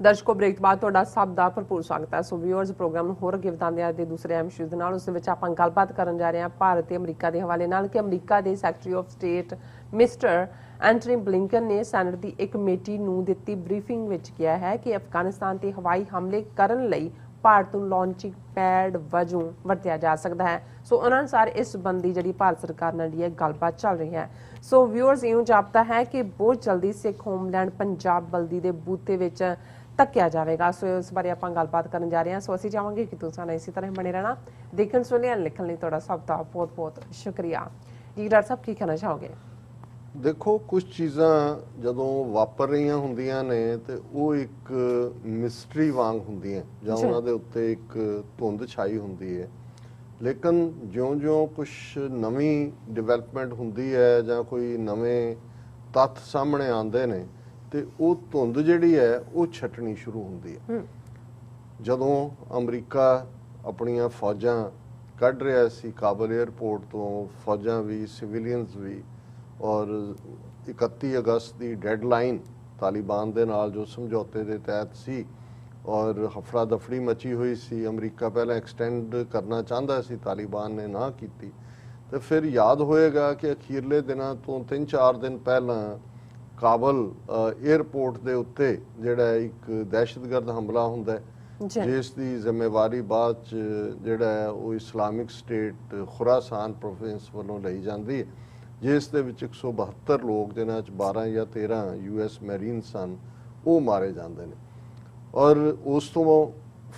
ਦਰਸ਼ਕੋ, ਬ੍ਰੇਕ ਤੋਂ ਬਾਅਦ ਤੁਹਾਡਾ ਸਭ ਦਾ ਭਰਪੂਰ ਸਵਾਗਤ ਹੈ। ਸੋ ਵਿਊਅਰਸ, ਪ੍ਰੋਗਰਾਮ ਨੂੰ ਹੋਰ ਅੱਗੇ ਵਧਾਉਂਦੇ ਆ ਦੇ ਦੂਸਰੇ ਅਹਿਮ ਇਸ਼ੂਜ਼ ਦੇ ਨਾਲ। ਉਸ ਦੇ ਵਿੱਚ ਆਪਾਂ ਗੱਲਬਾਤ ਕਰਨ ਜਾ ਰਹੇ ਹਾਂ ਭਾਰਤ ਤੇ ਅਮਰੀਕਾ ਦੇ ਹਵਾਲੇ ਨਾਲ ਕਿ ਅਮਰੀਕਾ ਦੇ secretary of state mister Antony Blinken ਨੇ ਸੈਨੇਟ ਦੀ ਇੱਕ ਕਮੇਟੀ ਨੂੰ ਦਿੱਤੀ ਬਰੀਫਿੰਗ ਵਿੱਚ ਕਿਹਾ ਹੈ ਕਿ ਅਫਗਾਨਿਸਤਾਨ ਤੇ ਹਵਾਈ ਹਮਲੇ ਕਰਨ ਲਈ ਭਾਰਤ ਨੂੰ ਲਾਂਚਿੰਗ ਪੈਡ ਵਜੋਂ ਵਰਤਿਆ ਜਾ ਸਕਦਾ ਹੈ। ਸੋ ਉਹਨਾਂ ਅਨੁਸਾਰ ਇਸ ਸੰਬੰਧੀ ਜਿਹੜੀ ਭਾਰਤ ਸਰਕਾਰ ਨਾਲ ਜਿਹੜੀ ਗੱਲਬਾਤ ਚੱਲ ਰਹੀ ਹੈ। ਸੋ ਵਿਊਅਰਸ, ਇਉਂ ਜਾਪਦਾ ਹੈ ਕਿ ਬਹੁਤ ਜਲਦੀ ਸਿੱਖ ਹੋਮਲੈਂਡ ਪੰਜਾਬ ਬਲਦੀ ਦੇ ਬੂਤੇ ਵਿੱਚ ਧੱਕਿਆ ਜਾਵੇਗਾ। ਸੋ ਇਸ ਬਾਰੇ ਆਪਾਂ ਗੱਲਬਾਤ ਕਰਨ ਜਾ ਰਹੇ ਹਾਂ। ਸੋ ਅਸੀਂ ਚਾਹਾਂਗੇ ਕਿ ਤੁਸੀਂ ਇਸੇ ਤਰ੍ਹਾਂ ਬਣੇ ਰਹਿਣਾ। ਦੇਖਣ ਸੁਣਨ ਲਿਖਣ ਲਈ ਤੁਹਾਡਾ ਸਭ ਦਾ ਬਹੁਤ ਬਹੁਤ ਸ਼ੁਕਰੀਆ ਜੀ। ਡਾਕਟਰ ਸਾਹਿਬ, ਕੀ ਕਹਿਣਾ ਚਾਹੋਗੇ? ਦੇਖੋ, ਕੁਝ ਚੀਜ਼ਾਂ ਜਦੋਂ ਵਾਪਰ ਰਹੀਆਂ ਹੁੰਦੀਆਂ ਨੇ ਤੇ ਉਹ ਇੱਕ ਮਿਸਟਰੀ ਵਾਂਗ ਹੁੰਦੀਆਂ ਜਾਂ ਉਹਨਾਂ ਦੇ ਉੱਤੇ ਇੱਕ ਧੁੰਦ ਛਾਈ ਹੁੰਦੀ ਹੈ। ਲੇਕਿਨ ਜਿਉਂ-ਜਿਉਂ ਕੁਝ ਨਵੀਂ ਡਿਵੈਲਪਮੈਂਟ ਹੁੰਦੀ ਹੈ ਜਾਂ ਕੋਈ ਨਵੇਂ ਤੱਥ ਸਾਹਮਣੇ ਆਉਂਦੇ ਨੇ ਤੇ ਉਹ ਧੁੰਦ ਜਿਹੜੀ ਹੈ ਉਹ ਛਟਣੀ ਸ਼ੁਰੂ ਹੁੰਦੀ ਹੈ। ਜਦੋਂ ਅਮਰੀਕਾ ਆਪਣੀਆਂ ਫੌਜਾਂ ਕੱਢ ਰਿਹਾ ਸੀ ਕਾਬਲ 에ਅਰਪੋਰਟ ਤੋਂ, ਫੌਜਾਂ ਵੀ ਸਿਵਿਲੀਅਨਸ ਵੀ, ਔਰ 31 ਅਗਸਤ ਦੀ ਡੈਡਲਾਈਨ ਤਾਲਿਬਾਨ ਦੇ ਨਾਲ ਜੋ ਸਮਝੌਤੇ ਦੇ ਤਹਿਤ ਸੀ ਔਰ ਹਫੜਾ ਦਫੜੀ ਮਚੀ ਹੋਈ ਸੀ, ਅਮਰੀਕਾ ਪਹਿਲਾਂ ਐਕਸਟੈਂਡ ਕਰਨਾ ਚਾਹੁੰਦਾ ਸੀ, ਤਾਲਿਬਾਨ ਨੇ ਨਾ ਕੀਤੀ। ਤੇ ਫਿਰ ਯਾਦ ਹੋਏਗਾ ਕਿ ਅਖੀਰਲੇ ਦਿਨਾਂ ਤੋਂ 3-4 ਦਿਨ ਪਹਿਲਾਂ ਕਾਬਲ 에ਅਰਪੋਰਟ ਦੇ ਉੱਤੇ ਜਿਹੜਾ ਇੱਕ ਦਹਿਸ਼ਤਗਰਦ ਹਮਲਾ ਹੁੰਦਾ ਜਿਸ ਦੀ ਜ਼ਿੰਮੇਵਾਰੀ ਬਾਅਦ ਚ ਜਿਹੜਾ ਉਹ ਇਸਲਾਮਿਕ ਸਟੇਟ ਖੁਰਾਸਾਨ ਪ੍ਰੋਵਿੰਸ ਵੱਲੋਂ ਲਈ ਜਾਂਦੀ ਹੈ, ਜਿਸ ਦੇ ਵਿੱਚ 172 ਲੋਕ, ਜਿਨ੍ਹਾਂ 'ਚ 12 ਜਾਂ 13 US ਮੈਰੀਨ ਸਨ, ਉਹ ਮਾਰੇ ਜਾਂਦੇ ਨੇ। ਔਰ ਉਸ ਤੋਂ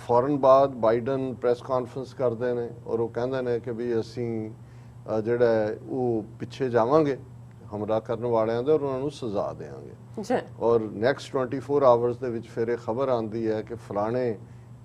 ਫੌਰਨ ਬਾਅਦ ਬਾਈਡਨ ਪ੍ਰੈਸ ਕਾਨਫਰੰਸ ਕਰਦੇ ਨੇ ਔਰ ਉਹ ਕਹਿੰਦੇ ਨੇ ਕਿ ਵੀ ਅਸੀਂ ਜਿਹੜਾ ਉਹ ਪਿੱਛੇ ਜਾਵਾਂਗੇ ਹਮਲਾ ਕਰਨ ਵਾਲਿਆਂ ਦੇ ਔਰ ਉਹਨਾਂ ਨੂੰ ਸਜ਼ਾ ਦੇਵਾਂਗੇ। ਔਰ ਨੈਕਸਟ 24 ਆਵਰਸ ਦੇ ਵਿੱਚ ਫਿਰ ਇਹ ਖਬਰ ਆਉਂਦੀ ਹੈ ਕਿ ਫਲਾਣੇ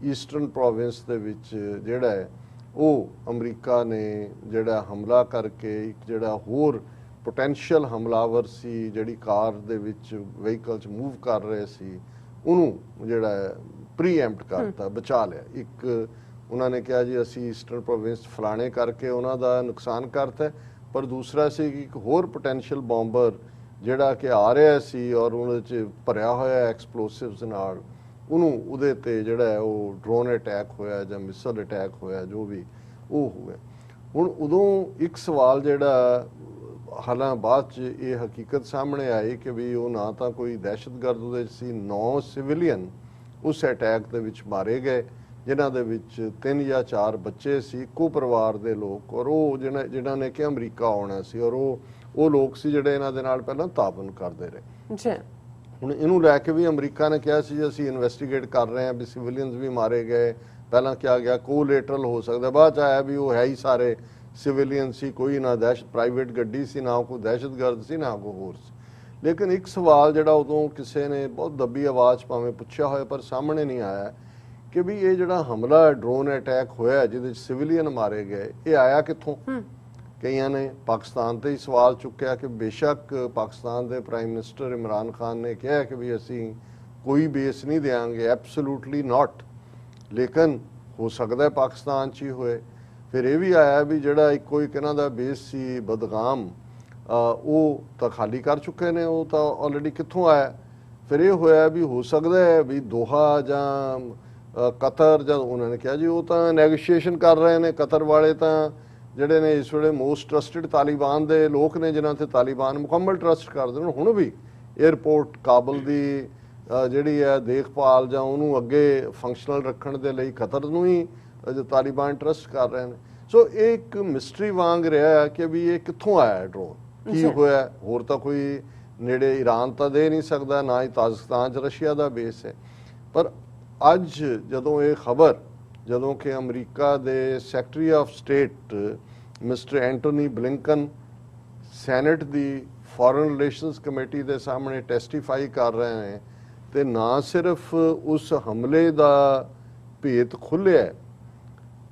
ਈਸਟਰਨ ਪ੍ਰੋਵਿੰਸ ਦੇ ਵਿੱਚ ਜਿਹੜਾ ਹੈ ਉਹ ਅਮਰੀਕਾ ਨੇ ਜਿਹੜਾ ਹਮਲਾ ਕਰਕੇ ਇੱਕ ਜਿਹੜਾ ਹੋਰ ਪੋਟੈਂਸ਼ੀਅਲ ਹਮਲਾਵਰ ਸੀ, ਜਿਹੜੀ ਕਾਰ ਦੇ ਵਿੱਚ ਵਹੀਕਲ 'ਚ ਮੂਵ ਕਰ ਰਹੇ ਸੀ, ਉਹਨੂੰ ਜਿਹੜਾ ਪ੍ਰੀਐਂਪਟ ਕਰਤਾ, ਬਚਾ ਲਿਆ। ਇੱਕ ਉਹਨਾਂ ਨੇ ਕਿਹਾ ਜੀ ਅਸੀਂ ਈਸਟਰਨ ਪ੍ਰੋਵਿੰਸ ਫਲਾਣੇ ਕਰਕੇ ਉਹਨਾਂ ਦਾ ਨੁਕਸਾਨ ਕਰਤਾ, ਪਰ ਦੂਸਰਾ ਸੀ ਕਿ ਇੱਕ ਹੋਰ ਪੋਟੈਂਸ਼ੀਅਲ ਬੰਬਰ ਜਿਹੜਾ ਕਿ ਆ ਰਿਹਾ ਸੀ ਔਰ ਉਹਦੇ 'ਚ ਭਰਿਆ ਹੋਇਆ ਐਕਸਪਲੋਸਿਵਸ ਨਾਲ, ਉਹਨੂੰ ਉਹਦੇ ਤੇ ਜਿਹੜਾ ਉਹ ਡਰੋਨ ਅਟੈਕ ਹੋਇਆ ਜਾਂ ਮਿਸਲ ਅਟੈਕ ਹੋਇਆ, ਜੋ ਵੀ ਉਹ ਹੋਇਆ। ਹੁਣ ਉਦੋਂ ਇੱਕ ਸਵਾਲ ਜਿਹੜਾ ਹਾਲਾਂ ਬਾਅਦ 'ਚ ਇਹ ਹਕੀਕਤ ਸਾਹਮਣੇ ਆਈ ਕਿ ਵੀ ਉਹ ਨਾ ਤਾਂ ਕੋਈ ਦਹਿਸ਼ਤਗਰਦ ਉਹਦੇ 'ਚ ਸੀ, 9 ਸਿਵਿਲੀਅਨ ਉਸ ਅਟੈਕ ਦੇ ਵਿੱਚ ਮਾਰੇ ਗਏ, ਜਿਨ੍ਹਾਂ ਦੇ ਵਿੱਚ 3 ਜਾਂ 4 ਬੱਚੇ ਸੀ, ਇੱਕੋ ਪਰਿਵਾਰ ਦੇ ਲੋਕ, ਔਰ ਉਹ ਜਿਨ੍ਹਾਂ ਨੇ ਕਿ ਅਮਰੀਕਾ ਆਉਣਾ ਸੀ, ਔਰ ਉਹ ਲੋਕ ਸੀ ਜਿਹੜੇ ਇਹਨਾਂ ਦੇ ਨਾਲ ਪਹਿਲਾਂ ਤਾਬਨ ਕਰਦੇ ਰਹੇ। ਹੁਣ ਇਹਨੂੰ ਲੈ ਕੇ ਵੀ ਅਮਰੀਕਾ ਨੇ ਕਿਹਾ ਸੀ ਅਸੀਂ ਇਨਵੈਸਟੀਗੇਟ ਕਰ ਰਹੇ ਹਾਂ ਵੀ ਸਿਵਿਲੀਅਨਸ ਵੀ ਮਾਰੇ ਗਏ। ਪਹਿਲਾਂ ਕਿਹਾ ਗਿਆ ਕੋਲੇਟਰਲ ਹੋ ਸਕਦਾ, ਬਾਅਦ 'ਚ ਆਇਆ ਵੀ ਉਹ ਹੈ ਹੀ ਸਾਰੇ ਸਿਵਿਲੀਅਨ ਸੀ, ਕੋਈ ਨਾ ਪ੍ਰਾਈਵੇਟ ਗੱਡੀ ਸੀ, ਨਾ ਕੋਈ ਦਹਿਸ਼ਤਗਰਦ ਸੀ, ਨਾ ਕੋਈ ਹੋਰ ਸੀ। ਲੇਕਿਨ ਇੱਕ ਸਵਾਲ ਜਿਹੜਾ ਉਦੋਂ ਕਿਸੇ ਨੇ ਬਹੁਤ ਦੱਬੀ ਆਵਾਜ਼ ਭਾਵੇਂ ਪੁੱਛਿਆ ਹੋਇਆ ਪਰ ਸਾਹਮਣੇ ਨਹੀਂ ਆਇਆ ਕਿ ਵੀ ਇਹ ਜਿਹੜਾ ਹਮਲਾ ਡਰੋਨ ਅਟੈਕ ਹੋਇਆ ਜਿਹਦੇ ਵਿੱਚ ਸਿਵਿਲੀਅਨ ਮਾਰੇ ਗਏ, ਇਹ ਆਇਆ ਕਿੱਥੋਂ? ਕਈਆਂ ਨੇ ਪਾਕਿਸਤਾਨ ਤੇ ਹੀ ਸਵਾਲ ਚੁੱਕਿਆ ਕਿ ਬੇਸ਼ੱਕ ਪਾਕਿਸਤਾਨ ਦੇ ਪ੍ਰਾਈਮ ਮਿਨਿਸਟਰ ਇਮਰਾਨ ਖਾਨ ਨੇ ਕਿਹਾ ਕਿ ਵੀ ਅਸੀਂ ਕੋਈ ਬੇਸ ਨਹੀਂ ਦੇਵਾਂਗੇ, ਐਬਸੋਲੂਟਲੀ ਨਾਟ, ਲੇਕਿਨ ਹੋ ਸਕਦਾ ਪਾਕਿਸਤਾਨ 'ਚ ਹੀ ਹੋਏ। ਫਿਰ ਇਹ ਵੀ ਆਇਆ ਵੀ ਜਿਹੜਾ ਇੱਕੋ ਇੱਕ ਇਹਨਾਂ ਦਾ ਬੇਸ ਸੀ ਬਦਗਾਮ, ਉਹ ਤਾਂ ਖਾਲੀ ਕਰ ਚੁੱਕੇ ਨੇ, ਉਹ ਤਾਂ ਆਲਰੇਡੀ ਕਿੱਥੋਂ ਆਇਆ? ਫਿਰ ਇਹ ਹੋਇਆ ਵੀ ਹੋ ਸਕਦਾ ਹੈ ਵੀ ਦੋਹਾ ਜਾਂ ਕਤਰ, ਜਾਂ ਉਹਨਾਂ ਨੇ ਕਿਹਾ ਜੀ ਉਹ ਤਾਂ ਨੈਗੋਸ਼ੀਏਸ਼ਨ ਕਰ ਰਹੇ ਨੇ, ਕਤਰ ਵਾਲੇ ਤਾਂ ਜਿਹੜੇ ਨੇ ਇਸ ਵੇਲੇ ਮੋਸਟ ਟਰਸਟਡ ਤਾਲਿਬਾਨ ਦੇ ਲੋਕ ਨੇ, ਜਿਨ੍ਹਾਂ ਤੇ ਤਾਲਿਬਾਨ ਮੁਕੰਮਲ ਟਰਸਟ ਕਰਦੇ ਨੇ। ਹੁਣ ਵੀ 에ਅਰਪੋਰਟ ਕਾਬਲ ਦੀ ਜਿਹੜੀ ਹੈ ਦੇਖਭਾਲ ਜਾਂ ਉਹਨੂੰ ਅੱਗੇ ਫੰਕਸ਼ਨਲ ਰੱਖਣ ਦੇ ਲਈ ਕਤਰ ਨੂੰ ਹੀ ਤਾਲਿਬਾਨ ਟਰਸਟ ਕਰ ਰਹੇ ਨੇ। ਸੋ ਇਹ ਇੱਕ ਮਿਸਟਰੀ ਵਾਂਗ ਰਿਹਾ ਕਿ ਵੀ ਇਹ ਕਿੱਥੋਂ ਆਇਆ ਡਰੋਨ, ਕੀ ਹੋਇਆ, ਹੋਰ ਤਾਂ ਕੋਈ ਨੇੜੇ ਈਰਾਨ ਤਾਂ ਦੇ ਨਹੀਂ ਸਕਦਾ, ਨਾ ਹੀ ਤਾਜ਼ਿਕਸਤਾਨ 'ਚ ਰਸ਼ੀਆ ਦਾ ਬੇਸ ਹੈ। ਪਰ ਅੱਜ ਜਦੋਂ ਇਹ ਖਬਰ, ਜਦੋਂ ਕਿ ਅਮਰੀਕਾ ਦੇ secretary of state mister Antony Blinken senate ਦੀ ਫੋਰਨ ਰਿਲੇਸ਼ਨਸ ਕਮੇਟੀ ਦੇ ਸਾਹਮਣੇ ਟੈਸਟੀਫਾਈ ਕਰ ਰਹੇ ਨੇ, ਤੇ ਨਾ ਸਿਰਫ ਉਸ ਹਮਲੇ ਦਾ ਭੇਤ ਖੁੱਲ੍ਹਿਆ,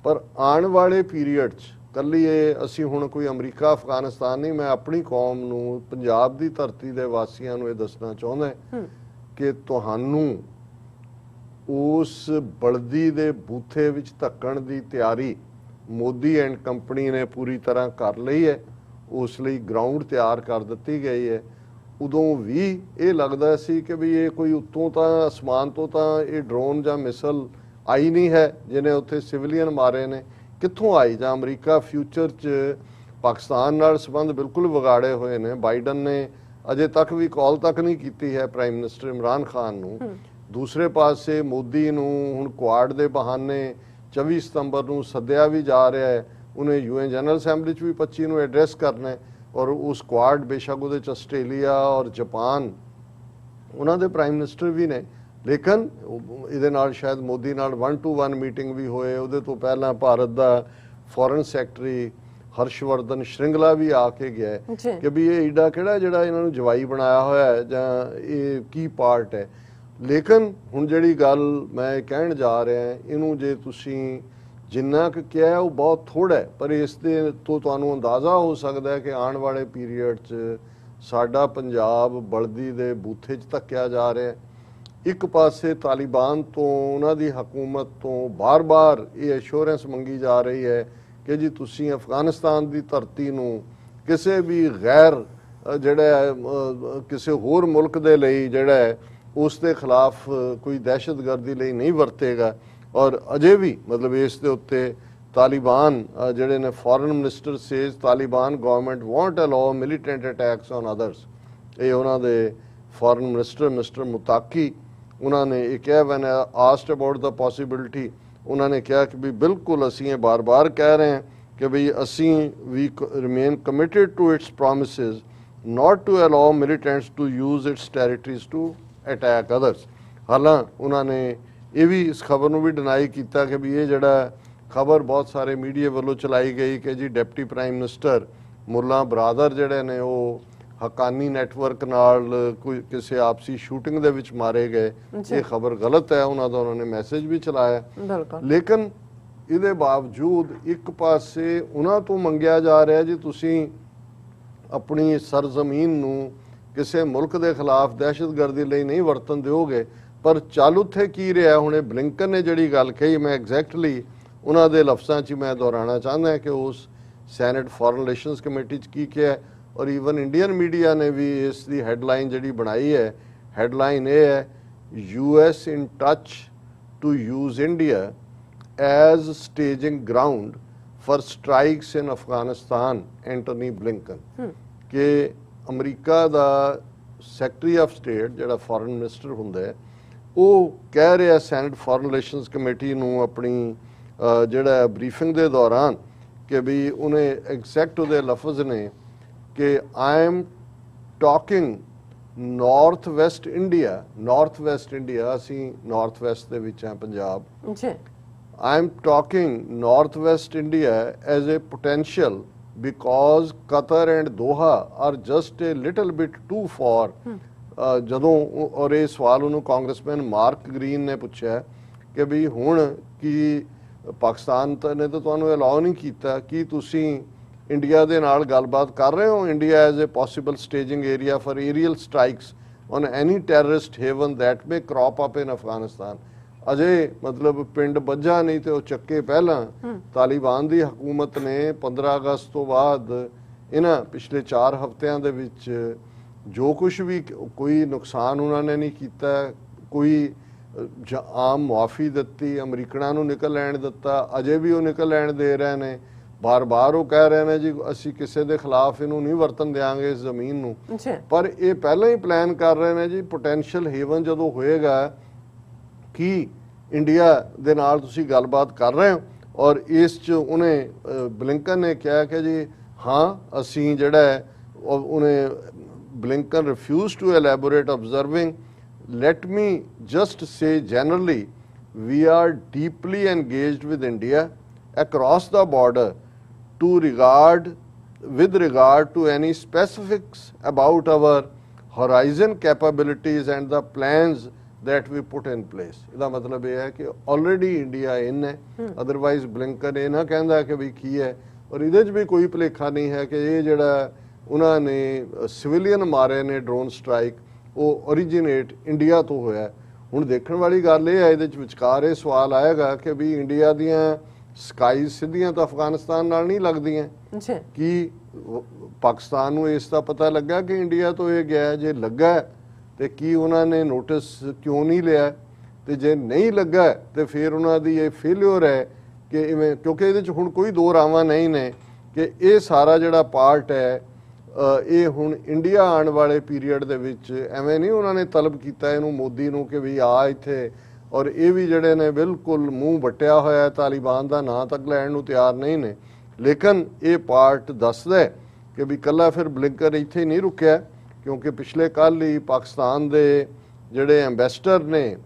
ਪਰ ਆਉਣ ਵਾਲੇ ਪੀਰੀਅਡ 'ਚ ਕੱਲੀ ਇਹ ਅਸੀਂ ਹੁਣ ਕੋਈ ਅਮਰੀਕਾ ਅਫਗਾਨਿਸਤਾਨ ਨਹੀਂ, ਮੈਂ ਆਪਣੀ ਕੌਮ ਨੂੰ, ਪੰਜਾਬ ਦੀ ਧਰਤੀ ਦੇ ਵਾਸੀਆਂ ਨੂੰ ਇਹ ਦੱਸਣਾ ਚਾਹੁੰਦਾ ਕਿ ਤੁਹਾਨੂੰ ਉਸ ਬਲਦੀ ਦੇ ਬੂਥੇ ਵਿੱਚ ਧੱਕਣ ਦੀ ਤਿਆਰੀ ਮੋਦੀ ਐਂਡ ਕੰਪਨੀ ਨੇ ਪੂਰੀ ਤਰ੍ਹਾਂ ਕਰ ਲਈ ਹੈ। ਉਸ ਲਈ ਗਰਾਊਂਡ ਤਿਆਰ ਕਰ ਦਿੱਤੀ ਗਈ ਹੈ। ਉਦੋਂ ਵੀ ਇਹ ਲੱਗਦਾ ਸੀ ਕਿ ਵੀ ਇਹ ਕੋਈ ਉੱਤੋਂ ਤਾਂ ਅਸਮਾਨ ਤੋਂ ਤਾਂ ਇਹ ਡਰੋਨ ਜਾਂ ਮਿਸਲ ਆਈ ਨਹੀਂ ਹੈ ਜਿਹਨੇ ਉੱਥੇ ਸਿਵਲੀਅਨ ਮਾਰੇ ਨੇ, ਕਿੱਥੋਂ ਆਈ? ਜਾਂ ਅਮਰੀਕਾ ਫਿਊਚਰ 'ਚ ਪਾਕਿਸਤਾਨ ਨਾਲ ਸੰਬੰਧ ਬਿਲਕੁਲ ਵਿਗਾੜੇ ਹੋਏ ਨੇ। ਬਾਈਡਨ ਨੇ ਅਜੇ ਤੱਕ ਵੀ ਕਾਲ ਤੱਕ ਨਹੀਂ ਕੀਤੀ ਹੈ ਪ੍ਰਾਈਮ ਮਿਨਿਸਟਰ ਇਮਰਾਨ ਖਾਨ ਨੂੰ। ਦੂਸਰੇ ਪਾਸੇ ਮੋਦੀ ਨੂੰ ਹੁਣ ਕੁਆਡ ਦੇ ਬਹਾਨੇ 24 ਸਤੰਬਰ ਨੂੰ ਸੱਦਿਆ ਵੀ ਜਾ ਰਿਹਾ ਹੈ। ਉਹਨੇ UN ਜਨਰਲ ਅਸੈਂਬਲੀ 'ਚ ਵੀ 25 ਨੂੰ ਐਡਰੈਸ ਕਰਨਾ ਹੈ, ਔਰ ਉਸ ਕੁਆਡ ਬੇਸ਼ੱਕ ਉਹਦੇ 'ਚ ਆਸਟ੍ਰੇਲੀਆ ਔਰ ਜਾਪਾਨ ਉਹਨਾਂ ਦੇ ਪ੍ਰਾਈਮ ਮਿਨਿਸਟਰ ਵੀ ਨੇ, ਲੇਕਿਨ ਇਹਦੇ ਨਾਲ ਸ਼ਾਇਦ ਮੋਦੀ ਨਾਲ 1-to-1 ਮੀਟਿੰਗ ਵੀ ਹੋਏ। ਉਹਦੇ ਤੋਂ ਪਹਿਲਾਂ ਭਾਰਤ ਦਾ ਫੋਰਨ ਸੈਕਟਰੀ ਹਰਸ਼ਵਰਧਨ ਸ਼੍ਰਿੰਗਲਾ ਵੀ ਆ ਕੇ ਗਿਆ ਕਿ ਵੀ ਇਹ ਈਡਾ ਕਿਹੜਾ ਜਿਹੜਾ ਇਹਨਾਂ ਨੂੰ ਜਵਾਈ ਬਣਾਇਆ ਹੋਇਆ ਹੈ ਜਾਂ ਇਹ ਕੀ ਪਾਰਟ ਹੈ। ਲੇਕਿਨ ਹੁਣ ਜਿਹੜੀ ਗੱਲ ਮੈਂ ਕਹਿਣ ਜਾ ਰਿਹਾ, ਇਹਨੂੰ ਜੇ ਤੁਸੀਂ ਜਿੰਨਾ ਕੁ ਕਿਹਾ ਉਹ ਬਹੁਤ ਥੋੜ੍ਹਾ ਹੈ, ਪਰ ਇਸ ਦੇ ਤੋਂ ਤੁਹਾਨੂੰ ਅੰਦਾਜ਼ਾ ਹੋ ਸਕਦਾ ਹੈ ਕਿ ਆਉਣ ਵਾਲੇ ਪੀਰੀਅਡ 'ਚ ਸਾਡਾ ਪੰਜਾਬ ਬਲਦੀ ਦੇ ਬੂਥੇ 'ਚ ਧੱਕਿਆ ਜਾ ਰਿਹਾ ਹੈ। ਇੱਕ ਪਾਸੇ ਤਾਲਿਬਾਨ ਤੋਂ, ਉਹਨਾਂ ਦੀ ਹਕੂਮਤ ਤੋਂ ਬਾਰ-ਬਾਰ ਇਹ ਐਸ਼ੋਰੈਂਸ ਮੰਗੀ ਜਾ ਰਹੀ ਹੈ ਕਿ ਜੀ ਤੁਸੀਂ ਅਫਗਾਨਿਸਤਾਨ ਦੀ ਧਰਤੀ ਨੂੰ ਕਿਸੇ ਵੀ ਗੈਰ ਜਿਹੜਾ ਕਿਸੇ ਹੋਰ ਮੁਲਕ ਦੇ ਲਈ ਜਿਹੜਾ ਉਸ ਦੇ ਖਿਲਾਫ ਕੋਈ ਦਹਿਸ਼ਤਗਰਦੀ ਲਈ ਨਹੀਂ ਵਰਤੇਗਾ। ਔਰ ਅਜੇ ਵੀ ਮਤਲਬ ਇਸ ਦੇ ਉੱਤੇ ਤਾਲਿਬਾਨ ਜਿਹੜੇ ਨੇ foreign minister says Taliban government won't allow militant attacks on others. ਇਹ ਉਹਨਾਂ ਦੇ ਫੋਰਨ ਮਿਨਿਸਟਰ ਮਿਸਟਰ ਮੁਤਾਕੀ ਉਹਨਾਂ ਨੇ ਇਹ ਕਿਹਾ, when asked about the possibility, ਉਹਨਾਂ ਨੇ ਕਿਹਾ ਕਿ ਵੀ ਬਿਲਕੁਲ ਅਸੀਂ ਇਹ ਬਾਰ-ਬਾਰ ਕਹਿ ਰਹੇ ਹਾਂ ਕਿ ਵੀ ਅਸੀਂ ਵੀ remain committed to its promises not to allow militants to use its territories to attack others. ਹਾਲਾਂ ਉਹਨਾਂ ਨੇ ਇਹ ਵੀ ਇਸ ਖਬਰ ਨੂੰ ਵੀ ਡਿਨਾਈ ਕੀਤਾ ਕਿ ਵੀ ਇਹ ਜਿਹੜਾ ਖਬਰ ਬਹੁਤ ਸਾਰੇ ਮੀਡੀਆ ਵੱਲੋਂ ਚਲਾਈ ਗਈ ਕਿ ਜੀ ਡਿਪਟੀ ਪ੍ਰਾਈਮ ਮਿਨਿਸਟਰ ਮੁੱਲਾ ਬਰਾਦਰ ਜਿਹੜੇ ਨੇ ਉਹ ਹਕਾਨੀ ਨੈਟਵਰਕ ਨਾਲ ਕੋਈ ਕਿਸੇ ਆਪਸੀ ਸ਼ੂਟਿੰਗ ਦੇ ਵਿੱਚ ਮਾਰੇ ਗਏ, ਇਹ ਖਬਰ ਗਲਤ ਹੈ। ਉਹਨਾਂ ਨੇ ਮੈਸੇਜ ਵੀ ਚਲਾਇਆ। ਲੇਕਿਨ ਇਹਦੇ ਬਾਵਜੂਦ ਇੱਕ ਪਾਸੇ ਉਹਨਾਂ ਤੋਂ ਮੰਗਿਆ ਜਾ ਰਿਹਾ ਜੀ ਤੁਸੀਂ ਆਪਣੀ ਸਰਜ਼ਮੀਨ ਨੂੰ ਕਿਸੇ ਮੁਲਕ ਦੇ ਖਿਲਾਫ ਦਹਿਸ਼ਤਗਰਦੀ ਲਈ ਨਹੀਂ ਵਰਤਣ ਦਿਓਗੇ, ਪਰ ਚੱਲ ਉੱਥੇ ਕੀ ਰਿਹਾ। ਹੁਣੇ ਬਲਿੰਕਨ ਨੇ ਜਿਹੜੀ ਗੱਲ ਕਹੀ, ਮੈਂ ਐਗਜ਼ੈਕਟਲੀ ਉਹਨਾਂ ਦੇ ਲਫ਼ਜ਼ਾਂ 'ਚ ਮੈਂ ਦੁਹਰਾਉਣਾ ਚਾਹੁੰਦਾ ਕਿ ਉਸ ਸੈਨੇਟ ਫੋਰਨ ਰਿਲੇਸ਼ਨਸ ਕਮੇਟੀ 'ਚ ਕੀ ਕਿਹਾ। ਔਰ ਈਵਨ ਇੰਡੀਅਨ ਮੀਡੀਆ ਨੇ ਵੀ ਇਸ ਦੀ ਹੈਡਲਾਈਨ ਜਿਹੜੀ ਬਣਾਈ ਹੈ, ਹੈਡਲਾਈਨ ਇਹ ਹੈ, US in touch to use India as staging ground for strikes in Afghanistan, Antony Blinken. ਕਿ ਅਮਰੀਕਾ ਦਾ ਸੈਕਟਰੀ ਆਫ ਸਟੇਟ ਜਿਹੜਾ ਫੋਰਨ ਮਿਨਿਸਟਰ ਹੁੰਦਾ ਹੈ ਉਹ ਕਹਿ ਰਿਹਾ ਸੈਨੇਟ ਫੋਰਨ ਰਿਲੇਸ਼ਨਸ ਕਮੇਟੀ ਨੂੰ ਆਪਣੀ ਜਿਹੜਾ ਬਰੀਫਿੰਗ ਦੇ ਦੌਰਾਨ ਕਿ ਵੀ ਉਹਨੇ ਐਗਜ਼ੈਕਟ ਉਹਦੇ ਲਫ਼ਜ਼ ਨੇ ਕਿ I am talking north West India ਅਸੀਂ ਨਾਰਥ ਵੈਸਟ ਦੇ ਵਿੱਚ ਹਾਂ Punjab, I am talking Northwest India as a potential because Qatar and Doha are just a little bit too far. ਜਦੋਂ ਔਰ ਇਹ ਸਵਾਲ ਉਹਨੂੰ ਕਾਂਗਰਸਮੈਨ ਮਾਰਕ ਗ੍ਰੀਨ ਨੇ ਪੁੱਛਿਆ ਕਿ ਵੀ ਹੁਣ ਕੀ ਪਾਕਿਸਤਾਨ ਨੇ ਤਾਂ ਤੁਹਾਨੂੰ ਅਲਾਉ ਨਹੀਂ ਕੀਤਾ, ਕੀ ਤੁਸੀਂ ਇੰਡੀਆ ਦੇ ਨਾਲ ਗੱਲਬਾਤ ਕਰ ਰਹੇ ਹੋ? India as a possible staging area for aerial strikes on any terrorist haven that may crop up in Afghanistan. ਅਜੇ ਮਤਲਬ ਪਿੰਡ ਬੱਝਾ ਨਹੀਂ ਤੇ ਉਹ ਚੱਕੇ ਪਹਿਲਾਂ ਤਾਲਿਬਾਨ ਦੀ ਹਕੂਮਤ ਨੇ 15 ਅਗਸਤ ਤੋਂ ਬਾਅਦ ਇਹਨਾਂ ਪਿਛਲੇ 4 ਹਫ਼ਤਿਆਂ ਦੇ ਵਿੱਚ ਜੋ ਕੁਝ ਵੀ ਕੋਈ ਨੁਕਸਾਨ ਉਹਨਾਂ ਨੇ ਨਹੀਂ ਕੀਤਾ, ਕੋਈ ਆਮ ਮੁਆਫੀ ਦਿੱਤੀ, ਅਮਰੀਕਨਾਂ ਨੂੰ ਨਿਕਲ ਲੈਣ ਦਿੱਤਾ, ਅਜੇ ਵੀ ਉਹ ਨਿਕਲ ਲੈਣ ਦੇ ਰਹੇ ਨੇ। ਬਾਰ-ਬਾਰ ਉਹ ਕਹਿ ਰਹੇ ਨੇ ਜੀ ਅਸੀਂ ਕਿਸੇ ਦੇ ਖਿਲਾਫ ਇਹਨੂੰ ਨਹੀਂ ਵਰਤਣ ਦਿਆਂਗੇ ਇਸ ਜ਼ਮੀਨ ਨੂੰ, ਪਰ ਇਹ ਪਹਿਲਾਂ ਹੀ ਪਲਾਨ ਕਰ ਰਹੇ ਨੇ ਜੀ ਪੋਟੈਂਸ਼ੀਅਲ ਹੇਵਨ ਜਦੋਂ ਹੋਏਗਾ ਕਿ ਇੰਡੀਆ ਦੇ ਨਾਲ ਤੁਸੀਂ ਗੱਲਬਾਤ ਕਰ ਰਹੇ ਹੋ। ਔਰ ਇਸ 'ਚ ਉਹਨੇ ਬਲਿੰਕਨ ਨੇ ਕਿਹਾ ਕਿ ਜੀ ਹਾਂ ਅਸੀਂ ਜਿਹੜਾ ਉਹਨੇ Blinken refused to elaborate, observing, let me just say generally, we are deeply engaged with India across the border with regard to any specifics about our horizon capabilities and the plans that we put in place. ਇਹਦਾ ਮਤਲਬ ਇਹ ਹੈ ਕਿ already India ਇਨ ਹੈ, otherwise Blinken ਇਹ ਨਾ ਕਹਿੰਦਾ ਕਿ ਵੀ ਕੀ ਹੈ। ਔਰ ਇਹਦੇ 'ਚ ਵੀ ਕੋਈ ਭੁਲੇਖਾ ਨਹੀਂ ਹੈ ਕਿ ਇਹ ਜਿਹੜਾ ਉਹਨਾਂ ਨੇ ਸਿਵਿਲੀਅਨ ਮਾਰੇ ਨੇ ਡਰੋਨ ਸਟ੍ਰਾਈਕ, ਉਹ ਓਰੀਜੀਨੇਟ ਇੰਡੀਆ ਤੋਂ ਹੋਇਆ। ਹੁਣ ਦੇਖਣ ਵਾਲੀ ਗੱਲ ਇਹ ਹੈ, ਇਹਦੇ 'ਚ ਵਿਚਕਾਰ ਇਹ ਸਵਾਲ ਆਏਗਾ ਕਿ ਵੀ ਇੰਡੀਆ ਦੀਆਂ ਸਕਾਈ ਸਿੱਧੀਆਂ ਤਾਂ ਅਫਗਾਨਿਸਤਾਨ ਨਾਲ ਨਹੀਂ ਲੱਗਦੀਆਂ, ਕੀ ਪਾਕਿਸਤਾਨ ਨੂੰ ਇਸ ਦਾ ਪਤਾ ਲੱਗਾ ਕਿ ਇੰਡੀਆ ਤੋਂ ਇਹ ਗਿਆ? ਜੇ ਲੱਗਾ ਤੇ ਕੀ ਉਹਨਾਂ ਨੇ ਨੋਟਿਸ ਕਿਉਂ ਨਹੀਂ ਲਿਆ? ਤੇ ਜੇ ਨਹੀਂ ਲੱਗਾ ਤੇ ਫਿਰ ਉਹਨਾਂ ਦੀ ਇਹ ਫੇਲਿਅਰ ਹੈ ਕਿ ਇਵੇਂ, ਕਿਉਂਕਿ ਇਹਦੇ 'ਚ ਹੁਣ ਕੋਈ ਦੋ ਰਾਵਾਂ ਨਹੀਂ ਨੇ ਕਿ ਇਹ ਸਾਰਾ ਜਿਹੜਾ ਪਾਰਟ ਹੈ ਇਹ ਹੁਣ ਇੰਡੀਆ ਆਉਣ ਵਾਲੇ ਪੀਰੀਅਡ ਦੇ ਵਿੱਚ ਐਵੇਂ ਨਹੀਂ ਉਹਨਾਂ ਨੇ ਤਲਬ ਕੀਤਾ ਇਹਨੂੰ ਮੋਦੀ ਨੂੰ ਕਿ ਵੀ ਆ ਇੱਥੇ। ਔਰ ਇਹ ਵੀ ਜਿਹੜੇ ਨੇ ਬਿਲਕੁਲ ਮੂੰਹ ਵੱਟਿਆ ਹੋਇਆ, ਤਾਲਿਬਾਨ ਦਾ ਨਾਂ ਤੱਕ ਲੈਣ ਨੂੰ ਤਿਆਰ ਨਹੀਂ ਨੇ। ਲੇਕਿਨ ਇਹ ਪਾਰਟ ਦੱਸਦਾ ਕਿ ਵੀ ਕੱਲਾ ਫਿਰ ਬਲਿੰਕਨ ਇੱਥੇ ਹੀ ਨਹੀਂ ਰੁਕਿਆ, ਕਿਉਂਕਿ ਪਿਛਲੇ ਕੱਲ੍ਹ ਹੀ ਪਾਕਿਸਤਾਨ ਦੇ ਜਿਹੜੇ ਐਂਬੈਸਡਰ ਨੇ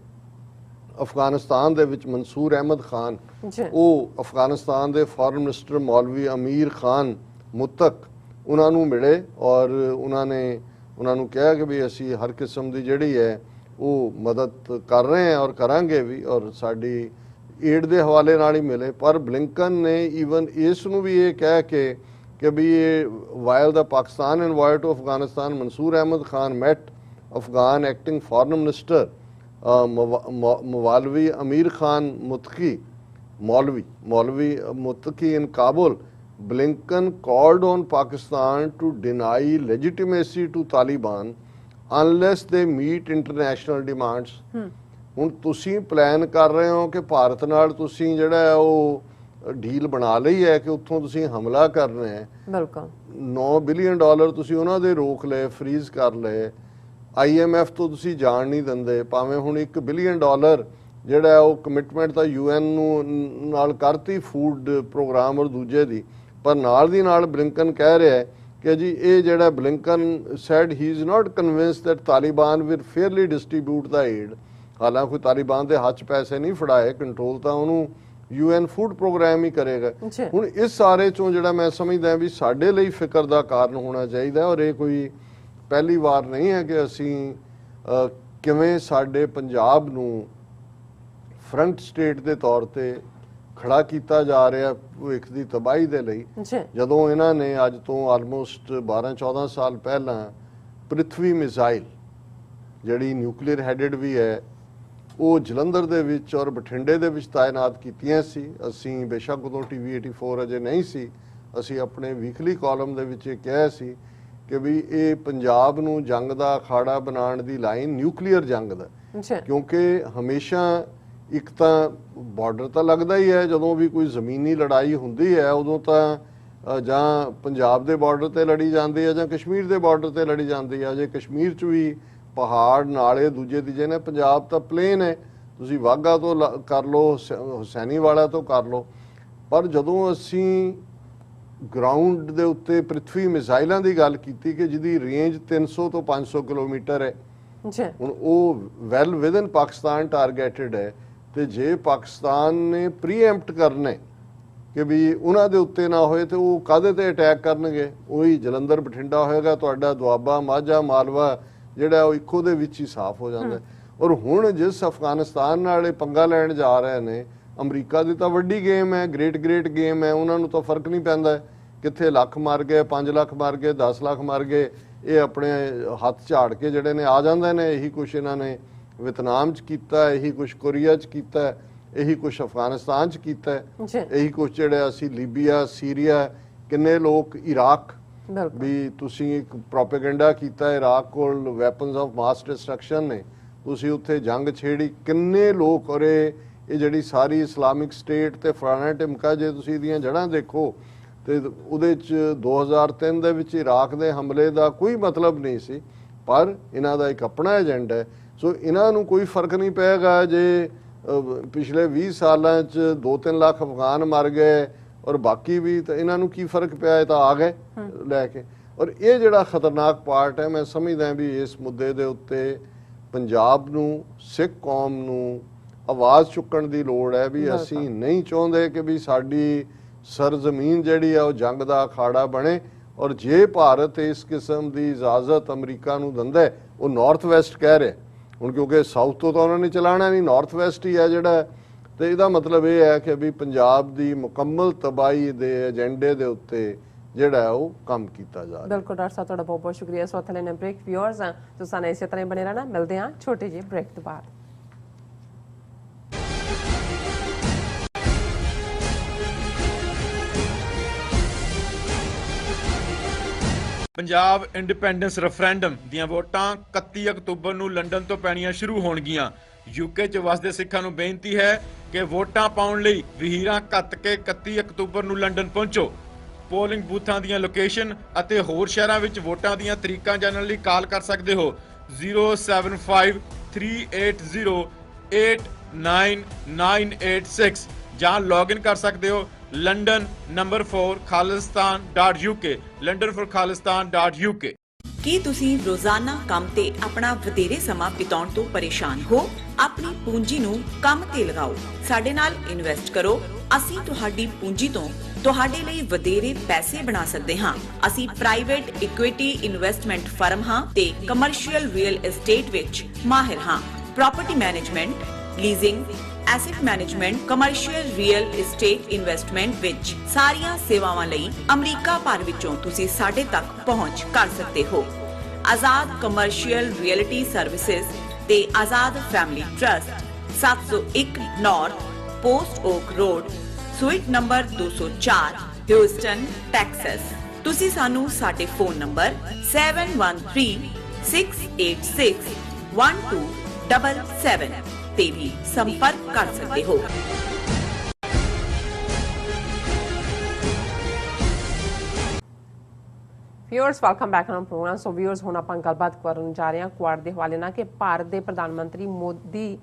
ਅਫਗਾਨਿਸਤਾਨ ਦੇ ਵਿੱਚ, ਮਨਸੂਰ ਅਹਿਮਦ ਖਾਨ, ਉਹ ਅਫਗਾਨਿਸਤਾਨ ਦੇ ਫੋਰਨ ਮਿਨਿਸਟਰ ਮੌਲਵੀ ਅਮੀਰ ਖਾਨ ਮੁਤਕ ਉਹਨਾਂ ਨੂੰ ਮਿਲੇ ਔਰ ਉਹਨਾਂ ਨੇ ਉਹਨਾਂ ਨੂੰ ਕਿਹਾ ਕਿ ਵੀ ਅਸੀਂ ਹਰ ਕਿਸਮ ਦੀ ਜਿਹੜੀ ਹੈ ਉਹ ਮਦਦ ਕਰ ਰਹੇ ਹਾਂ ਔਰ ਕਰਾਂਗੇ ਵੀ, ਔਰ ਸਾਡੀ ਏਡ ਦੇ ਹਵਾਲੇ ਨਾਲ ਹੀ ਮਿਲੇ। ਪਰ ਬਲਿੰਕਨ ਨੇ ਈਵਨ ਇਸ ਨੂੰ ਵੀ ਇਹ ਕਹਿ ਕੇ ਕਿ ਵੀ ਇਹ while the Pakistan invite to Afghanistan, Mansoor Ahmad Khan met Afghan acting foreign minister Maulvi Amir Khan ਮੁਤਕੀ, Maulvi ਮੁਤਕੀ in Kabul. Blinken called on Pakistan to deny legitimacy to Taliban unless they meet international demands. ਹੁਣ ਤੁਸੀਂ ਪਲਾਨ ਕਰ ਰਹੇ ਹੋ ਕਿ ਭਾਰਤ ਨਾਲ ਤੁਸੀਂ ਜਿਹੜਾ ਉਹ ਡੀਲ ਬਣਾ ਲਈ ਹੈ ਕਿ ਉੱਥੋਂ ਤੁਸੀਂ ਹਮਲਾ ਕਰਨਾ ਹੈ। ਬਿਲਕੁਲ $9 ਬਿਲੀਅਨ ਤੁਸੀਂ ਉਹਨਾਂ ਦੇ ਰੋਕ ਲਏ, ਫਰੀਜ਼ ਕਰ ਲਏ। IMF ਤੋਂ ਤੁਸੀਂ ਜਾਣ ਨਹੀਂ ਦਿੰਦੇ, ਭਾਵੇਂ ਹੁਣ $1 ਬਿਲੀਅਨ ਜਿਹੜਾ ਉਹ ਕਮਿਟਮੈਂਟ ਤਾਂ UN ਨੂੰ ਨਾਲ ਕਰਤੀ ਫੂਡ ਪ੍ਰੋਗਰਾਮ ਔਰ ਦੂਜੇ ਦੀ, ਪਰ ਨਾਲ ਦੀ ਨਾਲ ਬਲਿੰਕਨ ਕਹਿ ਰਿਹਾ ਕਿ ਜੀ ਇਹ ਜਿਹੜਾ Blinken said he is not convinced that Taliban will fairly distribute the aid. ਹਾਲਾਂਕਿ ਕੋਈ ਤਾਲਿਬਾਨ ਦੇ ਹੱਥ ਪੈਸੇ ਨਹੀਂ ਫੜਾਏ, ਕੰਟਰੋਲ ਤਾਂ ਉਹਨੂੰ UN ਫੂਡ ਪ੍ਰੋਗਰਾਮ ਹੀ ਕਰੇਗਾ। ਹੁਣ ਇਸ ਸਾਰੇ ਚੋਂ ਜਿਹੜਾ ਮੈਂ ਸਮਝਦਾ ਵੀ ਸਾਡੇ ਲਈ ਫਿਕਰ ਦਾ ਕਾਰਨ ਹੋਣਾ ਚਾਹੀਦਾ, ਔਰ ਇਹ ਕੋਈ ਪਹਿਲੀ ਵਾਰ ਨਹੀਂ ਹੈ ਕਿ ਅਸੀਂ ਕਿਵੇਂ ਸਾਡੇ ਪੰਜਾਬ ਨੂੰ ਫਰੰਟ ਸਟੇਟ ਦੇ ਤੌਰ ਤੇ ਖੜਾ ਕੀਤਾ ਜਾ ਰਿਹਾ ਭਵਿੱਖ ਦੀ ਤਬਾਹੀ ਦੇ ਲਈ। ਜਦੋਂ ਇਹਨਾਂ ਨੇ ਅੱਜ ਤੋਂ ਆਲਮੋਸਟ 12-14 ਸਾਲ ਪਹਿਲਾਂ ਪ੍ਰਿਥਵੀ ਮਿਜ਼ਾਈਲ ਜਿਹੜੀ ਨਿਊਕਲੀਅਰ ਹੈਡਡ ਵੀ ਹੈ ਉਹ ਜਲੰਧਰ ਦੇ ਵਿੱਚ ਔਰ ਬਠਿੰਡੇ ਦੇ ਵਿੱਚ ਤਾਇਨਾਤ ਕੀਤੀਆਂ ਸੀ। ਅਸੀਂ ਬੇਸ਼ੱਕ ਉਦੋਂ TV 84 ਅਜੇ ਨਹੀਂ ਸੀ, ਅਸੀਂ ਆਪਣੇ ਵੀਕਲੀ ਕਾਲਮ ਦੇ ਵਿੱਚ ਇਹ ਕਿਹਾ ਸੀ ਕਿ ਵੀ ਇਹ ਪੰਜਾਬ ਨੂੰ ਜੰਗ ਦਾ ਅਖਾੜਾ ਬਣਾਉਣ ਦੀ ਲਾਈਨ ਨਿਊਕਲੀਅਰ ਜੰਗ ਦਾ, ਕਿਉਂਕਿ ਹਮੇਸ਼ਾ ਇੱਕ ਤਾਂ ਬਾਰਡਰ ਤਾਂ ਲੱਗਦਾ ਹੀ ਹੈ, ਜਦੋਂ ਵੀ ਕੋਈ ਜ਼ਮੀਨੀ ਲੜਾਈ ਹੁੰਦੀ ਹੈ ਉਦੋਂ ਤਾਂ ਜਾਂ ਪੰਜਾਬ ਦੇ ਬਾਰਡਰ ਤੇ ਲੜੀ ਜਾਂਦੀ ਹੈ ਜਾਂ ਕਸ਼ਮੀਰ ਦੇ ਬਾਰਡਰ ਤੇ ਲੜੀ ਜਾਂਦੀ ਹੈ। ਜੇ ਕਸ਼ਮੀਰ 'ਚ ਵੀ ਪਹਾੜ ਨਾਲੇ ਦੂਜੇ ਤੀਜੇ ਨੇ, ਪੰਜਾਬ ਤਾਂ ਪਲੇਨ ਹੈ, ਤੁਸੀਂ ਵਾਘਾ ਤੋਂ ਕਰ ਲਓ, ਹੁਸੈਨੀ ਵਾਲਾ ਤੋਂ ਕਰ ਲਓ। ਪਰ ਜਦੋਂ ਅਸੀਂ ਗਰਾਊਂਡ ਦੇ ਉੱਤੇ ਪ੍ਰਿਥਵੀ ਮਿਜ਼ਾਈਲਾਂ ਦੀ ਗੱਲ ਕੀਤੀ ਕਿ ਜਿਹਦੀ ਰੇਂਜ 300 ਤੋਂ 500 ਕਿਲੋਮੀਟਰ ਹੈ, ਹੁਣ ਉਹ ਵੈਲ ਵਿਦਨ ਪਾਕਿਸਤਾਨ ਟਾਰਗੇਟਡ ਹੈ, ਤੇ ਜੇ ਪਾਕਿਸਤਾਨ ਨੇ ਪ੍ਰੀਐਂਪਟ ਕਰਨੇ ਕਿ ਵੀ ਉਹਨਾਂ ਦੇ ਉੱਤੇ ਨਾ ਹੋਏ ਤੇ ਉਹ ਕਾਹਦੇ ਤੇ ਅਟੈਕ ਕਰਨਗੇ? ਉਹੀ ਜਲੰਧਰ ਬਠਿੰਡਾ ਹੋਏਗਾ, ਤੁਹਾਡਾ ਦੁਆਬਾ ਮਾਝਾ ਮਾਲਵਾ ਜਿਹੜਾ ਉਹ ਇੱਕੋ ਦੇ ਵਿੱਚ ਹੀ ਸਾਫ਼ ਹੋ ਜਾਂਦਾ। ਔਰ ਹੁਣ ਜਿਸ ਅਫਗਾਨਿਸਤਾਨ ਨਾਲ ਇਹ ਪੰਗਾ ਲੈਣ ਜਾ ਰਹੇ ਨੇ, ਅਮਰੀਕਾ ਦੀ ਤਾਂ ਵੱਡੀ ਗੇਮ ਹੈ, ਗ੍ਰੇਟ ਗੇਮ ਹੈ, ਉਹਨਾਂ ਨੂੰ ਤਾਂ ਫਰਕ ਨਹੀਂ ਪੈਂਦਾ ਕਿੱਥੇ ਲੱਖ ਮਰ ਗਏ, 5 ਲੱਖ ਮਰ ਗਏ, 10 ਲੱਖ ਮਰ ਗਏ, ਇਹ ਆਪਣੇ ਹੱਥ ਝਾੜ ਕੇ ਜਿਹੜੇ ਨੇ ਆ ਜਾਂਦੇ ਨੇ। ਇਹੀ ਕੁਛ ਇਹਨਾਂ ਨੇ ਵਿਤਨਾਮ 'ਚ ਕੀਤਾ, ਇਹੀ ਕੁਛ ਕੋਰੀਆ 'ਚ ਕੀਤਾ, ਇਹੀ ਕੁਛ ਅਫਗਾਨਿਸਤਾਨ 'ਚ ਕੀਤਾ, ਇਹੀ ਕੁਛ ਜਿਹੜਾ ਅਸੀਂ ਲੀਬੀਆ, ਸੀਰੀਆ, ਕਿੰਨੇ ਲੋਕ ਇਰਾਕ ਵੀ ਤੁਸੀਂ ਇੱਕ ਪ੍ਰੋਪੇਗੈਂਡਾ ਕੀਤਾ, ਇਰਾਕ ਕੋਲ ਵੈਪਨਸ ਆਫ ਮਾਸ ਡਿਸਟਰਕਸ਼ਨ ਨੇ, ਤੁਸੀਂ ਉੱਥੇ ਜੰਗ ਛੇੜੀ, ਕਿੰਨੇ ਲੋਕ। ਔਰ ਇਹ ਜਿਹੜੀ ਸਾਰੀ ਇਸਲਾਮਿਕ ਸਟੇਟ ਤੇ ਫਲਾਣਾ ਟਿਮਕਾ, ਜੇ ਤੁਸੀਂ ਇਹਦੀਆਂ ਜੜ੍ਹਾਂ ਦੇਖੋ ਤੇ ਉਹਦੇ 'ਚ 2003 ਦੇ ਵਿੱਚ ਇਰਾਕ ਦੇ ਹਮਲੇ ਦਾ ਕੋਈ ਮਤਲਬ ਨਹੀਂ ਸੀ, ਪਰ ਇਹਨਾਂ ਦਾ ਇੱਕ ਆਪਣਾ ਏਜੰਡਾ ਹੈ। ਸੋ ਇਹਨਾਂ ਨੂੰ ਕੋਈ ਫਰਕ ਨਹੀਂ ਪਏਗਾ ਜੇ ਪਿਛਲੇ 20 ਸਾਲਾਂ 'ਚ 2-3 ਲੱਖ ਅਫਗਾਨ ਮਰ ਗਏ ਔਰ ਬਾਕੀ ਵੀ, ਤਾਂ ਇਹਨਾਂ ਨੂੰ ਕੀ ਫਰਕ ਪਿਆ? ਇਹ ਤਾਂ ਆ ਗਏ ਲੈ ਕੇ। ਔਰ ਇਹ ਜਿਹੜਾ ਖਤਰਨਾਕ ਪਾਰਟ ਹੈ, ਮੈਂ ਸਮਝਦਾ ਵੀ ਇਸ ਮੁੱਦੇ ਦੇ ਉੱਤੇ ਪੰਜਾਬ ਨੂੰ, ਸਿੱਖ ਕੌਮ ਨੂੰ ਆਵਾਜ਼ ਚੁੱਕਣ ਦੀ ਲੋੜ ਹੈ ਵੀ ਅਸੀਂ ਨਹੀਂ ਚਾਹੁੰਦੇ ਕਿ ਵੀ ਸਾਡੀ ਸਰਜ਼ਮੀਨ ਜਿਹੜੀ ਆ ਉਹ ਜੰਗ ਦਾ ਅਖਾੜਾ ਬਣੇ। ਔਰ ਜੇ ਭਾਰਤ ਇਸ ਕਿਸਮ ਦੀ ਇਜਾਜ਼ਤ ਅਮਰੀਕਾ ਨੂੰ ਦਿੰਦਾ ਹੈ, ਉਹ ਨਾਰਥ ਵੈਸਟ ਕਹਿ ਰਿਹਾ ਹੁਣ, ਕਿਉਂਕਿ ਸਾਊਥ ਤੋਂ ਤਾਂ ਉਹਨਾਂ ਨੇ ਚਲਾਣਾ ਨਹੀਂ, ਨਾਰਥ ਵੈਸਟ ਹੀ ਹੈ ਜਿਹੜਾ, ਤੇ ਇਹਦਾ ਮਤਲਬ ਇਹ ਹੈ ਕਿ ਵੀ ਪੰਜਾਬ ਦੀ ਮੁਕੰਮਲ ਤਬਾਹੀ ਦੇ ਏਜੰਡੇ ਦੇ ਉੱਤੇ ਜਿਹੜਾ ਉਹ ਕੰਮ ਕੀਤਾ ਜਾ ਰਿਹਾ। ਬਿਲਕੁਲ ਡਾਕਟਰ ਸਾਹਿਬ, ਤੁਹਾਡਾ ਬਹੁਤ ਬਹੁਤ ਸ਼ੁਕਰੀਆ। ਸੋ ਇੱਥੇ ਲੈਣੇ ਬ੍ਰੇਕ। ਵਿਊਅਰਸ ਤੁਸੀਂ ਸਾਨੂੰ ਇਸੇ ਤਰ੍ਹਾਂ ਬਣੇ ਰਹਿਣਾ, ਮਿਲਦੇ ਹਾਂ ਛੋਟੇ ਜਿਹੇ ਬ੍ਰੇਕ ਤੋਂ ਬਾਅਦ। ਪੰਜਾਬ ਇੰਡੀਪੈਂਡੈਂਸ ਰੈਫਰੈਂਡਮ ਦੀਆਂ ਵੋਟਾਂ 31 ਅਕਤੂਬਰ ਨੂੰ ਲੰਡਨ ਤੋਂ ਪੈਣੀਆਂ ਸ਼ੁਰੂ ਹੋਣਗੀਆਂ। ਯੂਕੇ 'ਚ ਵਸਦੇ ਸਿੱਖਾਂ ਨੂੰ ਬੇਨਤੀ ਹੈ ਕਿ ਵੋਟਾਂ ਪਾਉਣ ਲਈ ਵਹੀਰਾਂ ਘੱਤ ਕੇ 31 ਅਕਤੂਬਰ ਨੂੰ ਲੰਡਨ ਪਹੁੰਚੋ। ਪੋਲਿੰਗ ਬੂਥਾਂ ਦੀਆਂ ਲੋਕੇਸ਼ਨ ਅਤੇ ਹੋਰ ਸ਼ਹਿਰਾਂ ਵਿੱਚ ਵੋਟਾਂ ਦੀਆਂ ਤਰੀਕਾਂ ਜਾਣਨ ਲਈ ਕਾਲ ਕਰ ਸਕਦੇ ਹੋ 07538089986 ਜਾਂ ਲੌਗਇਨ ਕਰ ਸਕਦੇ ਹੋ London number 4 khalistan.uk london4khalistan.uk। ਕੀ ਤੁਸੀਂ ਰੋਜ਼ਾਨਾ ਕੰਮ ਤੇ ਆਪਣਾ ਵਧੇਰੇ ਸਮਾਂ ਬਿਤਾਉਣ ਤੋਂ ਪਰੇਸ਼ਾਨ ਹੋ? ਆਪਣੀ ਪੂੰਜੀ ਨੂੰ ਕੰਮ ਤੇ ਲਗਾਓ, ਸਾਡੇ ਨਾਲ ਇਨਵੈਸਟ ਕਰੋ। ਅਸੀਂ ਤੁਹਾਡੀ ਪੂੰਜੀ ਤੋਂ ਤੁਹਾਡੇ ਲਈ ਵਧੇਰੇ ਪੈਸੇ ਬਣਾ ਸਕਦੇ ਹਾਂ। ਅਸੀਂ ਪ੍ਰਾਈਵੇਟ ਇਕੁਇਟੀ ਇਨਵੈਸਟਮੈਂਟ ਫਰਮ ਹਾਂ ਤੇ ਕਮਰਸ਼ੀਅਲ ਰੀਅਲ ਏਸਟੇਟ ਵਿੱਚ ਮਾਹਿਰ ਹਾਂ। Property management, leasing, asset management, commercial real estate investment ਵਿੱਚ ਸਾਰੀਆਂ ਸੇਵਾਵਾਂ ਲਈ ਅਮਰੀਕਾ ਭਰ ਵਿੱਚੋਂ ਤੁਸੀਂ ਸਾਡੇ ਤੱਕ ਪਹੁੰਚ ਕਰ ਸਕਦੇ ਹੋ। ਆਜ਼ਾਦ ਕਮਰਸ਼ੀਅਲ ਰੀਅਲਟੀ ਸਰਵਿਸਿਜ਼ ਤੇ Azad family trust, 701 North Post Oak Road, suite number 204, Houston, Texas. ਤੁਸੀਂ ਸਾਨੂੰ ਸਾਡੇ ਫੋਨ ਨੰਬਰ 7136861277 ਤੇ ਵੀ ਸੰਪਰਕ ਕਰ ਸਕਦੇ ਹੋ। Viewers welcome back on programme. So viewers ਹੁਣ ਆਪਾਂ ਗੱਲਬਾਤ ਕਰਨ ਜਾ ਰਹੇ ਹਾਂ ਕੁਆਡ ਦੇ ਹਵਾਲੇ ਨਾਲ ਕਿ ਭਾਰਤ ਦੇ ਪ੍ਰਧਾਨ ਮੰਤਰੀ ਮੋਦੀ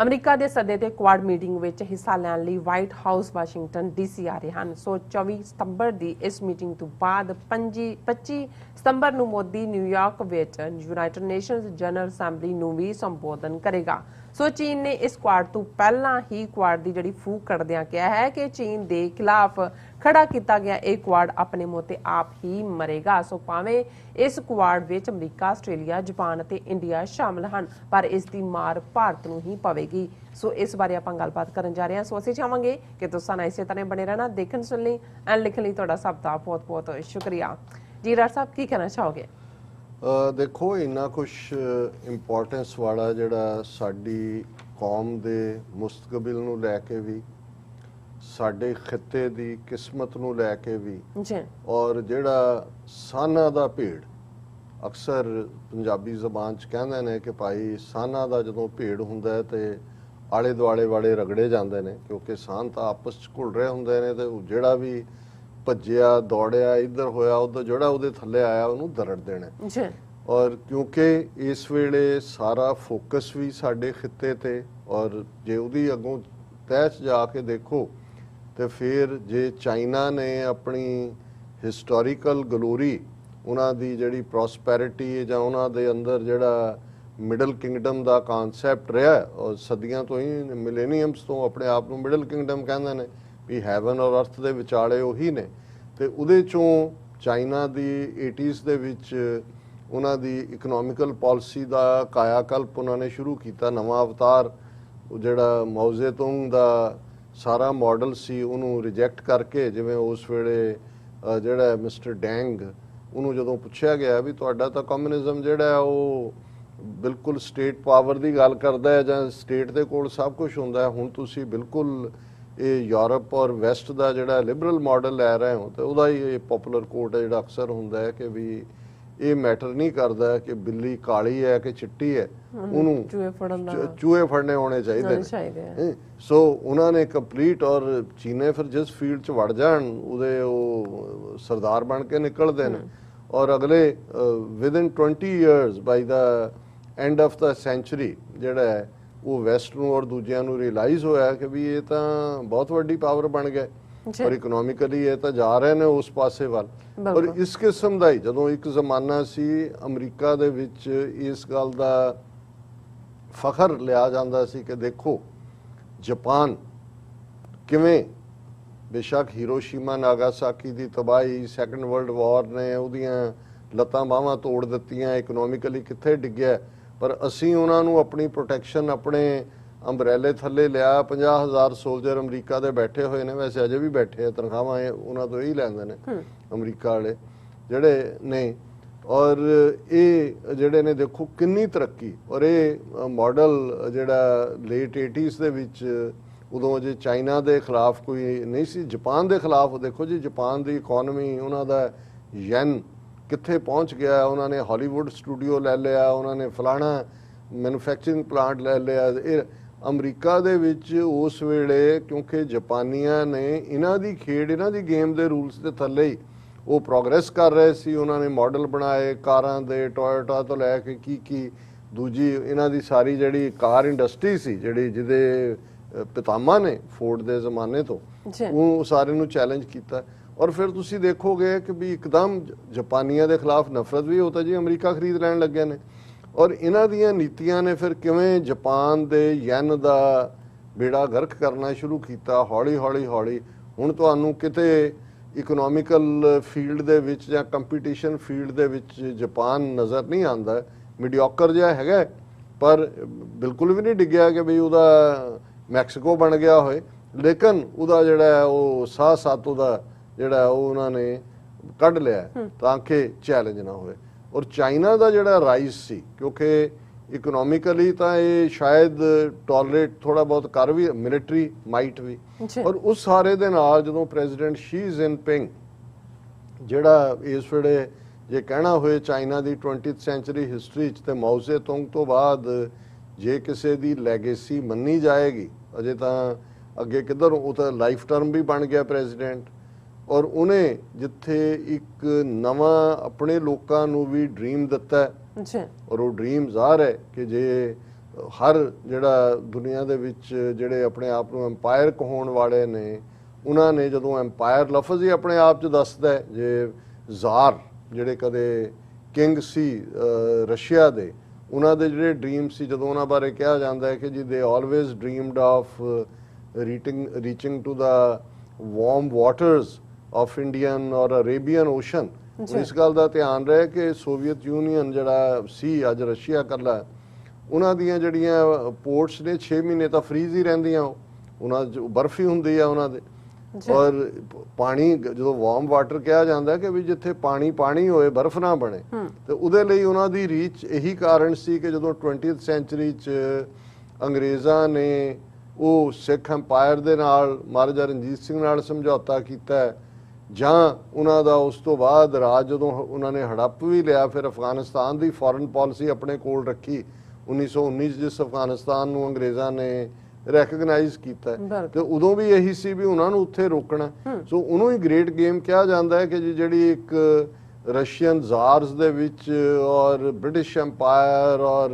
ਅਮਰੀਕਾ ਦੇ ਸੱਦੇ ਤੇ ਕੁਆਡ ਮੀਟਿੰਗ ਵਿੱਚ ਹਿੱਸਾ ਲੈਣ ਲਈ ਵਾਈਟ ਹਾਊਸ ਵਾਸ਼ਿੰਗਟਨ ਡੀਸੀ ਆ ਰਹੇ ਹਨ। ਸੋ 24 ਸਤੰਬਰ ਦੀ ਇਸ ਮੀਟਿੰਗ ਤੋਂ ਬਾਅਦ 25 ਸਤੰਬਰ ਨੂੰ ਮੋਦੀ ਨਿਊਯਾਰਕ ਵਿੱਚ ਯੂਨਾਈਟਿਡ ਨੇਸ਼ਨਜ਼ ਜਨਰਲ ਅਸੈਂਬਲੀ ਨੂੰ ਵੀ ਸੰਬੋਧਨ ਕਰੇਗਾ। ਸੋ ਚੀਨ ਨੇ ਇਸ ਕੁਆਡ ਤੋਂ ਪਹਿਲਾਂ ਹੀ ਕੁਆਡ ਦੀ ਜਿਹੜੀ ਫੂਕ ਕੱਢਦਿਆਂ ਕਿਹਾ ਹੈ ਕਿ ਚੀਨ ਦੇ ਖਿਲਾਫ ਖੜਾ ਕੀਤਾ ਗਿਆ ਇਹ ਕੁਆਡ ਆਪਣੇ ਮੂੰਹ ਤੇ ਆਪ ਹੀ ਮਰੇਗਾ। ਸੋ ਭਾਵੇਂ ਇਸ ਕੁਆਡ ਵਿੱਚ ਅਮਰੀਕਾ, ਆਸਟ੍ਰੇਲੀਆ, ਜਾਪਾਨ ਅਤੇ ਇੰਡੀਆ ਸ਼ਾਮਲ ਹਨ, ਪਰ ਇਸ ਦੀ ਮਾਰ ਭਾਰਤ ਨੂੰ ਹੀ ਪਵੇਗੀ। ਸੋ ਇਸ ਬਾਰੇ ਆਪਾਂ ਗੱਲਬਾਤ ਕਰਨ ਜਾ ਰਹੇ ਹਾਂ। ਸੋ ਅਸੀਂ ਚਾਹਾਂਗੇ ਕਿ ਤੁਸੀਂ ਨਾਲ ਇਸੇ ਤਰ੍ਹਾਂ ਬਣੇ ਰਹਿਣਾ। ਦੇਖਣ ਸੁਣ ਲਈ ਐਂਡ ਲਿਖਣ ਲਈ ਤੁਹਾਡਾ ਸਭ ਦਾ ਬਹੁਤ ਬਹੁਤ ਸ਼ੁਕਰੀਆ। ਜੀ ਡਾਕਟਰ ਸਾਹਿਬ, ਕੀ ਕਹਿਣਾ ਚਾਹੋਗੇ? ਦੇਖੋ, ਇੰਨਾ ਕੁਛ ਇੰਪੋਰਟੈਂਸ ਵਾਲਾ ਜਿਹੜਾ ਸਾਡੀ ਕੌਮ ਦੇ ਮੁਸਤਕਬਲ ਨੂੰ ਲੈ ਕੇ ਵੀ, ਸਾਡੇ ਖਿੱਤੇ ਦੀ ਕਿਸਮਤ ਨੂੰ ਲੈ ਕੇ ਵੀ, ਔਰ ਜਿਹੜਾ ਸਾਨਾ ਦਾ ਭੇੜ, ਅਕਸਰ ਪੰਜਾਬੀ ਜ਼ਬਾਨ 'ਚ ਕਹਿੰਦੇ ਨੇ ਕਿ ਭਾਈ ਸਾਨਾ ਦਾ ਜਦੋਂ ਭੇੜ ਹੁੰਦਾ ਤੇ ਆਲੇ ਦੁਆਲੇ ਵਾਲੇ ਰਗੜੇ ਜਾਂਦੇ ਨੇ, ਕਿਉਂਕਿ ਸਾਨ ਤਾਂ ਆਪਸ 'ਚ ਘੁਲ ਰਹੇ ਹੁੰਦੇ ਨੇ ਤੇ ਜਿਹੜਾ ਵੀ ਭੱਜਿਆ ਦੌੜਿਆ ਇੱਧਰ ਹੋਇਆ ਉੱਧਰ, ਜਿਹੜਾ ਉਹਦੇ ਥੱਲੇ ਆਇਆ ਉਹਨੂੰ ਦਰੜ ਦੇਣਾ। ਔਰ ਕਿਉਂਕਿ ਇਸ ਵੇਲੇ ਸਾਰਾ ਫੋਕਸ ਵੀ ਸਾਡੇ ਖਿੱਤੇ ਤੇ, ਔਰ ਜੇ ਉਹਦੀ ਅੱਗੋਂ ਤਹਿ 'ਚ ਜਾ ਕੇ ਦੇਖੋ ਤੇ ਫਿਰ ਜੇ ਚਾਈਨਾ ਨੇ ਆਪਣੀ ਹਿਸਟੋਰੀਕਲ ਗਲੋਰੀ, ਉਹਨਾਂ ਦੀ ਜਿਹੜੀ ਪ੍ਰੋਸਪੈਰਿਟੀ ਜਾਂ ਉਹਨਾਂ ਦੇ ਅੰਦਰ ਜਿਹੜਾ ਮਿਡਲ ਕਿੰਗਡਮ ਦਾ ਕਨਸੈਪਟ ਰਿਹਾ, ਔਰ ਸਦੀਆਂ ਤੋਂ ਹੀ, ਮਿਲੇਨੀਅਮਸ ਤੋਂ ਆਪਣੇ ਆਪ ਨੂੰ ਮਿਡਲ ਕਿੰਗਡਮ ਕਹਿੰਦੇ ਨੇ ਵੀ ਹੈਵਨ ਔਰ ਅਰਥ ਦੇ ਵਿਚਾਲੇ ਉਹੀ ਨੇ, ਤੇ ਉਹਦੇ ਚੋਂ ਚਾਈਨਾ ਦੀ 80s ਦੇ ਵਿੱਚ ਉਹਨਾਂ ਦੀ ਇਕਨੋਮਿਕਲ ਪਾਲਿਸੀ ਦਾ ਕਾਇਆਕਲਪ ਉਹਨਾਂ ਨੇ ਸ਼ੁਰੂ ਕੀਤਾ, ਨਵਾਂ ਅਵਤਾਰ, ਜਿਹੜਾ ਮਾਓਜ਼ੇਤੁੰਗ ਦਾ ਸਾਰਾ ਮਾਡਲ ਸੀ ਉਹਨੂੰ ਰਿਜੈਕਟ ਕਰਕੇ, ਜਿਵੇਂ ਉਸ ਵੇਲੇ ਜਿਹੜਾ ਮਿਸਟਰ ਡੈਂਗ, ਉਹਨੂੰ ਜਦੋਂ ਪੁੱਛਿਆ ਗਿਆ ਵੀ ਤੁਹਾਡਾ ਤਾਂ ਕਮਿਊਨਿਜ਼ਮ ਜਿਹੜਾ ਉਹ ਬਿਲਕੁਲ ਸਟੇਟ ਪਾਵਰ ਦੀ ਗੱਲ ਕਰਦਾ ਹੈ ਜਾਂ ਸਟੇਟ ਦੇ ਕੋਲ ਸਭ ਕੁਝ ਹੁੰਦਾ ਹੈ, ਹੁਣ ਤੁਸੀਂ ਬਿਲਕੁਲ ਇਹ ਯੂਰਪ ਔਰ ਵੈਸਟ ਦਾ ਜਿਹੜਾ ਲਿਬਰਲ ਮਾਡਲ ਲੈ ਰਹੇ ਹੋ। ਤੇ ਉਹਦਾ ਹੀ ਇਹ ਪਪੂਲਰ ਕੋਟ ਹੈ ਜਿਹੜਾ ਅਕਸਰ ਹੁੰਦਾ ਹੈ ਕਿ ਵੀ ਇਹ ਮੈਟਰ ਨਹੀਂ ਕਰਦਾ ਕਿ ਬਿੱਲੀ ਕਾਲੀ ਹੈ ਕਿ ਚਿੱਟੀ ਹੈ, ਉਹਨੂੰ ਚੂਹੇ ਫੜਨੇ ਹੋਣੇ ਚਾਹੀਦੇ ਨੇ। ਸੋ ਉਹਨਾਂ ਨੇ ਕੰਪਲੀਟ, ਔਰ ਚੀਨੇ ਫਿਰ ਜਿਸ ਫੀਲਡ 'ਚ ਵੜ ਜਾਣ ਉਹਦੇ ਉਹ ਸਰਦਾਰ ਬਣ ਕੇ ਨਿਕਲਦੇ ਨੇ। ਔਰ ਅਗਲੇ within 20 years by the end of the century ਜਿਹੜਾ ਹੈ ਉਹ ਵੈਸਟ ਨੂੰ ਔਰ ਦੂਜਿਆਂ ਨੂੰ ਰਿਅਲਾਈਜ਼ ਹੋਇਆ ਕਿ ਵੀ ਇਹ ਤਾਂ ਬਹੁਤ ਵੱਡੀ ਪਾਵਰ ਬਣ ਗਿਆ। ਔਰ ਇਕਨੋਮਿਕਲੀ ਇਹ ਤਾਂ ਜਾ ਰਹੇ ਨੇ ਉਸ ਪਾਸੇ ਵੱਲ। ਔਰ ਇਸ ਕਿਸਮ ਦਾ ਹੀ ਜਦੋਂ ਇੱਕ ਜ਼ਮਾਨਾ ਸੀ ਅਮਰੀਕਾ ਦੇ ਵਿੱਚ ਇਸ ਗੱਲ ਦਾ ਫਖਰ ਲਿਆ ਜਾਂਦਾ ਸੀ ਕਿ ਦੇਖੋ ਜਾਪਾਨ ਕਿਵੇਂ ਬੇਸ਼ੱਕ ਹੀਰੋਸ਼ੀਮਾ ਨਾਗਾਸਾਕੀ ਦੀ ਤਬਾਹੀ, ਸੈਕੰਡ ਵਰਲਡ ਵਾਰ ਨੇ ਉਹਦੀਆਂ ਲੱਤਾਂ ਬਾਹਾਂ ਤੋੜ ਦਿੱਤੀਆਂ, ਇਕਨੋਮਿਕਲੀ ਕਿੱਥੇ ਡਿੱਗਿਆ, ਪਰ ਅਸੀਂ ਉਹਨਾਂ ਨੂੰ ਆਪਣੀ ਪ੍ਰੋਟੈਕਸ਼ਨ ਆਪਣੇ ਅੰਬਰੇਲੇ ਥੱਲੇ ਲਿਆ। 50,000 ਸੋਲਜਰ ਅਮਰੀਕਾ ਦੇ ਬੈਠੇ ਹੋਏ ਨੇ, ਵੈਸੇ ਅਜੇ ਵੀ ਬੈਠੇ ਆ, ਤਨਖਾਹਾਂ ਉਹਨਾਂ ਤੋਂ ਇਹੀ ਲੈਂਦੇ ਨੇ ਅਮਰੀਕਾ ਵਾਲੇ ਜਿਹੜੇ ਨੇ। ਔਰ ਇਹ ਜਿਹੜੇ ਨੇ ਦੇਖੋ ਕਿੰਨੀ ਤਰੱਕੀ, ਔਰ ਇਹ ਮਾਡਲ ਜਿਹੜਾ ਲੇਟ 80s ਦੇ ਵਿੱਚ ਉਦੋਂ ਜੇ ਚਾਈਨਾ ਦੇ ਖਿਲਾਫ ਕੋਈ ਨਹੀਂ ਸੀ, ਜਾਪਾਨ ਦੇ ਖਿਲਾਫ ਦੇਖੋ ਜੀ ਜਾਪਾਨ ਦੀ ਇਕਨੋਮੀ, ਉਹਨਾਂ ਦਾ ਯੈਨ ਕਿੱਥੇ ਪਹੁੰਚ ਗਿਆ, ਉਹਨਾਂ ਨੇ ਹਾਲੀਵੁੱਡ ਸਟੂਡੀਓ ਲੈ ਲਿਆ, ਉਹਨਾਂ ਨੇ ਫਲਾਣਾ ਮੈਨੂਫੈਕਚਰਿੰਗ ਪਲਾਂਟ ਲੈ ਲਿਆ। ਇਹ ਅਮਰੀਕਾ ਦੇ ਵਿੱਚ ਉਸ ਵੇਲੇ ਕਿਉਂਕਿ ਜਾਪਾਨੀਆਂ ਨੇ ਇਹਨਾਂ ਦੀ ਖੇਡ, ਇਹਨਾਂ ਦੀ ਗੇਮ ਦੇ ਰੂਲਸ ਦੇ ਥੱਲੇ ਹੀ ਉਹ ਪ੍ਰੋਗਰੈਸ ਕਰ ਰਹੇ ਸੀ। ਉਹਨਾਂ ਨੇ ਮਾਡਲ ਬਣਾਏ ਕਾਰਾਂ ਦੇ, ਟੋਇਟਾ ਤੋਂ ਲੈ ਕੇ ਕੀ ਦੂਜੀ ਇਹਨਾਂ ਦੀ ਸਾਰੀ ਜਿਹੜੀ ਕਾਰ ਇੰਡਸਟਰੀ ਸੀ, ਜਿਹੜੀ ਜਿਹਦੇ ਪਿਤਾਮਾ ਨੇ ਫੋਰਡ ਦੇ ਜ਼ਮਾਨੇ ਤੋਂ, ਉਹ ਸਾਰੇ ਨੂੰ ਚੈਲੰਜ ਕੀਤਾ। ਔਰ ਫਿਰ ਤੁਸੀਂ ਦੇਖੋਗੇ ਕਿ ਵੀ ਇੱਕਦਮ ਜਾਪਾਨੀਆਂ ਦੇ ਖਿਲਾਫ ਨਫ਼ਰਤ ਵੀ ਹੋਤਾ ਜੀ ਅਮਰੀਕਾ ਖਰੀਦ ਲੈਣ ਲੱਗੇ ਨੇ। ਔਰ ਇਹਨਾਂ ਦੀਆਂ ਨੀਤੀਆਂ ਨੇ ਫਿਰ ਕਿਵੇਂ ਜਾਪਾਨ ਦੇ ਯੈਨ ਦਾ ਬੇੜਾ ਗਰਕ ਕਰਨਾ ਸ਼ੁਰੂ ਕੀਤਾ ਹੌਲੀ ਹੌਲੀ ਹੌਲੀ। ਹੁਣ ਤੁਹਾਨੂੰ ਕਿਤੇ ਇਕਨੋਮਿਕਲ ਫੀਲਡ ਦੇ ਵਿੱਚ ਜਾਂ ਕੰਪੀਟੀਸ਼ਨ ਫੀਲਡ ਦੇ ਵਿੱਚ ਜਾਪਾਨ ਨਜ਼ਰ ਨਹੀਂ ਆਉਂਦਾ, ਮੀਡੀਓਕਰ ਜਿਹਾ ਹੈਗਾ, ਪਰ ਬਿਲਕੁਲ ਵੀ ਨਹੀਂ ਡਿੱਗਿਆ ਕਿ ਬਈ ਉਹਦਾ ਮੈਕਸੀਕੋ ਬਣ ਗਿਆ ਹੋਏ, ਲੇਕਿਨ ਉਹਦਾ ਜਿਹੜਾ ਉਹ ਸਾਹ ਸੱਤ ਉਹਦਾ ਜਿਹੜਾ ਉਹ ਉਹਨਾਂ ਨੇ ਕੱਢ ਲਿਆ ਤਾਂ ਕਿ ਚੈਲੰਜ ਨਾ ਹੋਵੇ। ਔਰ ਚਾਈਨਾ ਦਾ ਜਿਹੜਾ ਰਾਈਜ਼ ਸੀ, ਕਿਉਂਕਿ ਇਕਨੋਮਿਕਲੀ ਤਾਂ ਇਹ ਸ਼ਾਇਦ ਟੋਲਰੇਟ ਥੋੜਾ ਬਹੁਤ ਕਰ ਵੀ, ਮਿਲਟਰੀ ਮਾਈਟ ਵੀ, ਔਰ ਉਸ ਸਾਰੇ ਦੇ ਨਾਲ ਜਦੋਂ ਪ੍ਰੈਜ਼ੀਡੈਂਟ ਸ਼ੀ ਜਿਨਪਿੰਗ ਜਿਹੜਾ ਇਸ ਵੇਲੇ ਜੇ ਕਹਿਣਾ ਹੋਏ ਚਾਈਨਾ ਦੀ 20th ਸੈਂਚੁਰੀ ਹਿਸਟਰੀ 'ਚ ਤੇ ਮਾਓ ਸੇ ਤੁੰਗ ਤੋਂ ਬਾਅਦ ਜੇ ਕਿਸੇ ਦੀ ਲੈਗੇਸੀ ਮੰਨੀ ਜਾਏਗੀ, ਅਜੇ ਤਾਂ ਅੱਗੇ ਕਿੱਧਰ, ਉਹ ਤਾਂ ਲਾਈਫ ਟਰਮ ਵੀ ਬਣ ਗਿਆ ਪ੍ਰੈਜ਼ੀਡੈਂਟ। ਔਰ ਉਹਨੇ ਜਿੱਥੇ ਇੱਕ ਨਵਾਂ ਆਪਣੇ ਲੋਕਾਂ ਨੂੰ ਵੀ ਡ੍ਰੀਮ ਦਿੱਤਾ ਔਰ ਉਹ ਡ੍ਰੀਮ ਜ਼ਾਹਰ ਹੈ ਕਿ ਜੇ ਹਰ ਜਿਹੜਾ ਦੁਨੀਆ ਦੇ ਵਿੱਚ ਜਿਹੜੇ ਆਪਣੇ ਆਪ ਨੂੰ ਐਮਪਾਇਰ ਕਹਾਉਣ ਵਾਲੇ ਨੇ, ਉਹਨਾਂ ਨੇ ਜਦੋਂ ਐਮਪਾਇਰ ਲਫ਼ਜ਼ ਹੀ ਆਪਣੇ ਆਪ 'ਚ ਦੱਸਦਾ, ਜੇ ਜ਼ਾਰ ਜਿਹੜੇ ਕਦੇ ਕਿੰਗ ਸੀ ਰਸ਼ੀਆ ਦੇ, ਉਹਨਾਂ ਦੇ ਜਿਹੜੇ ਡ੍ਰੀਮ ਸੀ, ਜਦੋਂ ਉਹਨਾਂ ਬਾਰੇ ਕਿਹਾ ਜਾਂਦਾ ਹੈ ਕਿ ਜੀ they always dreamed of reaching to the warm waters of Indian or Arabian Ocean. ਇਸ ਗੱਲ ਦਾ ਧਿਆਨ ਰਹੇ ਕਿ ਸੋਵੀਅਤ ਯੂਨੀਅਨ ਜਿਹੜਾ ਸੀ ਅੱਜ ਰਸ਼ੀਆ ਇਕੱਲਾ, ਉਹਨਾਂ ਦੀਆਂ ਜਿਹੜੀਆਂ ਪੋਰਟਸ ਨੇ 6 ਮਹੀਨੇ ਤਾਂ ਫਰੀਜ਼ ਹੀ ਰਹਿੰਦੀਆਂ, ਉਹਨਾਂ 'ਚ ਬਰਫ਼ ਹੀ ਹੁੰਦੀ ਆ ਉਹਨਾਂ ਦੇ। ਔਰ ਪਾਣੀ ਜਦੋਂ ਵਾਰਮ ਵਾਟਰ ਕਿਹਾ ਜਾਂਦਾ ਕਿ ਵੀ ਜਿੱਥੇ ਪਾਣੀ ਪਾਣੀ ਹੋਏ ਬਰਫ਼ ਨਾ ਬਣੇ, ਤੇ ਉਹਦੇ ਲਈ ਉਹਨਾਂ ਦੀ ਰੀਚ ਇਹੀ ਕਾਰਨ ਸੀ ਕਿ ਜਦੋਂ 20th ਸੈਂਚੁਰੀ 'ਚ ਅੰਗਰੇਜ਼ਾਂ ਨੇ ਉਹ ਸਿੱਖ ਐਮਪਾਇਰ ਦੇ ਨਾਲ ਮਹਾਰਾਜਾ ਰਣਜੀਤ ਸਿੰਘ ਨਾਲ ਸਮਝੌਤਾ ਕੀਤਾ, ਜਾਂ ਉਹਨਾਂ ਦਾ ਉਸ ਤੋਂ ਬਾਅਦ ਰਾਜ ਜਦੋਂ ਉਹਨਾਂ ਨੇ ਹੜੱਪ ਵੀ ਲਿਆ, ਫਿਰ ਅਫਗਾਨਿਸਤਾਨ ਦੀ ਫੋਰਨ ਪਾਲਿਸੀ ਆਪਣੇ ਕੋਲ ਰੱਖੀ 1919 ਜਿਸ ਅਫਗਾਨਿਸਤਾਨ ਨੂੰ ਅੰਗਰੇਜ਼ਾਂ ਨੇ ਰੈਕਗਨਾਈਜ਼ ਕੀਤਾ, ਤੇ ਉਦੋਂ ਵੀ ਇਹੀ ਸੀ ਵੀ ਉਹਨਾਂ ਨੂੰ ਉੱਥੇ ਰੋਕਣਾ। ਸੋ ਉਹਨੂੰ ਹੀ ਗ੍ਰੇਟ ਗੇਮ ਕਿਹਾ ਜਾਂਦਾ ਹੈ ਕਿ ਜਿਹੜੀ ਇੱਕ ਰਸ਼ੀਅਨ ਜ਼ਾਰਸ ਦੇ ਵਿੱਚ ਔਰ ਬ੍ਰਿਟਿਸ਼ ਐਮਪਾਇਰ ਔਰ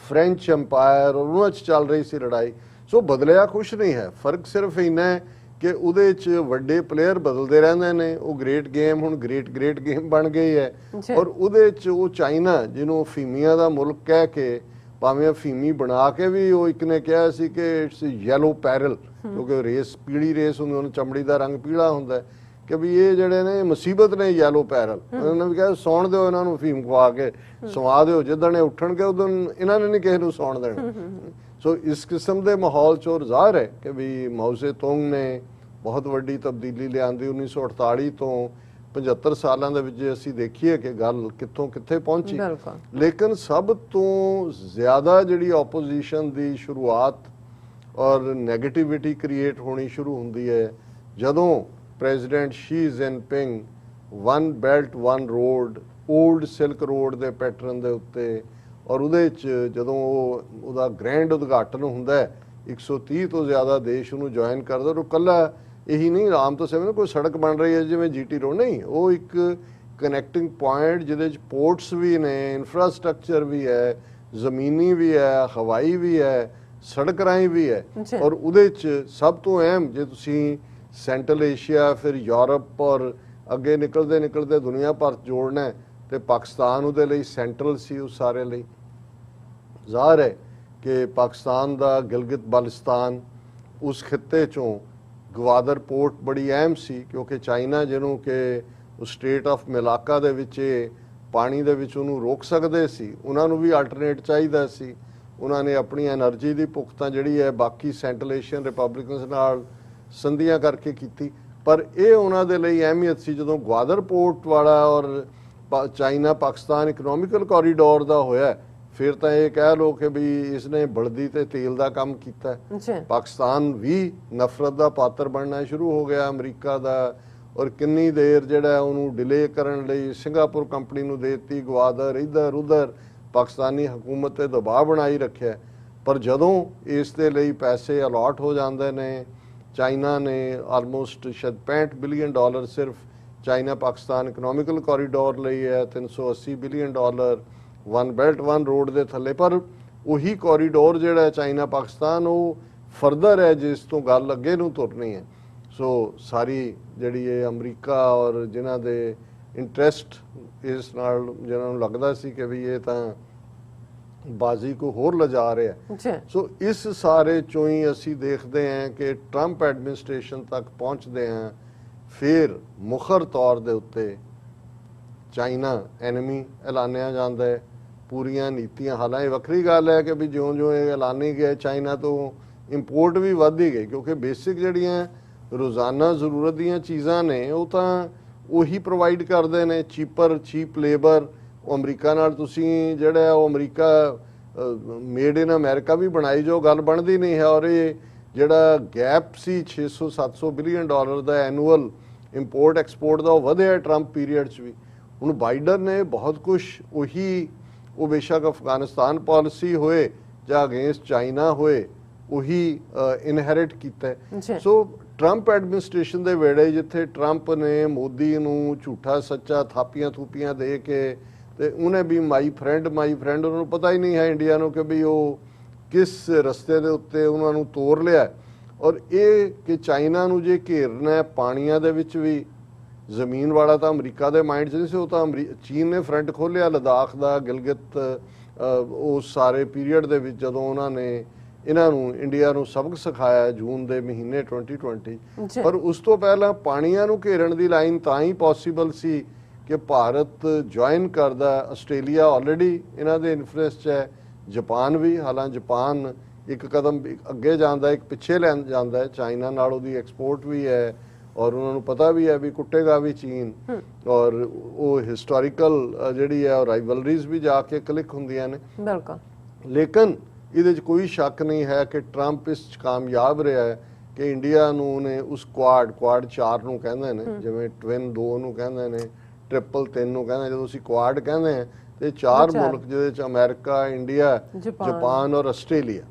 ਫ੍ਰੈਂਚ ਐਮਪਾਇਰ ਔਰ ਉਹਨਾਂ 'ਚ ਚੱਲ ਰਹੀ ਸੀ ਲੜਾਈ। ਸੋ ਬਦਲਿਆ ਕੁਛ ਨਹੀਂ ਹੈ, ਫਰਕ ਸਿਰਫ ਇੰਨਾ ਹੈ ਕਿ ਉਹਦੇ 'ਚ ਵੱਡੇ ਪਲੇਅਰ ਬਦਲਦੇ ਰਹਿੰਦੇ ਨੇ। ਉਹ ਗ੍ਰੇਟ ਗੇਮ ਹੁਣ ਗ੍ਰੇਟ ਗੇਮ ਬਣ ਗਈ ਹੈ। ਔਰ ਉਹਦੇ 'ਚ ਉਹ ਚਾਈਨਾ ਜਿਹਨੂੰ ਅਫੀਮੀਆਂ ਦਾ ਮੁਲਕ ਕਹਿ ਕੇ, ਭਾਵੇਂ ਅਫੀਮੀ ਬਣਾ ਕੇ ਵੀ ਉਹ ਇੱਕ ਨੇ ਕਿਹਾ ਸੀ ਕਿ ਇਟਸ ਯੈਲੋ ਪੈਰਲ, ਕਿਉਂਕਿ ਰੇਸ ਪੀਲੀ ਰੇਸ ਹੁੰਦੀ, ਉਹਨੂੰ ਚਮੜੀ ਦਾ ਰੰਗ ਪੀਲਾ ਹੁੰਦਾ, ਕਿ ਵੀ ਇਹ ਜਿਹੜੇ ਨੇ ਮੁਸੀਬਤ ਨੇ ਯੈਲੋ ਪੈਰਲ। ਉਹਨਾਂ ਨੇ ਵੀ ਕਿਹਾ ਸੌਣ ਦਿਓ ਇਹਨਾਂ ਨੂੰ, ਅਫੀਮ ਖਵਾ ਕੇ ਸਵਾ ਦਿਓ, ਜਿੱਦਣ ਇਹ ਉੱਠਣਗੇ ਉਦੋਂ ਇਹਨਾਂ ਨੇ ਨਹੀਂ ਕਿਸੇ ਨੂੰ ਸੌਣ ਦੇਣਾ। ਸੋ ਇਸ ਕਿਸਮ ਦੇ ਮਾਹੌਲ 'ਚ ਔਰ ਜ਼ਾਹਰ ਹੈ ਕਿ ਵੀ ਮਾਓ ਸੇ ਤੁੰਗ ਨੇ ਬਹੁਤ ਵੱਡੀ ਤਬਦੀਲੀ ਲਿਆਂਦੀ 1948 ਤੋਂ 75 ਸਾਲਾਂ ਦੇ ਵਿੱਚ। ਜੇ ਅਸੀਂ ਦੇਖੀਏ ਕਿ ਗੱਲ ਕਿੱਥੋਂ ਕਿੱਥੇ ਪਹੁੰਚੀ, ਲੇਕਿਨ ਸਭ ਤੋਂ ਜ਼ਿਆਦਾ ਜਿਹੜੀ ਆਪੋਜੀਸ਼ਨ ਦੀ ਸ਼ੁਰੂਆਤ ਔਰ ਨੈਗੇਟਿਵਿਟੀ ਕ੍ਰੀਏਟ ਹੋਣੀ ਸ਼ੁਰੂ ਹੁੰਦੀ ਹੈ ਜਦੋਂ president Xi Jinping one belt one road, old silk road ਦੇ ਪੈਟਰਨ ਦੇ ਉੱਤੇ, ਔਰ ਉਹਦੇ 'ਚ ਜਦੋਂ ਉਹਦਾ ਗ੍ਰੈਂਡ ਉਦਘਾਟਨ ਹੁੰਦਾ, 130 ਤੋਂ ਜ਼ਿਆਦਾ ਦੇਸ਼ ਉਹਨੂੰ ਜੁਆਇਨ ਕਰਦੇ। ਉਹ ਇਕੱਲਾ ਇਹੀ ਨਹੀਂ, ਆਮ ਤੋਂ ਸਮੇਂ ਕੋਈ ਸੜਕ ਬਣ ਰਹੀ ਹੈ ਜਿਵੇਂ GT ਰੋਡ, ਨਹੀਂ, ਉਹ ਇੱਕ ਕਨੈਕਟਿੰਗ ਪੁਆਇੰਟ ਜਿਹਦੇ 'ਚ ਪੋਰਟਸ ਵੀ ਨੇ, ਇਨਫਰਾਸਟ੍ਰਕਚਰ ਵੀ ਹੈ, ਜ਼ਮੀਨੀ ਵੀ ਹੈ, ਹਵਾਈ ਵੀ ਹੈ, ਸੜਕ ਰਾਹੀਂ ਵੀ ਹੈ। ਜੀ। ਔਰ ਉਹਦੇ 'ਚ ਸਭ ਤੋਂ ਅਹਿਮ, ਜੇ ਤੁਸੀਂ ਸੈਂਟਰਲ ਏਸ਼ੀਆ, ਫਿਰ ਯੂਰਪ ਔਰ ਅੱਗੇ ਨਿਕਲਦੇ ਨਿਕਲਦੇ ਦੁਨੀਆ ਭਰ ਜੋੜਨਾ ਹੈ, ਤੇ ਪਾਕਿਸਤਾਨ ਉਹਦੇ ਲਈ ਸੈਂਟਰਲ ਸੀ ਉਸ ਸਾਰੇ ਲਈ। ਜ਼ਾਹਰ ਹੈ ਕਿ ਪਾਕਿਸਤਾਨ ਦਾ ਗਿਲਗਿਤ ਬਾਲਟਿਸਤਾਨ ਉਸ ਖਿੱਤੇ 'ਚੋਂ ਗਵਾਦਰ ਪੋਰਟ ਬੜੀ ਅਹਿਮ ਸੀ, ਕਿਉਂਕਿ ਚਾਈਨਾ ਜਿਹਨੂੰ ਕਿ ਉਸ ਸਟੇਟ ਆਫ ਮਲਾਕਾ ਦੇ ਵਿੱਚ ਪਾਣੀ ਦੇ ਵਿੱਚ ਉਹਨੂੰ ਰੋਕ ਸਕਦੇ ਸੀ, ਉਹਨਾਂ ਨੂੰ ਵੀ ਆਲਟਰਨੇਟ ਚਾਹੀਦਾ ਸੀ। ਉਹਨਾਂ ਨੇ ਆਪਣੀ એનર્ਜੀ ਦੀ ਪੁਖਤਾ ਜਿਹੜੀ ਹੈ ਬਾਕੀ ਸੈਂਟਰਲ ਏਸ਼ੀਅਨ ਰਿਪਬਲਿਕਨਸ ਨਾਲ ਸੰਧੀਆਂ ਕਰਕੇ ਕੀਤੀ, ਪਰ ਇਹ ਉਹਨਾਂ ਦੇ ਲਈ ਅਹਿਮੀਅਤ ਸੀ। ਜਦੋਂ ਗਵਾਦਰ ਪੋਰਟ ਵਾਲਾ ਔਰ ਚਾਈਨਾ ਪਾਕਿਸਤਾਨ ਇਕਨੋਮਿਕਲ ਕੋਰੀਡੋਰ ਦਾ ਹੋਇਆ, ਫਿਰ ਤਾਂ ਇਹ ਕਹਿ ਲਓ ਕਿ ਵੀ ਇਸਨੇ ਬਲਦੀ ਤੇ ਤੇਲ ਦਾ ਕੰਮ ਕੀਤਾ। ਪਾਕਿਸਤਾਨ ਵੀ ਨਫ਼ਰਤ ਦਾ ਪਾਤਰ ਬਣਨਾ ਸ਼ੁਰੂ ਹੋ ਗਿਆ ਅਮਰੀਕਾ ਦਾ, ਔਰ ਕਿੰਨੀ ਦੇਰ ਜਿਹੜਾ ਉਹਨੂੰ ਡਿਲੇ ਕਰਨ ਲਈ ਸਿੰਗਾਪੁਰ ਕੰਪਨੀ ਨੂੰ ਦੇ ਦਿੱਤੀ, ਗਵਾਦਰ ਇੱਧਰ ਉੱਧਰ ਪਾਕਿਸਤਾਨੀ ਹਕੂਮਤ ਤੇ ਦਬਾਅ ਬਣਾਈ ਰੱਖਿਆ। ਪਰ ਜਦੋਂ ਇਸ ਦੇ ਲਈ ਪੈਸੇ ਅਲਾਟ ਹੋ ਜਾਂਦੇ ਨੇ, ਚਾਈਨਾ ਨੇ ਆਲਮੋਸਟ ਸ਼ਾਇਦ $65 ਬਿਲੀਅਨ ਸਿਰਫ ਚਾਈਨਾ ਪਾਕਿਸਤਾਨ ਇਕਨੋਮਿਕਲ ਕੋਰੀਡੋਰ ਲਈ ਹੈ, $380 billion one belt one road ਦੇ ਥੱਲੇ। ਪਰ ਉਹੀ ਕੋਰੀਡੋਰ ਜਿਹੜਾ ਚਾਈਨਾ ਪਾਕਿਸਤਾਨ ਉਹ ਫਰਦਰ ਹੈ ਜਿਸ ਤੋਂ ਗੱਲ ਅੱਗੇ ਨੂੰ ਤੁਰਨੀ ਹੈ। ਸੋ ਸਾਰੀ ਜਿਹੜੀ ਇਹ ਅਮਰੀਕਾ ਔਰ ਜਿਨ੍ਹਾਂ ਦੇ ਇੰਟਰਸਟ ਇਸ ਨਾਲ, ਜਿਹਨਾਂ ਨੂੰ ਲੱਗਦਾ ਸੀ ਕਿ ਵੀ ਇਹ ਤਾਂ ਬਾਜ਼ੀ ਕੋ ਹੋਰ ਲਿਜਾ ਰਿਹਾ। ਸੋ ਇਸ ਸਾਰੇ ਚੋਂ ਹੀ ਅਸੀਂ ਦੇਖਦੇ ਹਾਂ ਕਿ ਟਰੰਪ ਐਡਮਿਨਿਸਟ੍ਰੇਸ਼ਨ ਤੱਕ ਪਹੁੰਚਦੇ ਹਾਂ, ਫਿਰ ਮੁਖਰ ਤੌਰ ਦੇ ਉੱਤੇ ਚਾਈਨਾ ਐਨਮੀ ਐਲਾਨਿਆ ਜਾਂਦਾ ਹੈ। ਪੂਰੀਆਂ ਨੀਤੀਆਂ, ਹਾਲਾਂਕਿ ਵੱਖਰੀ ਗੱਲ ਹੈ ਕਿ ਵੀ ਜਿਉਂ-ਜਿਉਂ ਇਹ ਐਲਾਨੀ ਗਿਆ ਚਾਈਨਾ ਤੋਂ ਇੰਪੋਰਟ ਵੀ ਵੱਧਦੀ ਗਈ, ਕਿਉਂਕਿ ਬੇਸਿਕ ਜਿਹੜੀਆਂ ਰੋਜ਼ਾਨਾ ਜ਼ਰੂਰਤ ਦੀਆਂ ਚੀਜ਼ਾਂ ਨੇ ਉਹ ਤਾਂ ਉਹੀ ਪ੍ਰੋਵਾਈਡ ਕਰਦੇ ਨੇ, ਚੀਪ ਲੇਬਰ। ਉਹ ਅਮਰੀਕਾ ਨਾਲ ਤੁਸੀਂ ਜਿਹੜਾ ਉਹ ਅਮਰੀਕਾ ਮੇਡ ਇਨ ਅਮਰੀਕਾ ਵੀ ਬਣਾਈ ਜੋ ਗੱਲ ਬਣਦੀ ਨਹੀਂ ਹੈ। ਔਰ ਇਹ ਜਿਹੜਾ ਗੈਪ ਸੀ $600-700 ਬਿਲੀਅਨ ਦਾ ਐਨੂਅਲ ਇੰਪੋਰਟ ਐਕਸਪੋਰਟ ਦਾ, ਉਹ ਵਧਿਆ ਟਰੰਪ ਪੀਰੀਅਡ 'ਚ ਵੀ। ਹੁਣ ਬਾਈਡਨ ਨੇ ਬਹੁਤ ਕੁਝ ਉਹੀ, ਉਹ ਬੇਸ਼ੱਕ ਅਫਗਾਨਿਸਤਾਨ ਪਾਲਿਸੀ ਹੋਏ ਜਾਂ ਅਗੇਂਸਟ ਚਾਈਨਾ ਹੋਏ, ਉਹੀ ਇਨਹੈਰਿਟ ਕੀਤਾ। ਸੋ ਟਰੰਪ ਐਡਮਿਨਿਸਟ੍ਰੇਸ਼ਨ ਦੇ ਵੇਲੇ ਜਿੱਥੇ ਟਰੰਪ ਨੇ ਮੋਦੀ ਨੂੰ ਝੂਠਾ ਸੱਚਾ ਥਾਪੀਆਂ ਥੂਪੀਆਂ ਦੇ ਕੇ, ਤੇ ਉਹਨੇ ਵੀ ਮਾਈ ਫਰੈਂਡ ਉਹਨਾਂ ਨੂੰ ਪਤਾ ਹੀ ਨਹੀਂ ਹੈ ਇੰਡੀਆ ਨੂੰ ਕਿ ਵੀ ਉਹ ਕਿਸ ਰਸਤੇ ਦੇ ਉੱਤੇ ਉਹਨਾਂ ਨੂੰ ਤੋਰ ਲਿਆ। ਔਰ ਇਹ ਕਿ ਚਾਈਨਾ ਨੂੰ ਜੇ ਘੇਰਨਾ ਪਾਣੀਆਂ ਦੇ ਵਿੱਚ ਵੀ, ਜ਼ਮੀਨ ਵਾਲਾ ਤਾਂ ਅਮਰੀਕਾ ਦੇ ਮਾਈਂਡ 'ਚ ਨਹੀਂ ਸੀ, ਉਹ ਤਾਂ ਚੀਨ ਨੇ ਫਰੰਟ ਖੋਲ੍ਹਿਆ ਲਦਾਖ ਦਾ, ਗਿਲਗਿਤ, ਉਸ ਸਾਰੇ ਪੀਰੀਅਡ ਦੇ ਵਿੱਚ ਜਦੋਂ ਉਹਨਾਂ ਨੇ ਇਹਨਾਂ ਨੂੰ ਇੰਡੀਆ ਨੂੰ ਸਬਕ ਸਿਖਾਇਆ ਜੂਨ ਦੇ ਮਹੀਨੇ 2020। ਪਰ ਉਸ ਤੋਂ ਪਹਿਲਾਂ ਪਾਣੀਆਂ ਨੂੰ ਘੇਰਨ ਦੀ ਲਾਈਨ ਤਾਂ ਹੀ ਪੋਸੀਬਲ ਸੀ ਕਿ ਭਾਰਤ ਜੁਆਇਨ ਕਰਦਾ। ਆਸਟ੍ਰੇਲੀਆ ਆਲਰੇਡੀ ਇਹਨਾਂ ਦੇ ਇਨਫਲੂਐਂਸ 'ਚ ਹੈ, ਜਾਪਾਨ ਵੀ। ਹਾਲਾਂਕਿ ਜਾਪਾਨ ਇੱਕ ਕਦਮ ਅੱਗੇ ਜਾਂਦਾ, ਇੱਕ ਪਿੱਛੇ ਲੈ ਜਾਂਦਾ ਹੈ। ਚਾਈਨਾ ਨਾਲ ਉਹਦੀ ਐਕਸਪੋਰਟ ਵੀ ਹੈ, ਔਰ ਉਹਨਾਂ ਨੂੰ ਪਤਾ ਵੀ ਹੈ ਵੀ ਕੁੱਟੇਗਾ ਵੀ ਚੀਨ। ਔਰ ਉਹ ਹਿਸਟੋਰੀਕਲ ਜਿਹੜੀ ਹੈ ਰਾਈਵਲਰੀਜ਼ ਵੀ ਜਾ ਕੇ ਕਲਿੱਕ ਹੁੰਦੀਆਂ ਨੇ। ਲੇਕਿਨ ਇਹਦੇ 'ਚ ਕੋਈ ਸ਼ੱਕ ਨਹੀਂ ਹੈ ਕਿ ਟਰੰਪ ਇਸ 'ਚ ਕਾਮਯਾਬ ਰਿਹਾ ਹੈ ਕਿ ਇੰਡੀਆ ਨੂੰ ਨੇ ਉਸ ਕੁਆਡ 4 ਨੂੰ ਕਹਿੰਦੇ ਨੇ, ਜਿਵੇਂ ਟਵਿਨ 2 ਨੂੰ ਕਹਿੰਦੇ ਨੇ, ਟ੍ਰਿਪਲ 3 ਨੂੰ ਕਹਿੰਦੇ। ਜਦੋਂ ਅਸੀਂ ਕੁਆਡ ਕਹਿੰਦੇ ਹਾਂ ਤੇ 4 ਮੁਲਕ ਜਿਹਦੇ 'ਚ ਅਮਰੀਕਾ, ਇੰਡੀਆ, ਜਾਪਾਨ ਔਰ ਆਸਟ੍ਰੇਲੀਆ।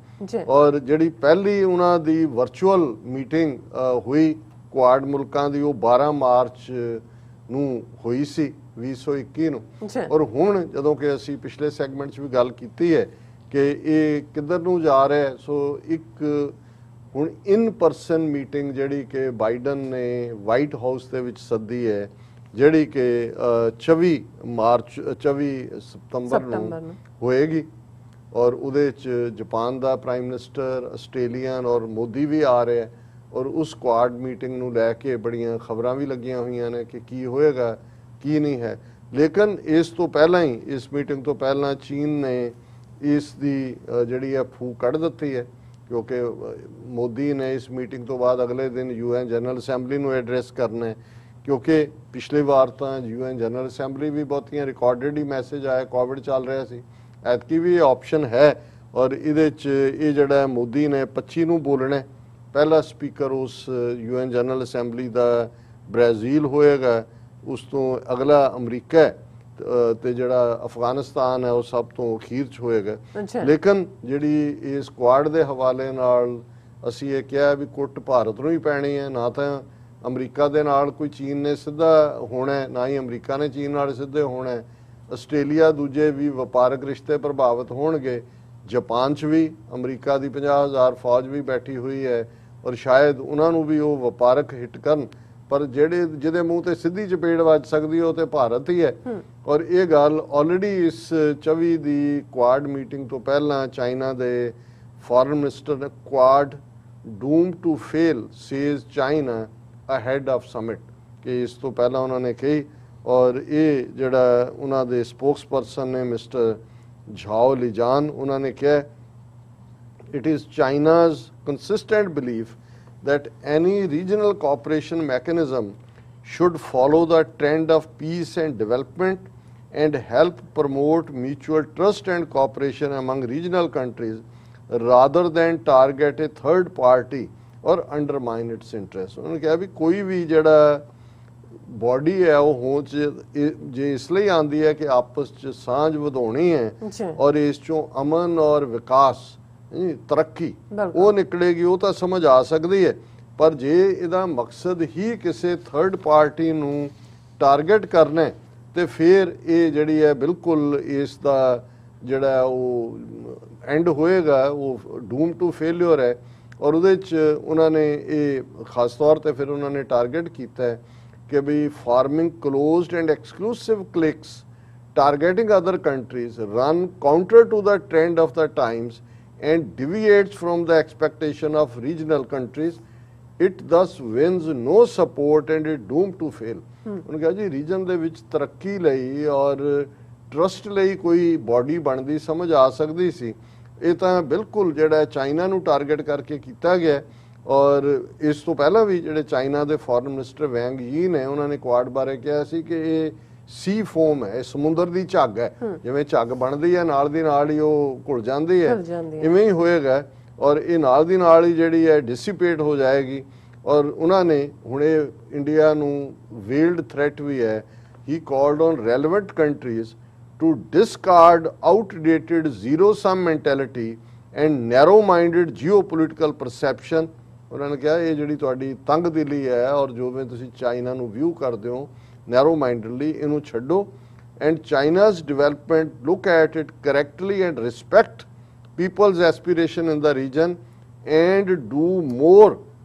ਔਰ ਜਿਹੜੀ ਪਹਿਲੀ ਉਹਨਾਂ ਦੀ ਵਰਚੁਅਲ ਮੀਟਿੰਗ ਹੋਈ ਕੁਆਡ ਮੁਲਕਾਂ ਦੀ, ਉਹ 12 ਮਾਰਚ ਨੂੰ ਹੋਈ ਸੀ 2021 ਨੂੰ। ਔਰ ਹੁਣ ਜਦੋਂ ਕਿ ਅਸੀਂ ਪਿਛਲੇ ਸੈਗਮੈਂਟ 'ਚ ਵੀ ਗੱਲ ਕੀਤੀ ਹੈ ਕਿ ਇਹ ਕਿੱਧਰ ਨੂੰ ਜਾ ਰਿਹਾ। ਸੋ ਇੱਕ ਹੁਣ ਇਨ ਪਰਸਨ ਮੀਟਿੰਗ ਜਿਹੜੀ ਕਿ ਬਾਈਡਨ ਨੇ ਵਾਈਟ ਹਾਊਸ ਦੇ ਵਿੱਚ ਸੱਦੀ ਹੈ, ਜਿਹੜੀ ਕਿ 24 ਸਤੰਬਰ ਨੂੰ ਹੋਏਗੀ। ਔਰ ਉਹਦੇ 'ਚ ਜਾਪਾਨ ਦਾ ਪ੍ਰਾਈਮ ਮਿਨਿਸਟਰ, ਆਸਟ੍ਰੇਲੀਅਨ ਔਰ ਮੋਦੀ ਵੀ ਆ ਰਿਹਾ। ਔਰ ਉਸ ਕੁਆਡ ਮੀਟਿੰਗ ਨੂੰ ਲੈ ਕੇ ਬੜੀਆਂ ਖਬਰਾਂ ਵੀ ਲੱਗੀਆਂ ਹੋਈਆਂ ਨੇ ਕਿ ਕੀ ਹੋਏਗਾ ਕੀ ਨਹੀਂ ਹੈ। ਲੇਕਿਨ ਇਸ ਤੋਂ ਪਹਿਲਾਂ ਹੀ, ਇਸ ਮੀਟਿੰਗ ਤੋਂ ਪਹਿਲਾਂ ਚੀਨ ਨੇ ਇਸ ਦੀ ਜਿਹੜੀ ਹੈ ਫੂਕ ਕੱਢ ਦਿੱਤੀ ਹੈ, ਕਿਉਂਕਿ ਮੋਦੀ ਨੇ ਇਸ ਮੀਟਿੰਗ ਤੋਂ ਬਾਅਦ ਅਗਲੇ ਦਿਨ UN ਜਨਰਲ ਅਸੈਂਬਲੀ ਨੂੰ ਐਡਰੈਸ ਕਰਨਾ ਹੈ। ਕਿਉਂਕਿ ਪਿਛਲੀ ਵਾਰ ਤਾਂ UN ਜਨਰਲ ਅਸੈਂਬਲੀ ਵੀ ਬਹੁਤੀਆਂ ਰਿਕਾਰਡਡ ਹੀ ਮੈਸੇਜ ਆਇਆ, ਕੋਵਿਡ ਚੱਲ ਰਿਹਾ ਸੀ। ਐਤਕੀ ਵੀ ਇਹ ਆਪਸ਼ਨ ਹੈ। ਔਰ ਇਹਦੇ 'ਚ ਇਹ ਜਿਹੜਾ ਮੋਦੀ ਨੇ 25 ਨੂੰ ਬੋਲਣਾ। ਪਹਿਲਾ ਸਪੀਕਰ ਉਸ UN ਜਨਰਲ ਅਸੈਂਬਲੀ ਦਾ ਬ੍ਰਾਜ਼ੀਲ ਹੋਏਗਾ, ਉਸ ਤੋਂ ਅਗਲਾ ਅਮਰੀਕਾ ਹੈ, ਤੇ ਜਿਹੜਾ ਅਫਗਾਨਿਸਤਾਨ ਹੈ ਉਹ ਸਭ ਤੋਂ ਅਖੀਰ 'ਚ ਹੋਏਗਾ। ਲੇਕਿਨ ਜਿਹੜੀ ਇਸ ਕੁਆਡ ਦੇ ਹਵਾਲੇ ਨਾਲ ਅਸੀਂ ਇਹ ਕਿਹਾ ਵੀ ਕੁੱਟ ਭਾਰਤ ਨੂੰ ਹੀ ਪੈਣੀ ਹੈ। ਨਾ ਤਾਂ ਅਮਰੀਕਾ ਦੇ ਨਾਲ ਕੋਈ ਚੀਨ ਨੇ ਸਿੱਧਾ ਹੋਣਾ, ਨਾ ਹੀ ਅਮਰੀਕਾ ਨੇ ਚੀਨ ਨਾਲ ਸਿੱਧੇ ਹੋਣਾ। ਆਸਟ੍ਰੇਲੀਆ ਦੂਜੇ ਵੀ ਵਪਾਰਕ ਰਿਸ਼ਤੇ ਪ੍ਰਭਾਵਿਤ ਹੋਣਗੇ ਜਾਪਾਨ 'ਚ ਵੀ ਅਮਰੀਕਾ ਦੀ 50,000 ਫੌਜ ਵੀ ਬੈਠੀ ਹੋਈ ਹੈ ਔਰ ਸ਼ਾਇਦ ਉਹਨਾਂ ਨੂੰ ਵੀ ਉਹ ਵਪਾਰਕ ਹਿੱਟ ਕਰਨ, ਪਰ ਜਿਹਦੇ ਮੂੰਹ ਤੇ ਸਿੱਧੀ ਚਪੇੜ ਵੱਜ ਸਕਦੀ ਉਹ ਤੇ ਭਾਰਤ ਹੀ ਹੈ। ਔਰ ਇਹ ਗੱਲ ਆਲਰੇਡੀ ਇਸ 24 ਦੀ ਕੁਆਡ ਮੀਟਿੰਗ ਤੋਂ ਪਹਿਲਾਂ ਚਾਈਨਾ ਦੇ ਫੋਰਨ ਮਿਨਿਸਟਰ ਨੇ Quad doom to fail says China ahead of summit, ਕਿ ਇਸ ਤੋਂ ਪਹਿਲਾਂ ਉਹਨਾਂ ਨੇ ਕਹੀ। ਔਰ ਇਹ ਜਿਹੜਾ ਉਹਨਾਂ ਦੇ ਸਪੋਕਸਪਰਸਨ ਨੇ ਮਿਸਟਰ ਝਾਓ ਲਿਜਾਨ, ਉਹਨਾਂ ਨੇ ਕਿਹਾ it is China's consistent belief that any regional cooperation mechanism should follow the trend of peace and development and help promote mutual trust and cooperation among regional countries rather than target a third party or undermine its interests। उन्होंने कहा भी कोई भी जड़ा body है वो हो जे इसलिए आंदी है कि आपस च सांझ ਵਧਾਉਣੀ है और इस चों अमन और विकास ਤਰੱਕੀ ਉਹ ਨਿਕਲੇਗੀ, ਉਹ ਤਾਂ ਸਮਝ ਆ ਸਕਦੀ ਹੈ। ਪਰ ਜੇ ਇਹਦਾ ਮਕਸਦ ਹੀ ਕਿਸੇ ਥਰਡ ਪਾਰਟੀ ਨੂੰ ਟਾਰਗੇਟ ਕਰਨਾ ਹੈ ਤੇ ਫਿਰ ਇਹ ਜਿਹੜੀ ਹੈ ਬਿਲਕੁਲ ਇਸ ਦਾ ਜਿਹੜਾ ਉਹ ਐਂਡ ਹੋਏਗਾ ਉਹ ਡੂਮ ਟੂ ਫੇਲਿਅਰ ਹੈ। ਔਰ ਉਹਦੇ 'ਚ ਉਹਨਾਂ ਨੇ ਇਹ ਖਾਸ ਤੌਰ ਤੇ ਫਿਰ ਉਹਨਾਂ ਨੇ ਟਾਰਗੇਟ ਕੀਤਾ ਹੈ ਕਿ ਵੀ forming closed and exclusive cliques targeting other countries run counter to the trend of the times and deviates from the expectation of regional countries, it thus wins no support and it doomed to fail। उन्होंने कहा जी reason ਦੇ ਵਿੱਚ ਤਰੱਕੀ ਲਈ ਔਰ trust ਲਈ ਕੋਈ body ਬਣਦੀ ਸਮਝ ਆ ਸਕਦੀ ਸੀ, ਇਹ ਤਾਂ ਬਿਲਕੁਲ ਜਿਹੜਾ ਚਾਈਨਾ ਨੂੰ ਟਾਰਗੇਟ ਕਰਕੇ ਕੀਤਾ ਗਿਆ। ਔਰ ਇਸ ਤੋਂ ਪਹਿਲਾਂ ਵੀ ਜਿਹੜੇ ਚਾਈਨਾ ਦੇ ਫੋਰਨ ਮਿਨਿਸਟਰ ਵੈਂਗ ਯੀ ਨੇ ਉਹਨਾਂ ਨੇ ਕੁਆਡ ਬਾਰੇ ਕਿਹਾ ਸੀ ਕਿ ਇਹ ਸੀ ਫੋਮ ਹੈ, ਸਮੁੰਦਰ ਦੀ ਝੱਗ ਹੈ, ਜਿਵੇਂ ਝੱਗ ਬਣਦੀ ਹੈ ਨਾਲ ਦੀ ਨਾਲ ਹੀ ਉਹ ਘੁਲ ਜਾਂਦੀ ਹੈ, ਇਵੇਂ ਹੀ ਹੋਏਗਾ ਔਰ ਇਹ ਨਾਲ ਦੀ ਨਾਲ ਹੀ ਜਿਹੜੀ ਹੈ ਡਿਸਿਪੇਟ ਹੋ ਜਾਏਗੀ। ਔਰ ਉਹਨਾਂ ਨੇ ਹੁਣ ਇਹ ਇੰਡੀਆ ਨੂੰ ਵੇਲਡ ਥ੍ਰੈਟ ਵੀ ਹੈ। He called on relevant countries to discard outdated zero sum mentality and narrow minded geopolitical perception. ਉਹਨਾਂ ਨੇ ਕਿਹਾ ਇਹ ਜਿਹੜੀ ਤੁਹਾਡੀ ਤੰਗ ਦਿਲੀ ਹੈ ਔਰ ਜਿਵੇਂ ਤੁਸੀਂ ਚਾਈਨਾ ਨੂੰ ਵਿਊ ਕਰਦੇ ਹੋ ਨੈਰੋ ਮਾਈਂਡਡਲੀ, ਇਹਨੂੰ ਛੱਡੋ and China's development look at it correctly and respect people's aspiration in the region and do more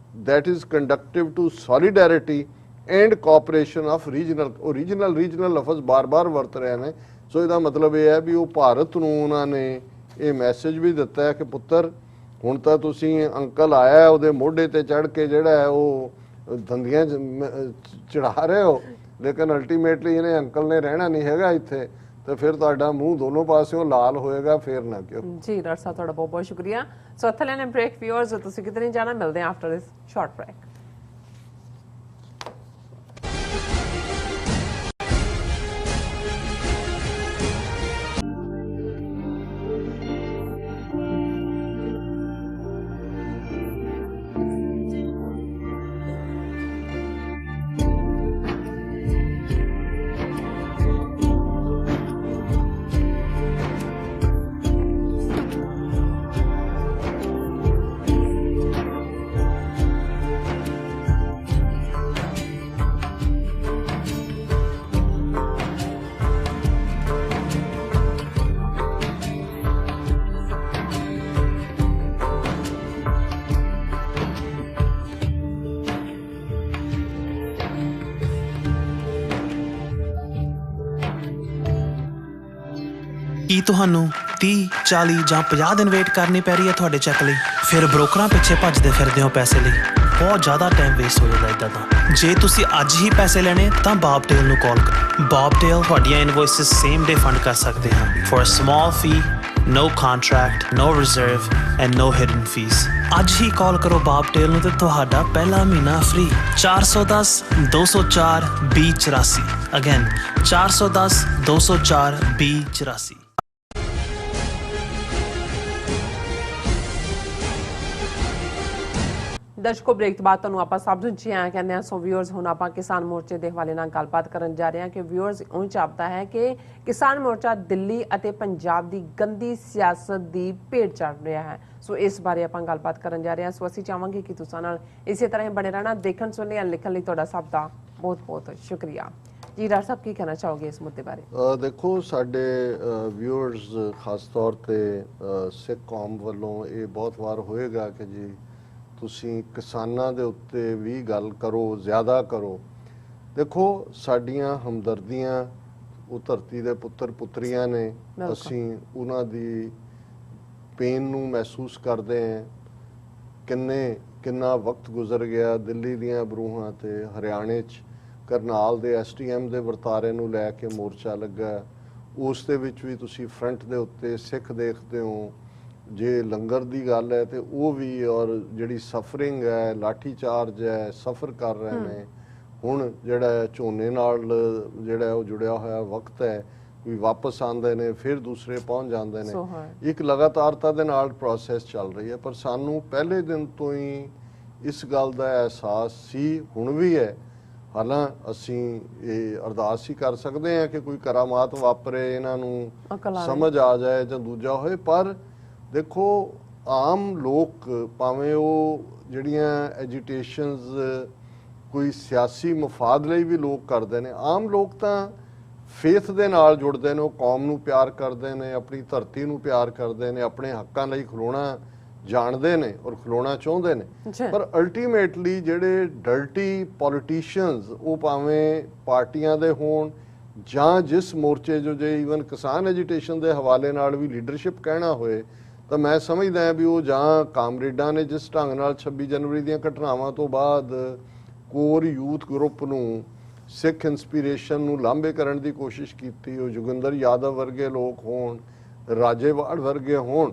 that is conductive to solidarity and cooperation of regional ਲਫ਼ਜ਼ ਬਾਰ-ਬਾਰ ਵਰਤ ਰਹੇ ਨੇ। ਸੋ ਇਹਦਾ ਮਤਲਬ ਇਹ ਹੈ ਵੀ ਉਹ ਭਾਰਤ ਨੂੰ ਉਹਨਾਂ ਨੇ ਇਹ ਮੈਸੇਜ ਵੀ ਦਿੱਤਾ ਹੈ ਕਿ ਪੁੱਤਰ ਹੁਣ ਤਾਂ ਤੁਸੀਂ ਅੰਕਲ ਆਇਆ ਉਹਦੇ ਮੋਢੇ ਤੇ ਚੜ੍ਹ ਕੇ ਜਿਹੜਾ ਹੈ ਉਹ ਦੰਦੀਆਂ ਚੜਾ ਰਹੇ ਹੋ, ਲੇਕਿਨ ਅਲਟੀਮੇਟਲੀ ਇਹਨੇ ਅੰਕਲ ਨੇ ਰਹਿਣਾ ਨਹੀਂ ਹੈਗਾ ਇੱਥੇ, ਤੇ ਫਿਰ ਤੁਹਾਡਾ ਮੂੰਹ ਦੋਨੋਂ ਪਾਸਿਓਂ ਲਾਲ ਹੋਏਗਾ, ਫਿਰ ਨਾ ਕਿਉਂ। ਜੀ ਡਾਕਟਰ ਸਾਹਿਬ ਤੁਹਾਡਾ ਬਹੁਤ ਬਹੁਤ ਸ਼ੁਕਰੀਆ। ਸੋ ਇੱਥੇ ਲੈਣੇ ਬ੍ਰੇਕ ਵਿਊਅਰਸ, ਤੁਸੀਂ ਕਿਤੇ ਨਹੀਂ ਜਾਣਾ, ਮਿਲਦੇ ਹਾਂ ਆਫਟਰ ਦਿਸ ਸ਼ਾਰਟ ਬ੍ਰੇਕ। ਕੀ ਤੁਹਾਨੂੰ 30, 40 ਜਾਂ 50 ਦਿਨ ਵੇਟ ਕਰਨੀ ਪੈ ਰਹੀ ਹੈ ਤੁਹਾਡੇ ਚੈੱਕ ਲਈ? ਫਿਰ ਬ੍ਰੋਕਰਾਂ ਪਿੱਛੇ ਭੱਜਦੇ ਫਿਰਦੇ ਹੋ ਪੈਸੇ ਲਈ, ਬਹੁਤ ਜ਼ਿਆਦਾ ਟਾਈਮ ਵੇਸਟ ਹੋ ਜਾਂਦਾ ਇੱਦਾਂ ਤਾਂ। ਜੇ ਤੁਸੀਂ ਅੱਜ ਹੀ ਪੈਸੇ ਲੈਣੇ ਤਾਂ ਬੌਬਟੇਲ ਨੂੰ ਕਾਲ ਕਰੋ। ਬੌਬਟੇਲ ਤੁਹਾਡੀਆਂ ਇਨਵੋਇਸਿਸ ਸੇਮ ਡੇ ਫੰਡ ਕਰ ਸਕਦੇ ਹਨ for a small fee, no contract, no reserve and no hidden fees। ਅੱਜ ਹੀ ਕਾਲ ਕਰੋ ਬੌਬਟੇਲ ਨੂੰ ਤੇ ਤੁਹਾਡਾ ਪਹਿਲਾ ਮਹੀਨਾ ਫ੍ਰੀ। 410 204 2084 ਅਗੇਨ 410 204 2084। ਦਰਸ਼ਕੋ ਬ੍ਰੇਕ ਤੋਂ ਬਾਅਦ ਤੁਹਾਨੂੰ ਆਪਾਂ ਸਭ ਨੂੰ ਜੀ ਆਇਆਂ ਕਹਿੰਦੇ ਹਾਂ। ਸੋ ਵਿਊਅਰਸ ਹੁਣ ਆਪਾਂ ਕਿਸਾਨ ਮੋਰਚੇ ਦੇ ਹਵਾਲੇ ਨਾਲ ਗੱਲਬਾਤ ਕਰਨ ਜਾ ਰਹੇ ਹਾਂ ਕਿ ਵਿਊਅਰਸ ਉਹ ਚਾਹਤਾ ਹੈ ਕਿ ਕਿਸਾਨ ਮੋਰਚਾ ਦਿੱਲੀ ਅਤੇ ਪੰਜਾਬ ਦੀ ਗੰਦੀ ਸਿਆਸਤ ਦੀ ਭੇਟ ਚੜ੍ਹ ਰਿਹਾ ਹੈ। ਸੋ ਇਸ ਬਾਰੇ ਆਪਾਂ ਗੱਲਬਾਤ ਕਰਨ ਜਾ ਰਹੇ ਹਾਂ। ਸੋ ਅਸੀਂ ਚਾਹਾਂਗੇ ਕਿ ਤੁਸੀਂ ਨਾਲ ਇਸੇ ਤਰ੍ਹਾਂ ਹੀ ਬਣੇ ਰਹਿਣਾ। ਦੇਖਣ ਸੁਣਨ ਲਈ ਲਿਖਣ ਲਈ ਤੁਹਾਡਾ ਸਭ ਦਾ ਬਹੁਤ ਬਹੁਤ ਸ਼ੁਕਰੀਆ। ਜੀ ਡਾਕਟਰ ਸਾਹਿਬ ਕੀ ਕਹਿਣਾ ਚਾਹੋਗੇ ਇਸ ਮੁੱਦੇ ਬਾਰੇ? ਦੇਖੋ ਸਾਡੇ ਵਿਊਅਰਸ ਖਾਸ ਤੌਰ ਤੇ ਸਿੱਖ ਕੌਮ ਵੱਲੋਂ ਇਹ ਬਹੁਤ ਵਾਰ ਹੋਏਗਾ ਕਿ ਜੀ ਤੁਸੀਂ ਕਿਸਾਨਾਂ ਦੇ ਉੱਤੇ ਵੀ ਗੱਲ ਕਰੋ, ਜ਼ਿਆਦਾ ਕਰੋ। ਦੇਖੋ ਸਾਡੀਆਂ ਹਮਦਰਦੀਆਂ ਉਹ ਧਰਤੀ ਦੇ ਪੁੱਤਰ ਪੁੱਤਰੀਆਂ ਨੇ, ਅਸੀਂ ਉਹਨਾਂ ਦੀ ਪੇਨ ਨੂੰ ਮਹਿਸੂਸ ਕਰਦੇ ਹਾਂ। ਕਿੰਨਾ ਵਕਤ ਗੁਜ਼ਰ ਗਿਆ, ਦਿੱਲੀ ਦੀਆਂ ਬਰੂਹਾਂ ਤੇ ਹਰਿਆਣੇ 'ਚ ਕਰਨਾਲ ਦੇ STM ਦੇ ਵਰਤਾਰੇ ਨੂੰ ਲੈ ਕੇ ਮੋਰਚਾ ਲੱਗਾ, ਉਸ ਦੇ ਵਿੱਚ ਵੀ ਤੁਸੀਂ ਫਰੰਟ ਦੇ ਉੱਤੇ ਸਿੱਖ ਦੇਖਦੇ ਹੋ। ਜੇ ਲੰਗਰ ਦੀ ਗੱਲ ਹੈ ਤੇ ਉਹ ਵੀ, ਔਰ ਜਿਹੜੀ ਸਫਰਿੰਗ ਹੈ, ਲਾਠੀ ਚਾਰਜ ਹੈ, ਸਫਰ ਕਰ ਰਹੇ ਨੇ। ਹੁਣ ਜਿਹੜਾ ਝੋਨੇ ਨਾਲ ਜਿਹੜਾ ਉਹ ਜੁੜਿਆ ਹੋਇਆ ਵਕਤ ਹੈ, ਵੀ ਵਾਪਸ ਆਉਂਦੇ ਨੇ, ਫਿਰ ਦੂਸਰੇ ਪਹੁੰਚ ਜਾਂਦੇ ਨੇ। ਇੱਕ ਲਗਾਤਾਰਤਾ ਦੇ ਨਾਲ ਪ੍ਰੋਸੈਸ ਚੱਲ ਰਹੀ ਹੈ। ਪਰ ਸਾਨੂੰ ਪਹਿਲੇ ਦਿਨ ਤੋਂ ਹੀ ਇਸ ਗੱਲ ਦਾ ਅਹਿਸਾਸ ਸੀ, ਹੁਣ ਵੀ ਹੈ। ਹਾਲਾਂ ਅਸੀਂ ਇਹ ਅਰਦਾਸ ਹੀ ਕਰ ਸਕਦੇ ਹਾਂ ਕਿ ਕੋਈ ਕਰਾਮਾਤ ਵਾਪਰੇ, ਇਹਨਾਂ ਨੂੰ ਸਮਝ ਆ ਜਾਏ ਜਾਂ ਦੂਜਾ ਹੋਏ। ਪਰ ਦੇਖੋ ਆਮ ਲੋਕ, ਭਾਵੇਂ ਉਹ ਜਿਹੜੀਆਂ ਐਜੀਟੇਸ਼ਨਸ ਕੋਈ ਸਿਆਸੀ ਮਫਾਦ ਲਈ ਵੀ ਲੋਕ ਕਰਦੇ ਨੇ, ਆਮ ਲੋਕ ਤਾਂ ਫੇਥ ਦੇ ਨਾਲ ਜੁੜਦੇ ਨੇ, ਉਹ ਕੌਮ ਨੂੰ ਪਿਆਰ ਕਰਦੇ ਨੇ, ਆਪਣੀ ਧਰਤੀ ਨੂੰ ਪਿਆਰ ਕਰਦੇ ਨੇ, ਆਪਣੇ ਹੱਕਾਂ ਲਈ ਖਲੋਣਾ ਜਾਣਦੇ ਨੇ ਔਰ ਖਲੋਣਾ ਚਾਹੁੰਦੇ ਨੇ। ਪਰ ਅਲਟੀਮੇਟਲੀ ਜਿਹੜੇ ਡਰਟੀ ਪੋਲੀਟੀਸ਼ੀਅਨਸ, ਉਹ ਭਾਵੇਂ ਪਾਰਟੀਆਂ ਦੇ ਹੋਣ ਜਾਂ ਜਿਸ ਮੋਰਚੇ ਜੋ ਜੇ ਈਵਨ ਕਿਸਾਨ ਐਜੀਟੇਸ਼ਨ ਦੇ ਹਵਾਲੇ ਨਾਲ ਵੀ ਲੀਡਰਸ਼ਿਪ ਕਹਿਣਾ ਹੋਏ, ਤਾਂ ਮੈਂ ਸਮਝਦਾ ਵੀ ਉਹ ਜਾਂ ਕਾਮਰੇਡਾਂ ਨੇ ਜਿਸ ਢੰਗ ਨਾਲ 26 ਜਨਵਰੀ ਦੀਆਂ ਘਟਨਾਵਾਂ ਤੋਂ ਬਾਅਦ ਕੋਰ ਯੂਥ ਗਰੁੱਪ ਨੂੰ, ਸਿੱਖ ਇੰਸਪੀਰੇਸ਼ਨ ਨੂੰ ਲਾਂਭੇ ਕਰਨ ਦੀ ਕੋਸ਼ਿਸ਼ ਕੀਤੀ, ਉਹ ਜੋਗਿੰਦਰ ਯਾਦਵ ਵਰਗੇ ਲੋਕ ਹੋਣ, ਰਾਜੇਵਾੜ ਵਰਗੇ ਹੋਣ,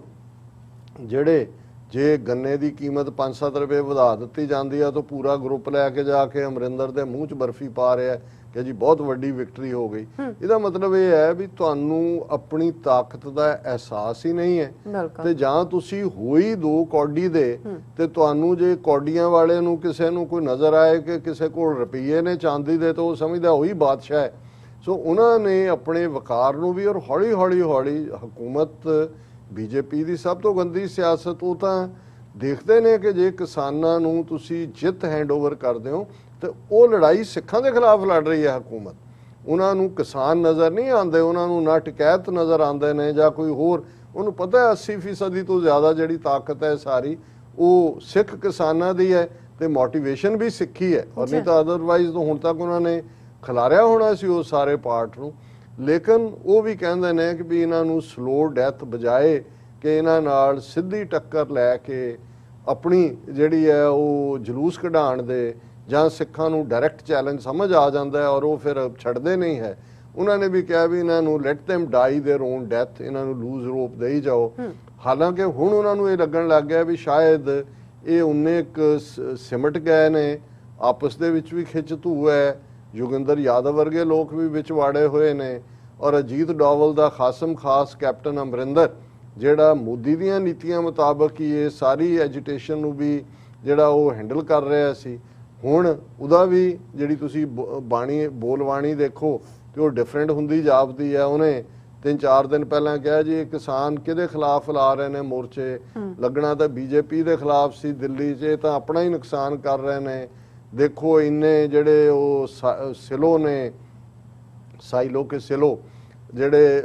ਜਿਹੜੇ ਜੇ ਗੰਨੇ ਦੀ ਕੀਮਤ 5-7 ਰੁਪਏ ਵਧਾ ਦਿੱਤੀ ਜਾਂਦੀ ਆ ਤਾਂ ਪੂਰਾ ਗਰੁੱਪ ਲੈ ਕੇ ਜਾ ਕੇ ਅਮਰਿੰਦਰ ਦੇ ਮੂੰਹ 'ਚ ਬਰਫੀ ਪਾ ਰਿਹਾ ਕਿ ਜੀ ਬਹੁਤ ਵੱਡੀ ਵਿਕਟਰੀ ਹੋ ਗਈ। ਇਹਦਾ ਮਤਲਬ ਇਹ ਹੈ ਵੀ ਤੁਹਾਨੂੰ ਆਪਣੀ ਤਾਕਤ ਦਾ ਅਹਿਸਾਸ ਹੀ ਨਹੀਂ ਹੈ, ਤੇ ਜਾਂ ਤੁਸੀਂ ਹੋਈ 2 ਕੌਡੀ ਦੇ, ਤੇ ਤੁਹਾਨੂੰ ਜੇ ਕੌਡੀਆਂ ਵਾਲੇ ਨੂੰ ਕਿਸੇ ਨੂੰ ਕੋਈ ਨਜ਼ਰ ਆਏ ਕਿ ਕਿਸੇ ਕੋਲ ਰੁਪਈਏ ਨੇ ਚਾਂਦੀ ਦੇ, ਤਾਂ ਉਹ ਸਮਝਦਾ ਉਹੀ ਬਾਦਸ਼ਾਹ ਹੈ। ਸੋ ਉਹਨਾਂ ਨੇ ਆਪਣੇ ਵਕਾਰ ਨੂੰ ਵੀ, ਔਰ ਹੌਲੀ ਹੌਲੀ ਹਕੂਮਤ BJP ਦੀ ਸਭ ਤੋਂ ਗੰਦੀ ਸਿਆਸਤ, ਉਹ ਤਾਂ ਦੇਖਦੇ ਨੇ ਕਿ ਜੇ ਕਿਸਾਨਾਂ ਨੂੰ ਤੁਸੀਂ ਜਿੱਤ ਹੈਂਡਓਵਰ ਕਰਦੇ ਹੋ ਤੇ ਉਹ ਲੜਾਈ ਸਿੱਖਾਂ ਦੇ ਖਿਲਾਫ ਲੜ ਰਹੀ ਹੈ ਹਕੂਮਤ। ਉਹਨਾਂ ਨੂੰ ਕਿਸਾਨ ਨਜ਼ਰ ਨਹੀਂ ਆਉਂਦੇ, ਉਹਨਾਂ ਨੂੰ ਨਾ ਟਕੈਤ ਨਜ਼ਰ ਆਉਂਦੇ ਨੇ ਜਾਂ ਕੋਈ ਹੋਰ। ਉਹਨੂੰ ਪਤਾ 80% ਤੋਂ ਜ਼ਿਆਦਾ ਜਿਹੜੀ ਤਾਕਤ ਹੈ ਸਾਰੀ ਉਹ ਸਿੱਖ ਕਿਸਾਨਾਂ ਦੀ ਹੈ, ਤੇ ਮੋਟੀਵੇਸ਼ਨ ਵੀ ਸਿੱਖੀ ਹੈ। ਔਰ ਨਹੀਂ ਤਾਂ ਅਦਰਵਾਈਜ਼ ਤਾਂ ਹੁਣ ਤੱਕ ਉਹਨਾਂ ਨੇ ਖਿਲਾਰਿਆ ਹੋਣਾ ਸੀ ਉਹ ਸਾਰੇ ਪਾਰਟ ਨੂੰ। ਲੇਕਿਨ ਉਹ ਵੀ ਕਹਿੰਦੇ ਨੇ ਕਿ ਵੀ ਇਹਨਾਂ ਨੂੰ ਸਲੋ ਡੈਥ ਬਜਾਏ ਕਿ ਇਹਨਾਂ ਨਾਲ ਸਿੱਧੀ ਟੱਕਰ ਲੈ ਕੇ ਆਪਣੀ ਜਿਹੜੀ ਹੈ ਉਹ ਜਲੂਸ ਕਢਾਉਣ ਦੇ, ਜਾਂ ਸਿੱਖਾਂ ਨੂੰ ਡਾਇਰੈਕਟ ਚੈਲੰਜ ਸਮਝ ਆ ਜਾਂਦਾ ਔਰ ਉਹ ਫਿਰ ਛੱਡਦੇ ਨਹੀਂ ਹੈ। ਉਹਨਾਂ ਨੇ ਵੀ ਕਿਹਾ ਵੀ ਇਹਨਾਂ ਨੂੰ light them die their own death, ਇਹਨਾਂ ਨੂੰ ਲੂਜ਼ ਰੋਪ ਦੇਈ ਜਾਓ। ਹਾਲਾਂਕਿ ਹੁਣ ਉਹਨਾਂ ਨੂੰ ਇਹ ਲੱਗਣ ਲੱਗ ਗਿਆ ਵੀ ਸ਼ਾਇਦ ਇਹ ਉਨੇ ਇੱਕ ਸਿਮਟ ਗਏ ਨੇ, ਆਪਸ ਦੇ ਵਿੱਚ ਵੀ ਖਿੱਚ ਧੂ ਹੈ, ਜੋਗਿੰਦਰ ਯਾਦਵ ਵਰਗੇ ਲੋਕ ਵੀ ਵਿੱਚ ਵਾੜੇ ਹੋਏ ਨੇ, ਔਰ ਅਜੀਤ ਡੋਵਲ ਦਾ ਖਾਸਮ ਖਾਸ ਕੈਪਟਨ ਅਮਰਿੰਦਰ ਜਿਹੜਾ ਮੋਦੀ ਦੀਆਂ ਨੀਤੀਆਂ ਮੁਤਾਬਕ ਹੀ ਇਹ ਸਾਰੀ ਐਜੀਟੇਸ਼ਨ ਨੂੰ ਵੀ ਜਿਹੜਾ ਉਹ ਹੈਂਡਲ ਕਰ ਰਿਹਾ ਸੀ। ਹੁਣ ਉਹਦਾ ਵੀ ਜਿਹੜੀ ਤੁਸੀਂ ਬੋਲਬਾਣੀ ਦੇਖੋ ਤੇ ਉਹ ਡਿਫਰੈਂਟ ਹੁੰਦੀ ਜਾਪਦੀ ਹੈ। ਉਹਨੇ 3-4 ਦਿਨ ਪਹਿਲਾਂ ਕਿਹਾ ਜੀ ਕਿਸਾਨ ਕਿਹਦੇ ਖਿਲਾਫ ਲਾ ਰਹੇ ਨੇ ਮੋਰਚੇ, ਲੱਗਣਾ ਤਾਂ BJP ਦੇ ਖਿਲਾਫ ਸੀ ਦਿੱਲੀ 'ਚ, ਤਾਂ ਆਪਣਾ ਹੀ ਨੁਕਸਾਨ ਕਰ ਰਹੇ ਨੇ। ਦੇਖੋ ਇੰਨੇ ਜਿਹੜੇ ਉਹ ਸਿਲੋ ਨੇ, ਸਾਈਲੋ ਕੇ ਸਿਲੋ, ਜਿਹੜੇ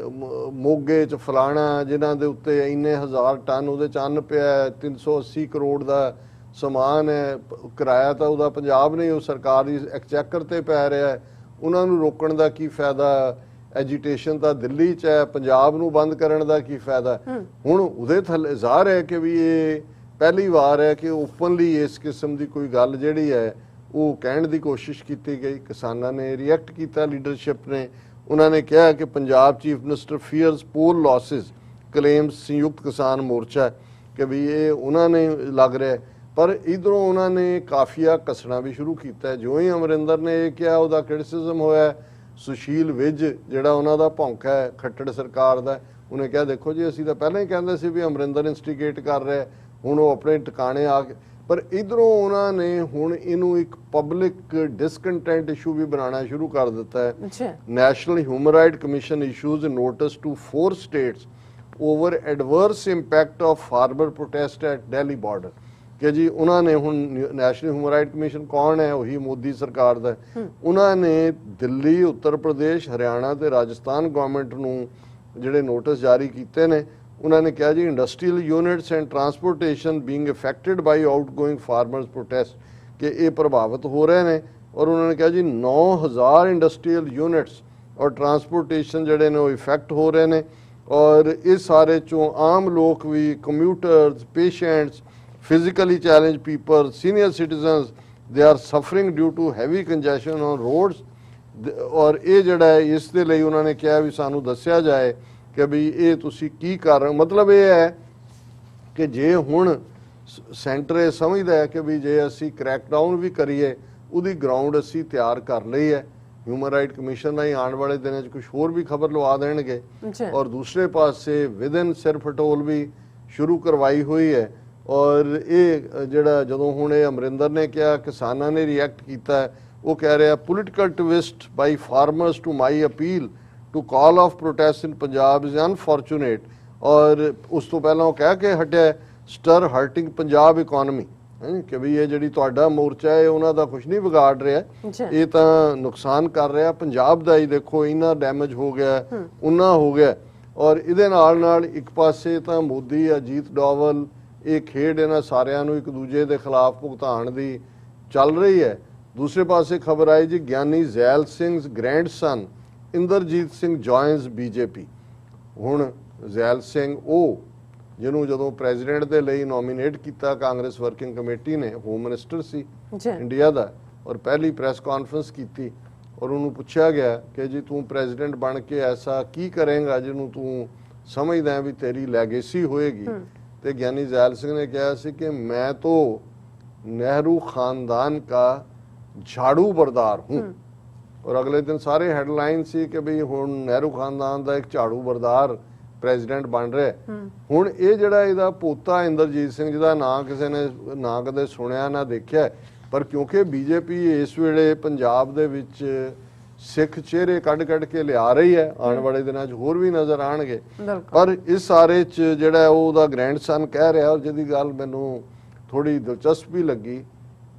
ਮੋਗੇ 'ਚ ਫਲਾਣਾ, ਜਿਨ੍ਹਾਂ ਦੇ ਉੱਤੇ ਇੰਨੇ 1000 ਟਨ ਉਹਦੇ ਚੰਨ ਪਿਆ, 380 ਕਰੋੜ ਦਾ ਸਮਾਨ ਹੈ, ਕਿਰਾਇਆ ਤਾਂ ਉਹਦਾ ਪੰਜਾਬ ਨਹੀਂ, ਉਹ ਸਰਕਾਰੀ ਐਕਚੈਕਰ ਤੇ ਪੈ ਰਿਹਾ ਹੈ। ਉਹਨਾਂ ਨੂੰ ਰੋਕਣ ਦਾ ਕੀ ਫਾਇਦਾ? ਐਜੀਟੇਸ਼ਨ ਤਾਂ ਦਿੱਲੀ 'ਚ ਹੈ, ਪੰਜਾਬ ਨੂੰ ਬੰਦ ਕਰਨ ਦਾ ਕੀ ਫਾਇਦਾ? ਹੁਣ ਉਹਦੇ ਥੱਲੇ ਜ਼ਾਹਰ ਹੈ ਕਿ ਵੀ ਇਹ ਪਹਿਲੀ ਵਾਰ ਹੈ ਕਿ ਓਪਨਲੀ ਇਸ ਕਿਸਮ ਦੀ ਕੋਈ ਗੱਲ ਜਿਹੜੀ ਹੈ ਉਹ ਕਹਿਣ ਦੀ ਕੋਸ਼ਿਸ਼ ਕੀਤੀ ਗਈ। ਕਿਸਾਨਾਂ ਨੇ ਰਿਐਕਟ ਕੀਤਾ, ਲੀਡਰਸ਼ਿਪ ਨੇ। ਉਹਨਾਂ ਨੇ ਕਿਹਾ ਕਿ ਪੰਜਾਬ ਚੀਫ ਮਿਨਿਸਟਰ ਫੀਅਰਸ ਪੋਲ ਲਾਸਿਸ, ਕਲੇਮਸ ਸੰਯੁਕਤ ਕਿਸਾਨ ਮੋਰਚਾ ਕਿ ਵੀ ਇਹ ਉਹਨਾਂ ਨੇ ਲੱਗ ਰਿਹਾ। ਪਰ ਇਧਰੋਂ ਉਹਨਾਂ ਨੇ ਕਾਫੀਆ ਕੱਸਣਾ ਵੀ ਸ਼ੁਰੂ ਕੀਤਾ। ਜਿਉਂ ਹੀ ਅਮਰਿੰਦਰ ਨੇ ਇਹ ਕਿਹਾ, ਉਹਦਾ ਕ੍ਰਿਟਿਸਿਜ਼ਮ ਹੋਇਆ। ਸੁਸ਼ੀਲ ਵਿਜ ਜਿਹੜਾ ਉਹਨਾਂ ਦਾ ਭੌਂਕਾ ਹੈ ਖੱਟੜ ਸਰਕਾਰ ਦਾ, ਉਹਨੇ ਕਿਹਾ ਦੇਖੋ ਜੀ ਅਸੀਂ ਤਾਂ ਪਹਿਲਾਂ ਹੀ ਕਹਿੰਦੇ ਸੀ ਵੀ ਅਮਰਿੰਦਰ ਇੰਸਟੀਗੇਟ ਕਰ ਰਿਹਾ, ਹੁਣ ਉਹ ਆਪਣੇ ਟਿਕਾਣੇ ਆ ਕੇ। ਪਰ ਇਧਰੋਂ ਉਹਨਾਂ ਨੇ ਹੁਣ ਇਹਨੂੰ ਇੱਕ ਪਬਲਿਕ ਡਿਸਕੰਟੈਂਟ ਇਸ਼ੂ ਵੀ ਬਣਾਉਣਾ ਸ਼ੁਰੂ ਕਰ ਦਿੱਤਾ ਹੈ। National Human Right Commission issues notice to 4 states over adverse impact of farmer protest at Delhi border। ਕਿ ਜੀ ਉਹਨਾਂ ਨੇ ਹੁਣ ਨੈਸ਼ਨਲ ਹਿਊਮਨ ਰਾਈਟ ਕਮਿਸ਼ਨ ਕੌਣ ਹੈ, ਉਹੀ ਮੋਦੀ ਸਰਕਾਰ ਦਾ ਹੈ। ਉਹਨਾਂ ਨੇ ਦਿੱਲੀ, ਉੱਤਰ ਪ੍ਰਦੇਸ਼, ਹਰਿਆਣਾ ਤੇ ਰਾਜਸਥਾਨ ਗਵਰਨਮੈਂਟ ਨੂੰ ਜਿਹੜੇ ਨੋਟਿਸ ਜਾਰੀ ਕੀਤੇ ਨੇ। ਉਹਨਾਂ ਨੇ ਕਿਹਾ ਜੀ industrial units and transportation being affected by outgoing farmers protest, ਕਿ ਇਹ ਪ੍ਰਭਾਵਿਤ ਹੋ ਰਹੇ ਨੇ। ਔਰ ਉਹਨਾਂ ਨੇ ਕਿਹਾ ਜੀ 9000 ਇੰਡਸਟਰੀਅਲ ਯੂਨਿਟਸ ਔਰ ਟਰਾਂਸਪੋਰਟੇਸ਼ਨ ਜਿਹੜੇ ਨੇ ਉਹ ਇਫੈਕਟ ਹੋ ਰਹੇ ਨੇ। ਔਰ ਇਸ ਸਾਰੇ ਚੋਂ ਆਮ ਲੋਕ ਵੀ, ਕੰਮਿਊਟਰਸ, patients, physically challenged people, senior citizens, they are suffering due to heavy congestion on roads। ਔਰ ਇਹ ਜਿਹੜਾ ਹੈ ਇਸ ਦੇ ਲਈ ਉਹਨਾਂ ਨੇ ਕਿਹਾ ਵੀ ਸਾਨੂੰ ਦੱਸਿਆ ਜਾਏ ਕਿ ਵੀ ਇਹ ਤੁਸੀਂ ਕੀ ਕਰ ਰਹੇ ਹੋ। ਮਤਲਬ ਇਹ ਹੈ ਕਿ ਜੇ ਹੁਣ ਸੈਂਟਰ ਇਹ ਸਮਝਦਾ ਹੈ ਕਿ ਵੀ ਜੇ ਅਸੀਂ ਕ੍ਰੈਕਡਾਊਨ ਵੀ ਕਰੀਏ ਉਹਦੀ ਗਰਾਊਂਡ ਅਸੀਂ ਤਿਆਰ ਕਰ ਲਈ ਹੈ, ਹਿਊਮਨ ਰਾਈਟ ਕਮਿਸ਼ਨ ਨਾਲ ਹੀ ਆਉਣ ਵਾਲੇ ਦਿਨਾਂ 'ਚ ਕੁਝ ਹੋਰ ਵੀ ਖਬਰ ਲਵਾ ਦੇਣਗੇ। ਔਰ ਦੂਸਰੇ ਪਾਸੇ ਵਿਦਨ ਸਿਰ ਫਟੋਲ ਵੀ ਸ਼ੁਰੂ ਕਰਵਾਈ ਹੋਈ ਹੈ। ਔਰ ਇਹ ਜਿਹੜਾ ਜਦੋਂ ਹੁਣ ਇਹ ਅਮਰਿੰਦਰ ਨੇ ਕਿਹਾ, ਕਿਸਾਨਾਂ ਨੇ ਰਿਐਕਟ ਕੀਤਾ, ਉਹ ਕਹਿ ਰਿਹਾ political twist by farmers to my appeal to call off protest in Punjab is unfortunate. ਔਰ ਉਸ ਤੋਂ ਪਹਿਲਾਂ ਉਹ ਕਹਿ ਕੇ ਹਟਿਆ ਸਟਰ ਹਰਟਿੰਗ ਪੰਜਾਬ ਇਕਨੋਮੀ, ਕਿ ਵੀ ਇਹ ਜਿਹੜੀ ਤੁਹਾਡਾ ਮੋਰਚਾ ਹੈ ਉਹਨਾਂ ਦਾ ਕੁਝ ਨਹੀਂ ਵਿਗਾੜ ਰਿਹਾ, ਇਹ ਤਾਂ ਨੁਕਸਾਨ ਕਰ ਰਿਹਾ ਪੰਜਾਬ ਦਾ ਹੀ। ਦੇਖੋ ਇੰਨਾ ਡੈਮੇਜ ਹੋ ਗਿਆ, ਉਨਾ ਹੋ ਗਿਆ। ਔਰ ਇਹਦੇ ਨਾਲ ਇੱਕ ਪਾਸੇ ਤਾਂ ਮੋਦੀ, ਅਜੀਤ ਡੋਵਲ, ਇਹ ਖੇਡ ਇਹਨਾਂ ਸਾਰਿਆਂ ਨੂੰ ਇੱਕ ਦੂਜੇ ਦੇ ਖਿਲਾਫ ਭੁਗਤਾਨ ਦੀ ਚੱਲ ਰਹੀ ਹੈ। ਦੂਸਰੇ ਪਾਸੇ ਖਬਰ ਆਈ ਜੀ ਗਿਆਨੀ ਜ਼ੈਲ ਸਿੰਘ's grandson ਇੰਦਰਜੀਤ ਸਿੰਘ ਜੁਆਇਨਸ ਬੀਜੇਪੀ। ਹੁਣ ਜ਼ੈਲ ਸਿੰਘ ਉਹ ਜਿਹਨੂੰ ਜਦੋਂ ਪ੍ਰੈਜ਼ੀਡੈਂਟ ਦੇ ਲਈ ਨੋਮੀਨੇਟ ਕੀਤਾ ਕਾਂਗਰਸ ਵਰਕਿੰਗ ਕਮੇਟੀ ਨੇ, ਹੋਮ ਮਿਨਿਸਟਰ ਸੀ ਇੰਡੀਆ ਦਾ, ਔਰ ਪਹਿਲੀ ਪ੍ਰੈਸ ਕਾਨਫਰੰਸ ਕੀਤੀ ਔਰ ਉਹਨੂੰ ਪੁੱਛਿਆ ਗਿਆ ਕਿ ਜੀ ਤੂੰ ਪ੍ਰੈਜ਼ੀਡੈਂਟ ਬਣ ਕੇ ਐਸਾ ਕੀ ਕਰੇਂਗਾ ਜਿਹਨੂੰ ਤੂੰ ਸਮਝਦਾ ਵੀ ਤੇਰੀ ਲੈਗੇਸੀ ਹੋਏਗੀ। ਤੇ ਗਿਆਨੀ ਜ਼ੈਲ ਸਿੰਘ ਨੇ ਕਿਹਾ ਸੀ ਕਿ ਮੈਂ तो नेहरू खानदान का झाड़ू बरदार हूँ। और अगले दिन सारे हेडलाइन सी कि भी हुण नेहरू खानदान का एक झाड़ू बरदार ਪ੍ਰੈਜ਼ੀਡੈਂਟ ਬਣ ਰਿਹਾ। ਹੁਣ ਇਹ ਜਿਹੜਾ ਇਹਦਾ ਪੋਤਾ ਇੰਦਰਜੀਤ ਸਿੰਘ, ਜਿਹਦਾ ਨਾਂ ਕਿਸੇ ਨੇ ਨਾ ਕਦੇ ਸੁਣਿਆ ਨਾ ਦੇਖਿਆ, ਪਰ ਕਿਉਂਕਿ ਬੀਜੇਪੀ ਇਸ ਵੇਲੇ ਪੰਜਾਬ ਦੇ ਵਿੱਚ ਸਿੱਖ ਚਿਹਰੇ ਕੱਢ ਕੇ ਲਿਆ ਰਹੀ ਹੈ, ਆਉਣ ਵਾਲੇ ਦਿਨਾਂ 'ਚ ਹੋਰ ਵੀ ਨਜ਼ਰ ਆਣਗੇ। ਪਰ ਇਸ ਸਾਰੇ 'ਚ ਜਿਹੜਾ ਉਹਦਾ ਗ੍ਰੈਂਡਸਨ ਕਹਿ ਰਿਹਾ, ਔਰ ਜਿਹਦੀ ਗੱਲ ਮੈਨੂੰ ਥੋੜੀ ਦਿਲਚਸਪੀ ਲੱਗੀ,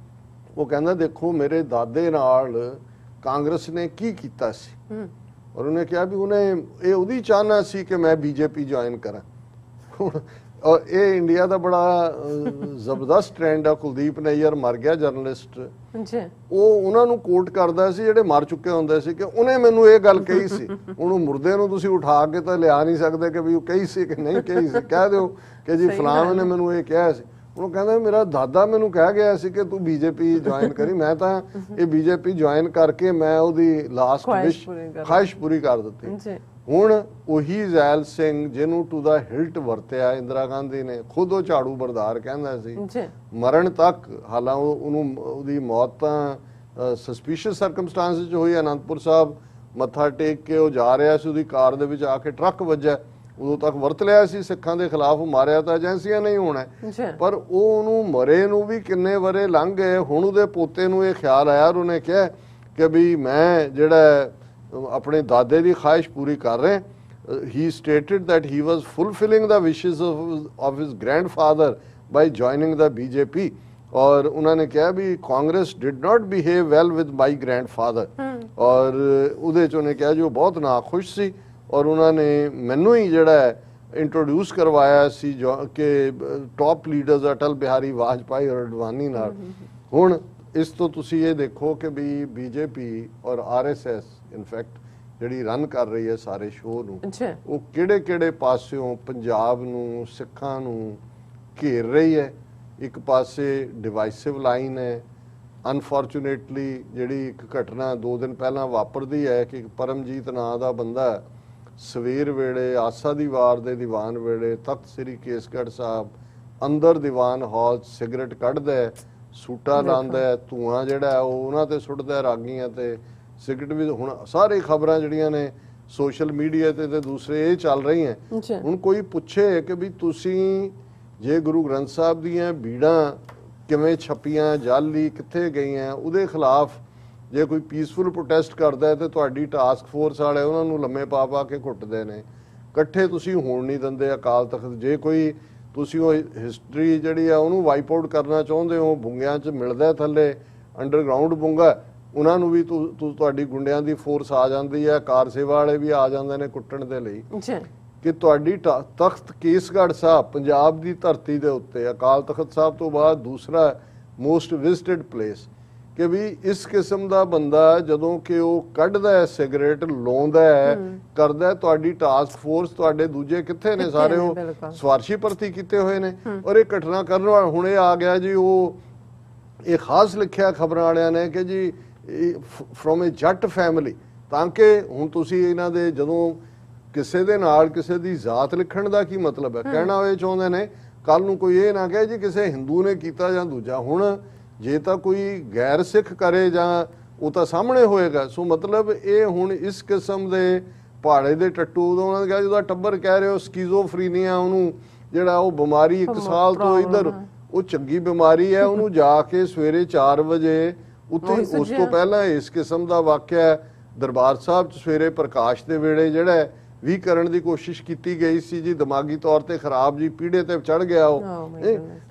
ਉਹ ਕਹਿੰਦਾ ਦੇਖੋ ਮੇਰੇ ਦਾਦੇ ਨਾਲ ਕਾਂਗਰਸ ਨੇ ਕੀ ਕੀਤਾ ਸੀ। ਔਰ ਉਹਨੇ ਕਿਹਾ ਵੀ ਉਹਨੇ ਇਹ ਉਹਦੀ ਚਾਹਨਾ ਸੀ ਕਿ ਮੈਂ ਬੀਜੇਪੀ ਜੁਆਇਨ ਕਰਾਂ। ਔਰ ਇਹ ਇੰਡੀਆ ਦਾ ਬੜਾ ਜ਼ਬਰਦਸਤ ਟ੍ਰੈਂਡ ਆ। ਕੁਲਦੀਪ ਨਈਅਰ ਮਰ ਗਿਆ ਜਰਨਲਿਸਟ, ਉਹ ਉਹਨਾਂ ਨੂੰ ਕੋਟ ਕਰਦਾ ਸੀ ਜਿਹੜੇ ਮਰ ਚੁੱਕੇ ਹੁੰਦੇ ਸੀ ਕਿ ਉਹਨੇ ਮੈਨੂੰ ਇਹ ਗੱਲ ਕਹੀ ਸੀ। ਉਹਨੂੰ ਮੁਰਦੇ ਨੂੰ ਤੁਸੀਂ ਉਠਾ ਕੇ ਤਾਂ ਲਿਆ ਨਹੀਂ ਸਕਦੇ ਕਿ ਵੀ ਉਹ ਕਹੀ ਸੀ ਕਿ ਨਹੀਂ ਕਹੀ ਸੀ। ਕਹਿ ਦਿਓ ਕਿ ਜੀ ਫਲਾਣ ਨੇ ਮੈਨੂੰ ਇਹ ਕਿਹਾ ਸੀ। ਉਹਨੂੰ ਕਹਿੰਦਾ ਮੇਰਾ ਦਾਦਾ ਮੈਨੂੰ ਕਹਿ ਗਿਆ ਸੀ ਕਿ ਤੂੰ ਬੀਜੇਪੀ ਜੁਆਇਨ ਕਰੀ, ਮੈਂ ਤਾਂ ਇਹ ਬੀਜੇਪੀ ਜੁਆਇਨ ਕਰਕੇ ਮੈਂ ਉਹਦੀ ਲਾਸਟ ਵਿਸ਼ ਖਾਹਿਸ਼ ਪੂਰੀ ਕਰ ਦਿੱਤੀ। ਹੁਣ ਉਹੀ ਜ਼ੈਲ ਸਿੰਘ ਜਿਹਨੂੰ ਟੂ ਦਾ ਹਿਲਟ ਵਰਤਿਆ ਇੰਦਰਾ ਗਾਂਧੀ ਨੇ, ਖੁਦ ਉਹ ਝਾੜੂ ਬਰਦਾਰ ਕਹਿੰਦਾ ਸੀ ਮਰਨ ਤੱਕ। ਹਾਲਾਂਕਿ ਉਹਨੂੰ ਉਹਦੀ ਮੌਤ ਤਾਂ ਸਸਪੀਸ਼ੀਅਸ ਸਰਕਮਸਟੈਂਸਿਸ 'ਚ ਹੋਈ। ਅਨੰਦਪੁਰ ਸਾਹਿਬ ਮੱਥਾ ਟੇਕ ਕੇ ਉਹ ਜਾ ਰਿਹਾ ਸੀ, ਉਹਦੀ ਕਾਰ ਦੇ ਵਿੱਚ ਆ ਕੇ ਟਰੱਕ ਵੱਜਾ। ਉਦੋਂ ਤੱਕ ਵਰਤ ਲਿਆ ਸੀ ਸਿੱਖਾਂ ਦੇ ਖਿਲਾਫ, ਮਾਰਿਆ ਤਾਂ ਏਜੰਸੀਆਂ ਨਹੀਂ ਹੋਣਾ, ਪਰ ਉਹ ਉਹਨੂੰ ਮਰੇ ਨੂੰ ਵੀ ਕਿੰਨੇ ਵਰੇ ਲੰਘ ਗਏ। ਹੁਣ ਉਹਦੇ ਪੋਤੇ ਨੂੰ ਇਹ ਖਿਆਲ ਆਇਆ, ਉਹਨੇ ਕਿਹਾ ਕਿ ਵੀ ਮੈਂ ਜਿਹੜਾ ਆਪਣੇ ਦਾਦੇ ਦੀ ਖਾਹਿਸ਼ ਪੂਰੀ ਕਰ ਰਿਹਾ। ਹੀ stated that he was fulfilling the wishes of his grandfather by joining the BJP। ਔਰ ਉਹਨਾਂ ਨੇ ਕਿਹਾ ਵੀ Congress did not behave well with my grandfather। ਔਰ ਉਹਦੇ 'ਚ ਉਹਨੇ ਕਿਹਾ ਜੀ ਉਹ ਬਹੁਤ ਨਾਖੁਸ਼ ਸੀ। ਔਰ ਉਹਨਾਂ ਨੇ ਮੈਨੂੰ ਹੀ ਜਿਹੜਾ ਇੰਟਰੋਡਿਊਸ ਕਰਵਾਇਆ ਸੀ ਜੋ ਕਿ ਟੌਪ ਲੀਡਰਸ ਅਟਲ ਬਿਹਾਰੀ ਵਾਜਪਾਈ ਔਰ ਅਡਵਾਨੀ ਨਾਲ। ਹੁਣ ਇਸ ਤੋਂ ਤੁਸੀਂ ਇਹ ਦੇਖੋ ਕਿ ਵੀ ਬੀਜੇਪੀ ਔਰ ਆਰਐਸਐਸ ਇਨਫੈਕਟ ਜਿਹੜੀ ਰਨ ਕਰ ਰਹੀ ਹੈ ਸਾਰੇ ਸ਼ੋਅ ਨੂੰ, ਉਹ ਕਿਹੜੇ ਪਾਸਿਓਂ ਪੰਜਾਬ ਨੂੰ, ਸਿੱਖਾਂ ਨੂੰ ਘੇਰ ਰਹੀ ਹੈ। ਇੱਕ ਪਾਸੇ ਡਿਵਾਈਸਿਵ ਲਾਈਨ ਹੈ। ਅਨਫੋਰਚੂਨੇਟਲੀ ਜਿਹੜੀ ਇੱਕ ਘਟਨਾ 2 ਦਿਨ ਪਹਿਲਾਂ ਵਾਪਰਦੀ ਹੈ ਕਿ ਪਰਮਜੀਤ ਨਾਂ ਦਾ ਬੰਦਾ ਸਵੇਰ ਵੇਲੇ ਆਸਾ ਦੀ ਵਾਰ ਦੇ ਦੀਵਾਨ ਵੇਲੇ ਤਖਤ ਸ੍ਰੀ ਕੇਸਗੜ੍ਹ ਸਾਹਿਬ ਅੰਦਰ ਦੀਵਾਨ ਹਾਲ ਸਿਗਰਟ ਕੱਢਦਾ, ਸੂਟਾ ਲਾਉਂਦਾ, ਧੂਆਂ ਜਿਹੜਾ ਉਹ ਉਹਨਾਂ ਤੇ ਸੁੱਟਦਾ, ਰਾਗੀਆਂ ਤੇ ਸਿਗਰਟ ਵੀ। ਹੁਣ ਸਾਰੇ ਖਬਰਾਂ ਜਿਹੜੀਆਂ ਨੇ ਸੋਸ਼ਲ ਮੀਡੀਆ ਤੇ ਦੂਸਰੇ ਇਹ ਚੱਲ ਰਹੀਆਂ। ਹੁਣ ਕੋਈ ਪੁੱਛੇ ਕਿ ਵੀ ਤੁਸੀਂ ਜੇ ਗੁਰੂ ਗ੍ਰੰਥ ਸਾਹਿਬ ਦੀਆਂ ਬੀੜਾਂ ਕਿਵੇਂ ਛਪੀਆਂ, ਜਾਲੀ ਕਿੱਥੇ ਗਈਆਂ, ਉਹਦੇ ਖਿਲਾਫ ਜੇ ਕੋਈ ਪੀਸਫੁਲ ਪ੍ਰੋਟੈਸਟ ਕਰਦਾ ਤੇ ਤੁਹਾਡੀ ਟਾਸਕ ਫੋਰਸ ਵਾਲੇ ਉਹਨਾਂ ਨੂੰ ਲੰਮੇ ਪਾ ਕੇ ਘੁੱਟਦੇ ਨੇ। ਇਕੱਠੇ ਤੁਸੀਂ ਹੋਣ ਨਹੀਂ ਦਿੰਦੇ ਅਕਾਲ ਤਖਤ। ਜੇ ਕੋਈ ਤੁਸੀਂ ਉਹ ਹਿਸਟਰੀ ਜਿਹੜੀ ਆ ਉਹਨੂੰ ਵਾਈਪ ਆਊਟ ਕਰਨਾ ਚਾਹੁੰਦੇ ਹੋ। ਬੁੰਗਿਆਂ 'ਚ ਮਿਲਦਾ ਥੱਲੇ ਅੰਡਰਗਰਾਉਂਡ ਬੁੰਗਾ, ਉਹਨਾਂ ਨੂੰ ਵੀ ਤੁਹਾਡੀ ਗੁੰਡਿਆਂ ਦੀ ਫੋਰਸ ਆ ਜਾਂਦੀ ਹੈ, ਕਾਰ ਸੇਵਾ ਵਾਲੇ ਵੀ ਆ ਜਾਂਦੇ ਨੇ ਕੁੱਟਣ ਦੇ ਲਈ। ਕਿ ਤੁਹਾਡੀ ਤਖਤ ਕੇਸਗੜ੍ਹ ਸਾਹਿਬ ਪੰਜਾਬ ਦੀ ਧਰਤੀ ਦੇ ਉੱਤੇ ਅਕਾਲ ਤਖਤ ਸਾਹਿਬ ਤੋਂ ਬਾਅਦ ਦੂਸਰਾ ਮੋਸਟ ਵਿਜ਼ਿਟਡ ਪਲੇਸ, ਕਿ ਵੀ ਇਸ ਕਿਸਮ ਦਾ ਬੰਦਾ ਜਦੋਂ ਕਿ ਉਹ ਕੱਢਦਾ ਹੈ ਸਿਗਰਟ, ਲਾਉਂਦਾ ਹੈ, ਕਰਦਾ, ਤੁਹਾਡੀ ਟਾਸਕ ਫੋਰਸ ਤੁਹਾਡੇ ਦੂਜੇ ਕਿੱਥੇ ਨੇ? ਸਾਰੇ ਉਹ ਸਵਾਰਸ਼ੀ ਭਰਤੀ ਕੀਤੇ ਹੋਏ ਨੇ। ਔਰ ਇਹ ਘਟਨਾ ਕਰਨ ਵਾਲਾ ਹੁਣ ਇਹ ਆ ਗਿਆ ਜੀ, ਇਹ ਖਾਸ ਲਿਖਿਆ ਖਬਰਾਂ ਵਾਲਿਆਂ ਨੇ ਕਿ ਜੀ ਫਰੋਮ ਏ ਜੱਟ ਫੈਮਿਲੀ, ਤਾਂ ਕਿ ਹੁਣ ਤੁਸੀਂ ਇਹਨਾਂ ਦੇ ਜਦੋਂ ਕਿਸੇ ਦੇ ਨਾਲ ਕਿਸੇ ਦੀ ਜ਼ਾਤ ਲਿਖਣ ਦਾ ਕੀ ਮਤਲਬ ਹੈ? ਕਹਿਣਾ ਉਹ ਇਹ ਚਾਹੁੰਦੇ ਨੇ ਕੱਲ ਨੂੰ ਕੋਈ ਇਹ ਨਾ ਕਹੇ ਜੀ ਕਿਸੇ ਹਿੰਦੂ ਨੇ ਕੀਤਾ ਜਾਂ ਦੂਜਾ। ਹੁਣ ਜੇ ਤਾਂ ਕੋਈ ਗੈਰ ਸਿੱਖ ਕਰੇ ਜਾਂ ਉਹ ਤਾਂ ਸਾਹਮਣੇ ਹੋਏਗਾ। ਸੋ ਮਤਲਬ ਇਹ ਹੁਣ ਇਸ ਕਿਸਮ ਦੇ ਪਹਾੜੇ ਦੇ ਟੱਟੂ, ਉਦੋਂ ਉਹਨਾਂ ਨੇ ਕਿਹਾ ਜਿਹਦਾ ਟੱਬਰ ਕਹਿ ਰਹੇ ਹੋ ਸਕੀਜ਼ੋਫਰੀਨੀਆ, ਉਹਨੂੰ ਜਿਹੜਾ ਉਹ ਬਿਮਾਰੀ 1 ਸਾਲ ਤੋਂ ਇੱਧਰ, ਉਹ ਚੰਗੀ ਬਿਮਾਰੀ ਹੈ, ਉਹਨੂੰ ਜਾ ਕੇ ਸਵੇਰੇ 4 ਵਜੇ ਉੱਥੇ, ਉਸ ਤੋਂ ਪਹਿਲਾਂ ਇਸ ਕਿਸਮ ਦਾ ਵਾਕਿਆ ਦਰਬਾਰ ਸਾਹਿਬ 'ਚ ਸਵੇਰੇ ਪ੍ਰਕਾਸ਼ ਦੇ ਵੇਲੇ ਜਿਹੜਾ ਵੀ ਕਰਨ ਦੀ ਕੋਸ਼ਿਸ਼ ਕੀਤੀ ਗਈ ਸੀ ਜੀ, ਦਿਮਾਗੀ ਤੌਰ ਤੇ ਖਰਾਬ ਜੀ, ਪੀੜੇ ਤੇ ਚੜ ਗਿਆ ਉਹ।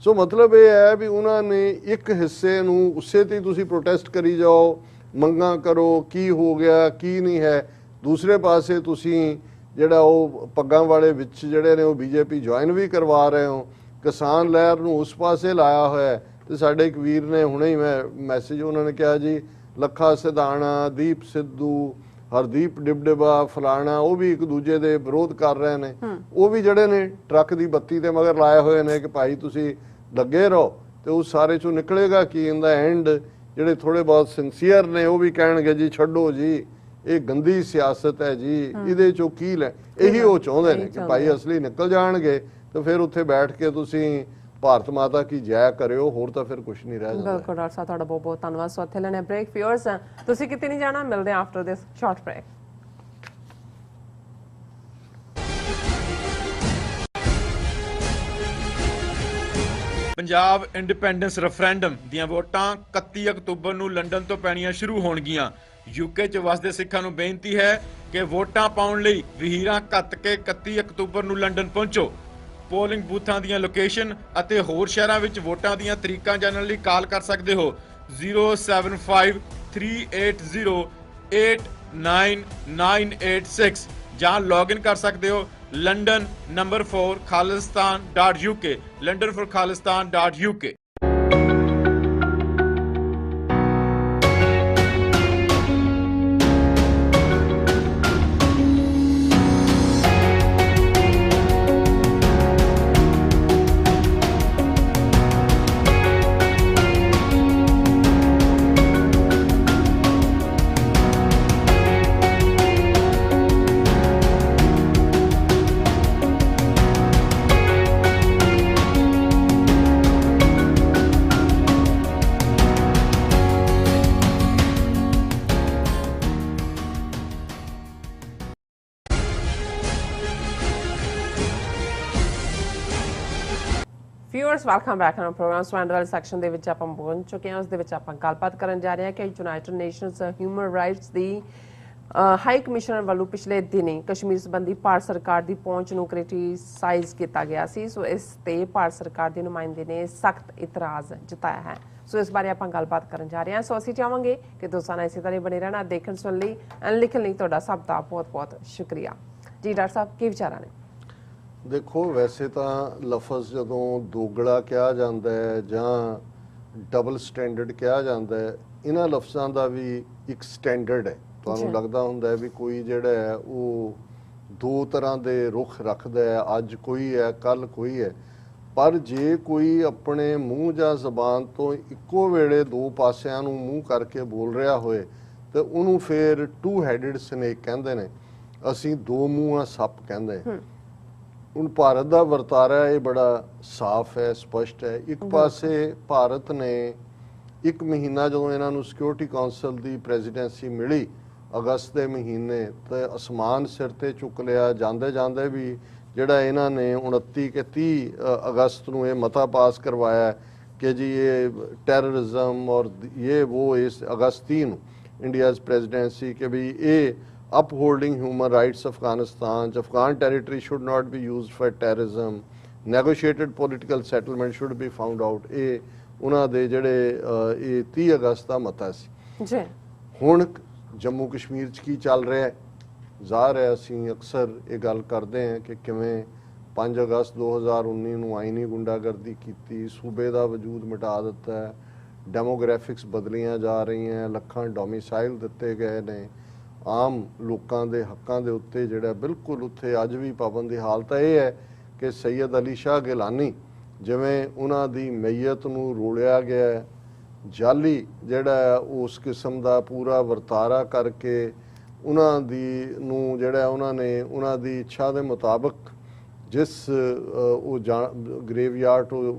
ਸੋ ਮਤਲਬ ਇਹ ਹੈ ਵੀ ਉਹਨਾਂ ਨੇ ਇੱਕ ਹਿੱਸੇ ਨੂੰ ਉਸੇ ਤੇ ਤੁਸੀਂ ਪ੍ਰੋਟੈਸਟ ਕਰੀ ਜਾਓ, ਮੰਗਾਂ ਕਰੋ, ਕੀ ਹੋ ਗਿਆ ਕੀ ਨਹੀਂ ਹੈ। ਦੂਸਰੇ ਪਾਸੇ ਤੁਸੀਂ ਜਿਹੜਾ ਉਹ ਪੱਗਾਂ ਵਾਲੇ ਵਿੱਚ ਜਿਹੜੇ ਨੇ ਉਹ ਬੀਜੇਪੀ ਜੁਆਇਨ ਵੀ ਕਰਵਾ ਰਹੇ ਹੋ, ਕਿਸਾਨ ਲਹਿਰ ਨੂੰ ਉਸ ਪਾਸੇ ਲਾਇਆ ਹੋਇਆ। ਤੇ ਸਾਡੇ ਇੱਕ ਵੀਰ ਨੇ ਹੁਣੇ ਹੀ ਮੈਂ ਮੈਸੇਜ, ਉਹਨਾਂ ਨੇ ਕਿਹਾ ਜੀ ਲੱਖਾ ਸਿਧਾਣਾ, ਦੀਪ ਸਿੱਧੂ, ਹਰਦੀਪ ਡਿਬਡਿਬਾ, ਫਲਾਣਾ, ਉਹ ਵੀ ਇੱਕ ਦੂਜੇ ਦੇ ਵਿਰੋਧ ਕਰ ਰਹੇ ਨੇ। ਉਹ ਵੀ ਜਿਹੜੇ ਨੇ ਟਰੱਕ ਦੀ ਬੱਤੀ ਤੇ ਮਗਰ ਲਾਏ ਹੋਏ ਨੇ ਕਿ ਭਾਈ ਤੁਸੀਂ ਲੱਗੇ ਰਹੋ। ਤੇ ਉਸ ਸਾਰੇ ਚੋਂ ਨਿਕਲੇਗਾ ਕੀ ਇਨ ਦਾ ਐਂਡ? ਜਿਹੜੇ ਥੋੜੇ ਬਹੁਤ ਸਿੰਸੀਅਰ ਨੇ ਉਹ ਵੀ ਕਹਿਣਗੇ ਜੀ ਛੱਡੋ ਜੀ, ਇਹ ਗੰਦੀ ਸਿਆਸਤ ਹੈ ਜੀ, ਇਹਦੇ ਚੋਂ ਕੀ ਲੈ। ਇਹੀ ਉਹ ਚਾਹੁੰਦੇ ਨੇ ਕਿ ਭਾਈ ਅਸਲੀ ਨਿਕਲ ਜਾਣਗੇ ਤੇ ਫਿਰ ਉੱਥੇ ਬੈਠ ਕੇ ਤੁਸੀਂ ਭਾਰਤ ਮਾਤਾ ਕੀ ਜੈ ਕਰਿਓ, ਹੋਰ ਤਾਂ ਫਿਰ ਕੁਝ ਨਹੀਂ ਰਹਿ ਜਾਂਦਾ। ਬਿਲਕੁਲ ਡਾਕਟਰ ਸਾਹਿਬ, ਤੁਹਾਡਾ ਬਹੁਤ ਬਹੁਤ ਧੰਨਵਾਦ। ਸੋ ਇੱਥੇ ਲੈਣੇ ਬ੍ਰੇਕ। ਵਿਊਅਰਸ, ਤੁਸੀਂ ਕਿਤੇ ਨਹੀਂ ਜਾਣਾ, ਮਿਲਦੇ ਹਾਂ after this short break. Punjab independence referendum ਦੀਆਂ ਵੋਟਾਂ 31 ਅਕਤੂਬਰ ਨੂੰ ਲੰਡਨ ਤੋਂ ਪੈਣੀਆਂ ਸ਼ੁਰੂ ਹੋਣਗੀਆਂ। ਯੂਕੇ 'ਚ ਵਸਦੇ ਸਿੱਖਾਂ ਨੂੰ ਬੇਨਤੀ ਹੈ ਕਿ ਵੋਟਾਂ ਪਾਉਣ ਲਈ ਵਹੀਰਾਂ ਘੱਤ ਕੇ 31 ਅਕਤੂਬਰ ਨੂੰ ਲੰਡਨ ਪਹੁੰਚੋ। ਪੋਲਿੰਗ ਬੂਥਾਂ ਦੀਆਂ ਲੋਕੇਸ਼ਨ ਅਤੇ ਹੋਰ ਸ਼ਹਿਰਾਂ ਵਿੱਚ ਵੋਟਾਂ ਦੀਆਂ ਤਰੀਕਾਂ ਜਾਣਨ ਲਈ ਕਾਲ ਕਰ ਸਕਦੇ ਹੋ 07538089986 ਜਾਂ ਲੌਗਇਨ ਕਰ ਸਕਦੇ ਹੋ London number 4 khalistan.uk london4khalistan.uk। Viewers, welcome back on programme. ਸਵੈਂਡ ਵਾਲੇ ਸੈਕਸ਼ਨ ਦੇ ਵਿੱਚ ਆਪਾਂ ਪਹੁੰਚ ਚੁੱਕੇ ਹਾਂ। ਉਸ ਦੇ ਵਿੱਚ ਆਪਾਂ ਗੱਲਬਾਤ ਕਰਨ ਜਾ ਰਹੇ ਹਾਂ ਕਿ ਯੂਨਾਈਟਿਡ ਨੇਸ਼ਨਸ ਹਿਊਮਨ ਰਾਈਟਸ ਦੀ ਹਾਈ ਕਮਿਸ਼ਨਰ ਵੱਲੋਂ ਪਿਛਲੇ ਦਿਨੀ ਕਸ਼ਮੀਰ ਸੰਬੰਧੀ ਭਾਰਤ ਸਰਕਾਰ ਦੀ ਪਹੁੰਚ ਨੂੰ ਕ੍ਰਿਟੀਸਾਈਜ਼ ਕੀਤਾ ਗਿਆ ਸੀ। ਸੋ ਇਸ ਤੇ ਭਾਰਤ ਸਰਕਾਰ ਦੇ ਨੁਮਾਇੰਦੇ ਨੇ ਸਖਤ ਇਤਰਾਜ਼ ਜਤਾਇਆ ਹੈ। ਸੋ ਇਸ ਬਾਰੇ ਆਪਾਂ ਗੱਲਬਾਤ ਕਰਨ ਜਾ ਰਹੇ ਹਾਂ। ਸੋ ਅਸੀਂ ਚਾਹਾਂਗੇ ਕਿ ਦੋਸਤਾਂ ਇਸੇ ਤਰ੍ਹਾਂ ਬਣੇ ਰਹਿਣਾ, ਦੇਖਣ ਸੁਣਨ ਲਈ ਐਂਡ ਲਿਖਣ ਲਈ ਤੁਹਾਡਾ ਸਭ ਦਾ ਬਹੁਤ ਬਹੁਤ ਸ਼ੁਕਰੀਆ ਜੀ। ਡਾਕਟਰ ਸਾਹਿਬ, ਕੀ ਵਿਚਾਰਾਂ ਨੇ? ਦੇਖੋ, ਵੈਸੇ ਤਾਂ ਲਫ਼ਜ਼ ਜਦੋਂ ਦੋਗਲਾ ਕਿਹਾ ਜਾਂਦਾ ਹੈ ਜਾਂ ਡਬਲ ਸਟੈਂਡਰਡ ਕਿਹਾ ਜਾਂਦਾ ਹੈ, ਇਹਨਾਂ ਲਫ਼ਜ਼ਾਂ ਦਾ ਵੀ ਇੱਕ ਸਟੈਂਡਰਡ ਹੈ। ਤੁਹਾਨੂੰ ਲੱਗਦਾ ਹੁੰਦਾ ਹੈ ਵੀ ਕੋਈ ਜਿਹੜਾ ਹੈ ਉਹ ਦੋ ਤਰ੍ਹਾਂ ਦੇ ਰੁਖ ਰੱਖਦਾ ਹੈ, ਅੱਜ ਕੋਈ ਹੈ ਕੱਲ ਕੋਈ ਹੈ। ਪਰ ਜੇ ਕੋਈ ਆਪਣੇ ਮੂੰਹ ਜਾਂ ਜ਼ਬਾਨ ਤੋਂ ਇੱਕੋ ਵੇਲੇ ਦੋ ਪਾਸਿਆਂ ਨੂੰ ਮੂੰਹ ਕਰਕੇ ਬੋਲ ਰਿਹਾ ਹੋਏ ਤੇ ਉਹਨੂੰ ਫਿਰ ਟੂ ਹੈਡਡ ਸਨੇਕ ਕਹਿੰਦੇ ਨੇ, ਅਸੀਂ ਦੋ ਮੂੰਹਾਂ ਸੱਪ ਕਹਿੰਦੇ। ਹੁਣ ਭਾਰਤ ਦਾ ਵਰਤਾਰਾ ਇਹ ਬੜਾ ਸਾਫ਼ ਹੈ, ਸਪਸ਼ਟ ਹੈ। ਇੱਕ ਪਾਸੇ ਭਾਰਤ ਨੇ 1 ਮਹੀਨਾ ਜਦੋਂ ਇਹਨਾਂ ਨੂੰ ਸਿਕਿਉਰਿਟੀ ਕੌਂਸਲ ਦੀ ਪ੍ਰੈਜ਼ੀਡੈਂਸੀ ਮਿਲੀ ਅਗਸਤ ਦੇ ਮਹੀਨੇ, ਤੇ ਅਸਮਾਨ ਸਿਰ ਤੇ ਚੁੱਕ ਲਿਆ। ਜਾਂਦੇ ਜਾਂਦੇ ਵੀ ਜਿਹੜਾ ਇਹਨਾਂ ਨੇ 29 ਕਿ 30 ਅਗਸਤ ਨੂੰ ਇਹ ਮਤਾ ਪਾਸ ਕਰਵਾਇਆ ਕਿ ਜੀ ਇਹ ਟੈਰਰਿਜ਼ਮ ਔਰ ਇਹ ਉਹ, ਇਸ ਅਗਸਤ 30 ਨੂੰ ਇੰਡੀਆਜ਼ ਪ੍ਰੈਜ਼ੀਡੈਂਸੀ ਕਿ ਵੀ ਇਹ upholding human rights Afghanistan, Afghan territory should not be used for terrorism, negotiated political settlement should be found out. ਇਹ ਉਹਨਾਂ ਦੇ ਜਿਹੜੇ ਇਹ 30 ਅਗਸਤ ਦਾ ਮਤਾ ਸੀ ਜੀ। ਹੁਣ ਜੰਮੂ ਕਸ਼ਮੀਰ 'ਚ ਕੀ ਚੱਲ ਰਿਹਾ ਹੈ? ਜ਼ਾਹਰ ਹੈ ਅਸੀਂ ਅਕਸਰ ਇਹ ਗੱਲ ਕਰਦੇ ਹਾਂ ਕਿ ਕਿਵੇਂ 5 ਅਗਸਤ 2019 ਨੂੰ ਆਈਨੀ ਗੁੰਡਾਗਰਦੀ ਕੀਤੀ, ਸੂਬੇ ਦਾ ਵਜੂਦ ਮਿਟਾ ਦਿੱਤਾ ਹੈ, ਡੈਮੋਗ੍ਰਾਫਿਕਸ ਬਦਲੀਆਂ ਜਾ ਰਹੀਆਂ, ਲੱਖਾਂ ਡੋਮਿਸਾਈਲ ਦਿੱਤੇ ਗਏ ਨੇ, ਆਮ ਲੋਕਾਂ ਦੇ ਹੱਕਾਂ ਦੇ ਉੱਤੇ ਜਿਹੜਾ ਬਿਲਕੁਲ ਉੱਥੇ ਅੱਜ ਵੀ ਪਾਬੰਦੀ। ਹਾਲਤ ਇਹ ਹੈ ਕਿ ਸੈਯਦ ਅਲੀ ਸ਼ਾਹ ਗਿਲਾਨੀ ਜਿਵੇਂ ਉਹਨਾਂ ਦੀ ਮਈਅਤ ਨੂੰ ਰੋਲਿਆ ਗਿਆ, ਜਾਲੀ ਜਿਹੜਾ ਉਸ ਕਿਸਮ ਦਾ ਪੂਰਾ ਵਰਤਾਰਾ ਕਰਕੇ ਉਹਨਾਂ ਦੀ ਨੂੰ ਜਿਹੜਾ ਉਹਨਾਂ ਨੇ ਉਹਨਾਂ ਦੀ ਇੱਛਾ ਦੇ ਮੁਤਾਬਕ ਜਿਸ ਉਹ ਗ੍ਰੇਵਯਾਰਡ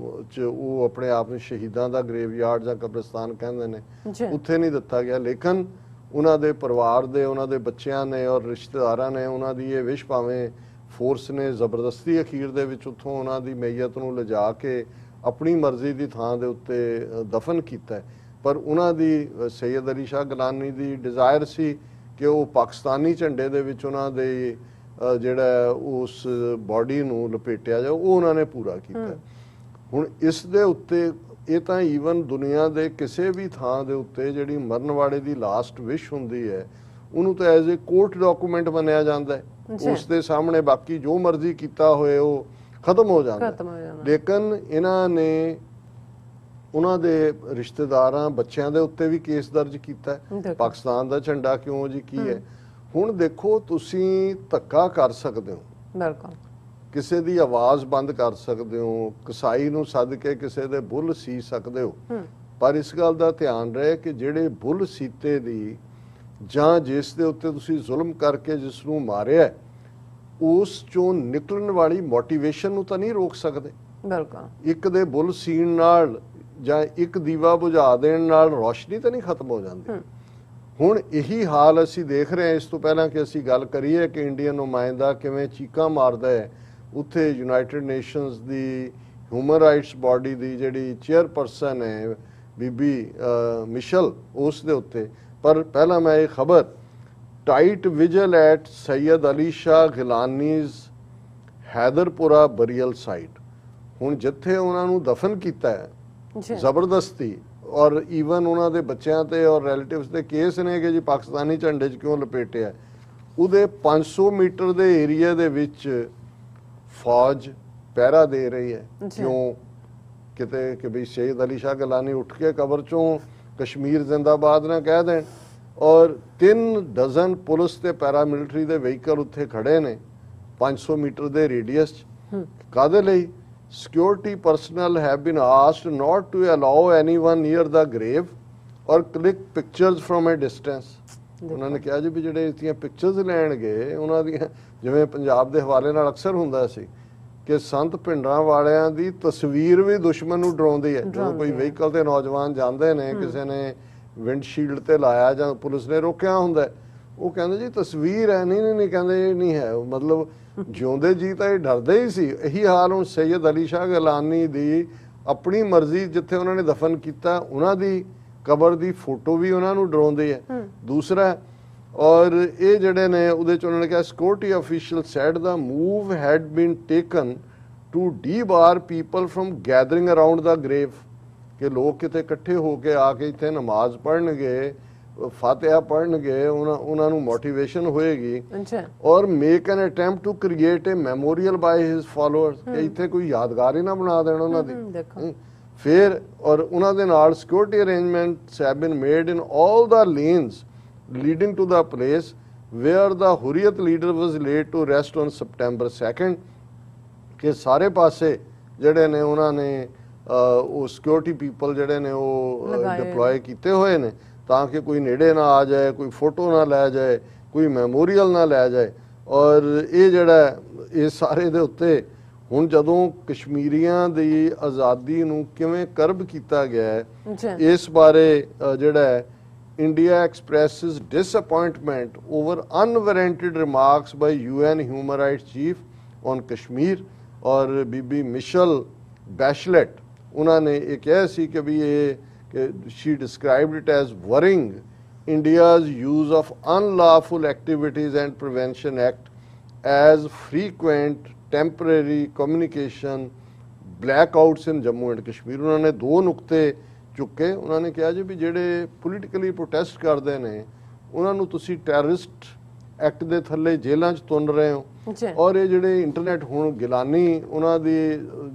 'ਚ ਉਹ ਆਪਣੇ ਆਪ ਨੂੰ ਸ਼ਹੀਦਾਂ ਦਾ ਗ੍ਰੇਵਯਾਰਡ ਜਾਂ ਕਬਰਸਤਾਨ ਕਹਿੰਦੇ ਨੇ, ਉੱਥੇ ਨਹੀਂ ਦਿੱਤਾ ਗਿਆ। ਲੇਕਿਨ ਉਹਨਾਂ ਦੇ ਪਰਿਵਾਰ ਦੇ, ਉਹਨਾਂ ਦੇ ਬੱਚਿਆਂ ਨੇ ਔਰ ਰਿਸ਼ਤੇਦਾਰਾਂ ਨੇ ਉਹਨਾਂ ਦੀ ਇਹ ਵਿਸ਼, ਭਾਵੇਂ ਫੋਰਸ ਨੇ ਜ਼ਬਰਦਸਤੀ ਅਖੀਰ ਦੇ ਵਿੱਚ ਉੱਥੋਂ ਉਹਨਾਂ ਦੀ ਮਈਅਤ ਨੂੰ ਲਿਜਾ ਕੇ ਆਪਣੀ ਮਰਜ਼ੀ ਦੀ ਥਾਂ ਦੇ ਉੱਤੇ ਦਫਨ ਕੀਤਾ, ਪਰ ਉਹਨਾਂ ਦੀ ਸੈਯਦ ਅਲੀ ਸ਼ਾਹ ਗਿਲਾਨੀ ਦੀ ਡਿਜ਼ਾਇਰ ਸੀ ਕਿ ਉਹ ਪਾਕਿਸਤਾਨੀ ਝੰਡੇ ਦੇ ਵਿੱਚ ਉਹਨਾਂ ਦੇ ਜਿਹੜਾ ਉਸ ਬਾਡੀ ਨੂੰ ਲਪੇਟਿਆ ਜਾਏ, ਉਹ ਉਹਨਾਂ ਨੇ ਪੂਰਾ ਕੀਤਾ। ਹੁਣ ਇਸ ਦੇ ਉੱਤੇ ਇਹ ਤਾਂ ਈਵਨ ਦੁਨੀਆ ਦੇ ਕਿਸੇ ਵੀ ਥਾਂ ਦੇ ਉੱਤੇ ਜਿਹੜੀ ਮਰਨ ਵਾਲੇ ਦੀ ਲਾਸਟ ਵਿਸ਼ ਹੁੰਦੀ ਹੈ ਉਹਨੂੰ ਤਾਂ ਐਜ਼ ਏ ਕੋਰਟ ਡਾਕੂਮੈਂਟ ਮੰਨਿਆ ਜਾਂਦਾ ਹੈ, ਉਸ ਦੇ ਸਾਹਮਣੇ ਬਾਕੀ ਜੋ ਮਰਜ਼ੀ ਕੀਤਾ ਹੋਏ ਉਹ ਖਤਮ ਹੋ ਜਾਂਦਾ। ਲੇਕਿਨ ਇਹਨਾਂ ਨੇ ਉਹਨਾਂ ਦੇ ਰਿਸ਼ਤੇਦਾਰਾਂ, ਬੱਚਿਆਂ ਦੇ ਉੱਤੇ ਵੀ ਕੇਸ ਦਰਜ ਕੀਤਾ ਹੈ। ਪਾਕਿਸਤਾਨ ਦਾ ਝੰਡਾ ਕਿਉਂ ਜੀ, ਕੀ ਹੈ? ਹੁਣ ਦੇਖੋ, ਤੁਸੀਂ ਧੱਕਾ ਕਰ ਸਕਦੇ ਹੋ, ਬਿਲਕੁਲ ਕਿਸੇ ਦੀ ਆਵਾਜ਼ ਬੰਦ ਕਰ ਸਕਦੇ ਹੋ, ਕਸਾਈ ਨੂੰ ਸੱਦ ਕੇ ਕਿਸੇ ਦੇ ਬੁੱਲ ਸੀ ਸਕਦੇ ਹੋ, ਪਰ ਇਸ ਗੱਲ ਦਾ ਧਿਆਨ ਰਹੇ ਕਿ ਜਿਹੜੇ ਬੁੱਲ ਸੀਤੇ ਦੀ ਜਾਂ ਜਿਸ ਦੇ ਉੱਤੇ ਤੁਸੀਂ ਜ਼ੁਲਮ ਕਰਕੇ ਜਿਸ ਨੂੰ ਮਾਰਿਆ, ਉਸ ਚੋਂ ਨਿਕਲਣ ਵਾਲੀ ਮੋਟੀਵੇਸ਼ਨ ਨੂੰ ਤਾਂ ਨਹੀਂ ਰੋਕ ਸਕਦੇ। ਬਿਲਕੁਲ ਇੱਕ ਦੇ ਬੁੱਲ ਸੀਣ ਨਾਲ ਜਾਂ ਇੱਕ ਦੀਵਾ ਬੁਝਾ ਦੇਣ ਨਾਲ ਰੋਸ਼ਨੀ ਤਾਂ ਨਹੀਂ ਖਤਮ ਹੋ ਜਾਂਦੀ। ਹੁਣ ਇਹੀ ਹਾਲ ਅਸੀਂ ਦੇਖ ਰਹੇ ਹਾਂ। ਇਸ ਤੋਂ ਪਹਿਲਾਂ ਕਿ ਅਸੀਂ ਗੱਲ ਕਰੀਏ ਕਿ ਇੰਡੀਅਨ ਨੁਮਾਇੰਦਾ ਕਿਵੇਂ ਚੀਕਾਂ ਮਾਰਦਾ ਹੈ ਉੱਥੇ ਯੂਨਾਈਟਿਡ ਨੇਸ਼ਨਸ ਦੀ ਹਿਊਮਨ ਰਾਈਟਸ ਬਾਡੀ ਦੀ ਜਿਹੜੀ ਚੇਅਰਪਰਸਨ ਹੈ ਬੀਬੀ ਮਿਸ਼ਲ, ਉਸ ਦੇ ਉੱਤੇ। ਪਰ ਪਹਿਲਾਂ ਮੈਂ ਇਹ ਖਬਰ, tight vigil at Syed Ali Shah Geelani's Haiderpura burial site. ਹੁਣ ਜਿੱਥੇ ਉਹਨਾਂ ਨੂੰ ਦਫਨ ਕੀਤਾ ਹੈ ਜ਼ਬਰਦਸਤੀ, ਔਰ ਈਵਨ ਉਹਨਾਂ ਦੇ ਬੱਚਿਆਂ ਤੇ ਔਰ ਰਿਲੇਟਿਵਸ ਦੇ ਕੇਸ ਨੇ ਕਿ ਜੀ ਪਾਕਿਸਤਾਨੀ ਝੰਡੇ 'ਚ ਕਿਉਂ ਲਪੇਟਿਆ, ਉਹਦੇ 500 ਮੀਟਰ ਦੇ ਏਰੀਆ ਦੇ ਵਿੱਚ ਫੌਜ ਪਹਿਰਾ ਦੇ ਰਹੀ ਹੈ। ਕਿਉਂ? ਕਿਤੇ ਕਿ ਵੀ ਸੈਯਦ ਅਲੀ ਸ਼ਾਹ ਗਿਲਾਨੀ ਉੱਠ ਕੇ ਕਬਰ ਚੋਂ ਕਸ਼ਮੀਰ ਜ਼ਿੰਦਾਬਾਦ ਨਾ ਕਹਿ ਦੇਣ। ਔਰ 3 ਡਜ਼ਨ ਪੁਲਿਸ ਤੇ ਪੈਰਾਮਿਲਟਰੀ ਦੇ ਵਹੀਕਲ ਉੱਥੇ ਖੜੇ ਨੇ 500 ਮੀਟਰ ਦੇ ਰੇਡੀਅਸ 'ਚ। ਕਾਹਦੇ ਲਈ? Security personnel have been asked not to allow anyone near the grave or click pictures from a distance. ਉਹਨਾਂ ਨੇ ਕਿਹਾ ਜੀ ਵੀ ਜਿਹੜੇ ਇਤੀਆਂ ਪਿਕਚਰਸ ਲੈਣਗੇ ਉਹਨਾਂ ਦੀਆਂ, ਜਿਵੇਂ ਪੰਜਾਬ ਦੇ ਹਵਾਲੇ ਨਾਲ ਅਕਸਰ ਹੁੰਦਾ ਸੀ ਕਿ ਸੰਤ ਭਿੰਡਰਾਂ ਵਾਲਿਆਂ ਦੀ ਤਸਵੀਰ ਵੀ ਦੁਸ਼ਮਣ ਨੂੰ ਡਰਾਉਂਦੀ ਹੈ। ਜਦੋਂ ਕੋਈ ਵਹੀਕਲ ਤੇ ਨੌਜਵਾਨ ਜਾਂਦੇ ਨੇ, ਕਿਸੇ ਨੇ ਵਿੰਡਸ਼ੀਲਡ ਤੇ ਲਾਇਆ ਜਾਂ ਪੁਲਿਸ ਨੇ ਰੋਕਿਆ ਹੁੰਦਾ, ਉਹ ਕਹਿੰਦੇ ਜੀ ਤਸਵੀਰ ਹੈ। ਨਹੀਂ ਕਹਿੰਦੇ ਇਹ ਨਹੀਂ ਹੈ, ਮਤਲਬ ਜਿਉਂਦੇ ਜੀ ਤਾਂ ਇਹ ਡਰਦੇ ਹੀ ਸੀ। ਇਹੀ ਹਾਲ ਹੁਣ ਸੈਯਦ ਅਲੀ ਸ਼ਾਹ ਗਿਲਾਨੀ ਦੀ ਆਪਣੀ ਮਰਜ਼ੀ ਜਿੱਥੇ ਉਹਨਾਂ ਨੇ ਦਫਨ ਕੀਤਾ, ਉਹਨਾਂ ਦੀ ਕਬਰ ਦੀ ਫੋਟੋ ਵੀ ਉਹਨਾਂ ਨੂੰ ਡਰਾਉਂਦੀ ਹੈ। ਦੂਸਰਾ, ਔਰ ਇਹ ਜਿਹੜੇ ਨੇ ਉਹਦੇ ਚ ਉਹਨਾਂ ਨੇ ਕਿਹਾ security official said the move had been taken to debar people from gathering around the grave, ਕਿ ਲੋਕ ਕਿਤੇ ਇਕੱਠੇ ਹੋ ਕੇ ਆ ਕੇ ਇੱਥੇ ਨਮਾਜ਼ ਪੜ੍ਹਨਗੇ, ਫਾਤਿਹਾ ਪੜ੍ਹਨਗੇ, ਉਹਨਾਂ ਨੂੰ ਮੋਟੀਵੇਸ਼ਨ ਹੋਏਗੀ। ਔਰ make an attempt to create a memorial by his followers, ਕਿ ਇੱਥੇ ਕੋਈ ਯਾਦਗਾਰ ਹੀ ਨਾ ਬਣਾ ਦੇਣ ਉਹਨਾਂ ਦੀ। ਫਿਰ ਔਰ ਉਹਨਾਂ ਦੇ ਨਾਲ security arrangements have been made in all the lanes leading to the place where the Hurriyat leader was laid to rest on September 2, ਕਿ ਸਾਰੇ ਪਾਸੇ ਜਿਹੜੇ ਨੇ ਉਹਨਾਂ ਨੇ ਉਹ ਸਿਕਿਉਰਿਟੀ ਪੀਪਲ ਜਿਹੜੇ ਨੇ ਉਹ ਡਿਪਲੋਏ ਕੀਤੇ ਹੋਏ ਨੇ ਤਾਂ ਕਿ ਕੋਈ ਨੇੜੇ ਨਾ ਆ ਜਾਏ, ਕੋਈ ਫੋਟੋ ਨਾ ਲੈ ਜਾਏ, ਕੋਈ ਮੈਮੋਰੀਅਲ ਨਾ ਲੈ ਜਾਏ। ਔਰ ਇਹ ਜਿਹੜਾ ਇਹ ਸਾਰੇ ਦੇ ਉੱਤੇ ਹੁਣ ਜਦੋਂ ਕਸ਼ਮੀਰੀਆਂ ਦੀ ਆਜ਼ਾਦੀ ਨੂੰ ਕਿਵੇਂ ਕਰਬ ਕੀਤਾ ਗਿਆ ਹੈ, ਇਸ ਬਾਰੇ ਜਿਹੜਾ India expresses disappointment over unwarranted remarks by UN human rights chief on Kashmir. ਔਰ ਬੀਬੀ ਮਿਸ਼ਲ ਬੈਸ਼ਲੇਟ ਉਹਨਾਂ ਨੇ ਇਹ ਕਿਹਾ ਸੀ ਕਿ ਵੀ ਇਹ she described it as worrying India's use of unlawful activities and prevention act as frequent temporary communication black outs in Jammu and Kashmir. ਉਹਨਾਂ ਨੇ 2 ਨੁਕਤੇ ਚੁੱਕੇ। ਉਹਨਾਂ ਨੇ ਕਿਹਾ ਜੀ ਵੀ ਜਿਹੜੇ ਪੋਲੀਟੀਕਲੀ ਪ੍ਰੋਟੈਸਟ ਕਰਦੇ ਨੇ ਉਹਨਾਂ ਨੂੰ ਤੁਸੀਂ ਟੈਰਰਿਸਟ ਐਕਟ ਦੇ ਥੱਲੇ ਜੇਲ੍ਹਾਂ 'ਚ ਤੁੰਨ ਰਹੇ ਹੋ, ਔਰ ਇਹ ਜਿਹੜੇ ਇੰਟਰਨੈਟ ਹੁਣ ਗਿਲਾਨੀ ਉਹਨਾਂ ਦੀ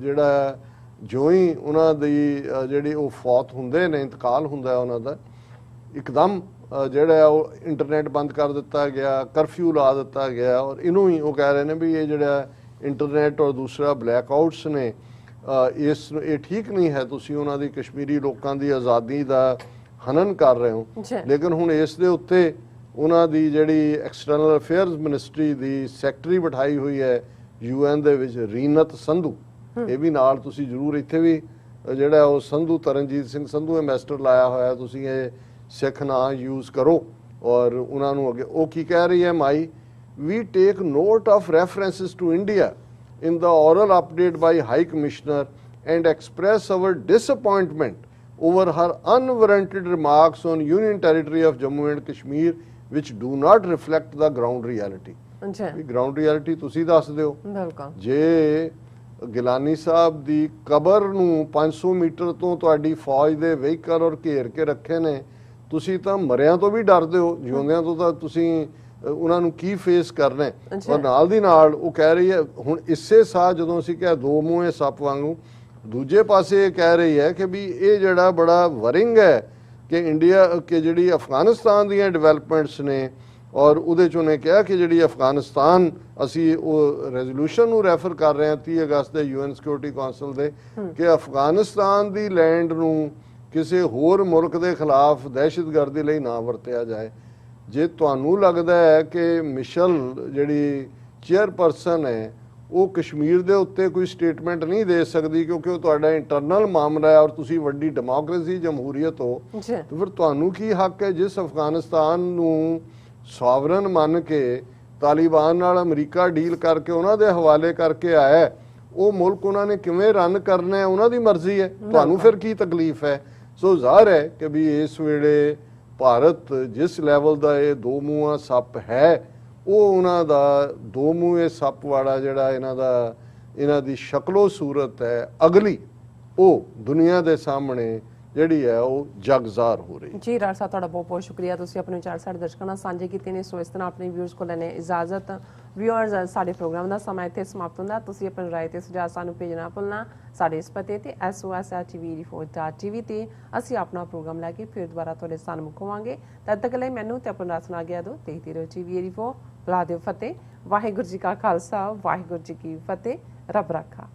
ਜਿਹੜਾ ਜੋ ਹੀ ਉਹਨਾਂ ਦੀ ਜਿਹੜੀ ਉਹ ਫੌਤ ਹੁੰਦੇ ਨੇ, ਇੰਤਕਾਲ ਹੁੰਦਾ ਉਹਨਾਂ ਦਾ, ਇੱਕਦਮ ਜਿਹੜਾ ਉਹ ਇੰਟਰਨੈਟ ਬੰਦ ਕਰ ਦਿੱਤਾ ਗਿਆ, ਕਰਫਿਊ ਲਾ ਦਿੱਤਾ ਗਿਆ। ਔਰ ਇਹਨੂੰ ਹੀ ਉਹ ਕਹਿ ਰਹੇ ਨੇ ਵੀ ਇਹ ਜਿਹੜਾ ਇੰਟਰਨੈਟ ਔਰ ਦੂਸਰਾ ਬਲੈਕ ਆਊਟਸ ਨੇ ਇਹ ਠੀਕ ਨਹੀਂ ਹੈ, ਤੁਸੀਂ ਉਹਨਾਂ ਦੀ ਕਸ਼ਮੀਰੀ ਲੋਕਾਂ ਦੀ ਆਜ਼ਾਦੀ ਦਾ ਹਨਨ ਕਰ ਰਹੇ ਹੋ। ਲੇਕਿਨ ਹੁਣ ਇਸ ਦੇ ਉੱਤੇ ਉਹਨਾਂ ਦੀ ਜਿਹੜੀ ਐਕਸਟਰਨਲ ਅਫੇਅਰਸ ਮਿਨਿਸਟਰੀ ਦੀ ਸੈਕਟਰੀ ਬਿਠਾਈ ਹੋਈ ਹੈ UN ਦੇ ਵਿੱਚ, ਰੀਨਤ ਸੰਧੂ, ਇਹ ਵੀ ਨਾਲ ਤੁਸੀਂ ਜ਼ਰੂਰ ਇੱਥੇ ਵੀ ਜਿਹੜਾ ਉਹ ਸੰਧੂ ਤਰਨਜੀਤ ਸਿੰਘ ਸੰਧੂ ਐਮਬੈਸਡਰ ਲਾਇਆ ਹੋਇਆ, ਤੁਸੀਂ ਇਹ ਸਿੱਖ ਨਾਂ ਯੂਜ਼ ਕਰੋ। ਔਰ ਉਹਨਾਂ ਨੂੰ ਅੱਗੇ ਉਹ ਕੀ ਕਹਿ ਰਹੀ ਹੈ, may we take note of references to India in the oral update by High Commissioner and express our disappointment over her unwarranted remarks on Union Territory of Jammu and Kashmir which do not reflect the ground reality। ground reality ਤੁਸੀਂ ਦੱਸ ਦਿਓ। ਜੇ ਗਿਲਾਨੀ ਸਾਹਿਬ ਦੀ ਕਬਰ ਨੂੰ 500 metre ਤੋਂ ਤੁਹਾਡੀ ਫੌਜ ਦੇ ਵਹੀਕਲ ਔਰ ਘੇਰ ਕੇ ਰੱਖੇ ਨੇ, ਤੁਸੀਂ ਤਾਂ ਮਰਿਆਂ ਤੋਂ ਵੀ ਡਰਦੇ ਹੋ, ਜਿਉਂਦਿਆਂ ਤੋਂ ਤਾਂ ਤੁਸੀਂ ਉਹਨਾਂ ਨੂੰ ਕੀ ਫੇਸ ਕਰਨਾ। ਔਰ ਨਾਲ ਦੀ ਨਾਲ ਉਹ ਕਹਿ ਰਹੀ ਹੈ ਹੁਣ ਇਸੇ ਸਾਹ ਜਦੋਂ ਅਸੀਂ ਕਿਹਾ 2 ਮੂੰਹੇ ਸੱਪ ਵਾਂਗੂ, ਦੂਜੇ ਪਾਸੇ ਇਹ ਕਹਿ ਰਹੀ ਹੈ ਕਿ ਵੀ ਇਹ ਜਿਹੜਾ ਬੜਾ ਵਰਿੰਗ ਹੈ ਕਿ ਇੰਡੀਆ ਕਿ ਜਿਹੜੀ ਅਫਗਾਨਿਸਤਾਨ ਦੀਆਂ ਡਿਵੈਲਪਮੈਂਟਸ ਨੇ, ਔਰ ਉਹਦੇ 'ਚ ਉਹਨੇ ਕਿਹਾ ਕਿ ਜਿਹੜੀ ਅਫਗਾਨਿਸਤਾਨ ਅਸੀਂ ਉਹ ਰੈਜ਼ੋਲੂਸ਼ਨ ਨੂੰ ਰੈਫਰ ਕਰ ਰਹੇ ਹਾਂ 30 ਅਗਸਤ ਦੇ UN ਸਿਕਿਉਰਿਟੀ ਕੌਂਸਲ ਦੇ, ਕਿ ਅਫਗਾਨਿਸਤਾਨ ਦੀ ਲੈਂਡ ਨੂੰ ਕਿਸੇ ਹੋਰ ਮੁਲਕ ਦੇ ਖਿਲਾਫ ਦਹਿਸ਼ਤਗਰਦੀ ਲਈ ਨਾ ਵਰਤਿਆ ਜਾਏ। ਜੇ ਤੁਹਾਨੂੰ ਲੱਗਦਾ ਹੈ ਕਿ ਮਿਸ਼ਲ ਜਿਹੜੀ ਚੇਅਰਪਰਸਨ ਹੈ ਉਹ ਕਸ਼ਮੀਰ ਦੇ ਉੱਤੇ ਕੋਈ ਸਟੇਟਮੈਂਟ ਨਹੀਂ ਦੇ ਸਕਦੀ ਕਿਉਂਕਿ ਉਹ ਤੁਹਾਡਾ ਇੰਟਰਨਲ ਮਾਮਲਾ ਹੈ ਔਰ ਤੁਸੀਂ ਵੱਡੀ ਡੈਮੋਕ੍ਰੇਸੀ ਜਮਹੂਰੀਅਤ ਹੋ, ਤਾਂ ਫਿਰ ਤੁਹਾਨੂੰ ਕੀ ਹੱਕ ਹੈ ਜਿਸ ਅਫਗਾਨਿਸਤਾਨ ਨੂੰ ਸੋਵਰਨ ਮੰਨ ਕੇ ਤਾਲਿਬਾਨ ਨਾਲ ਅਮਰੀਕਾ ਡੀਲ ਕਰਕੇ ਉਹਨਾਂ ਦੇ ਹਵਾਲੇ ਕਰਕੇ ਆਇਆ, ਉਹ ਮੁਲਕ ਉਹਨਾਂ ਨੇ ਕਿਵੇਂ ਰਨ ਕਰਨਾ ਹੈ ਉਹਨਾਂ ਦੀ ਮਰਜ਼ੀ ਹੈ, ਤੁਹਾਨੂੰ ਫਿਰ ਕੀ ਤਕਲੀਫ ਹੈ। ਸੋ ਜ਼ਾਹਰ ਹੈ ਕਿ ਵੀ ਇਸ ਵੇਲੇ ਭਾਰਤ ਜਿਸ ਲੈਵਲ ਦਾ ਇਹ 2 ਮੂੰਹਾਂ ਸੱਪ ਹੈ, ਉਹ ਉਹਨਾਂ ਦਾ 2 ਮੂੰਹੇ ਸੱਪ ਵਾਲਾ ਜਿਹੜਾ ਇਹਨਾਂ ਦੀ ਸ਼ਕਲੋ ਸੂਰਤ ਹੈ ਅਗਲੀ, ਉਹ ਦੁਨੀਆ ਦੇ ਸਾਹਮਣੇ ਜਿਹੜੀ ਹੈ ਉਹ ਜਗਜ਼ਾਰ ਹੋ ਰਹੀ। ਜੀ ਰਾਜ ਸਾਹਿਬ ਤੁਹਾਡਾ ਬਹੁਤ ਬਹੁਤ ਸ਼ੁਕਰੀਆ, ਤੁਸੀਂ ਆਪਣੇ ਵਿਚਾਰ ਸਾਡੇ ਦਰਸ਼ਕਾਂ ਨਾਲ ਸਾਂਝੇ ਕੀਤੇ ਨੇ। ਸੋ ਇਸ ਤਰ੍ਹਾਂ ਆਪਣੇ ਵਿਊਅਰਸ ਕੋਲ ਲੈਣੇ ਇਜਾਜ਼ਤ। ਵਿਊਅਰਸ, ਸਾਡੇ ਪ੍ਰੋਗਰਾਮ ਦਾ ਸਮਾਂ ਇੱਥੇ ਸਮਾਪਤ ਹੁੰਦਾ। ਤੁਸੀਂ ਆਪਣੀ ਰਾਏ ਤੇ ਸੁਝਾਅ ਸਾਨੂੰ ਭੇਜਣਾ ਭੁੱਲਣਾ ਸਾਡੇ ਇਸ ਪਤੇ ਤੇ SOS@tv84.tv ਤੇ ਅਸੀਂ ਆਪਣਾ ਪ੍ਰੋਗਰਾਮ ਲੈ ਕੇ ਫਿਰ ਦੁਬਾਰਾ ਤੁਹਾਡੇ ਸਾਹਮਣੇ ਮੁਕਾਵਾਂਗੇ। ਤਦ ਤੱਕ ਲਈ ਮੈਨੂੰ ਤੇ ਆਪਣਾ ਸੁਣਾ ਗਿਆ ਦੋ ਦੇਖਦੇ ਰਹੋ TV84। ਬੁਲਾ ਦਿਓ ਫਤਿਹ। ਵਾਹਿਗੁਰੂ ਜੀ ਕਾ ਖਾਲਸਾ, ਵਾਹਿਗੁਰੂ ਜੀ ਕੀ ਫਤਿਹ। ਰੱਬ ਰਾਖਾ।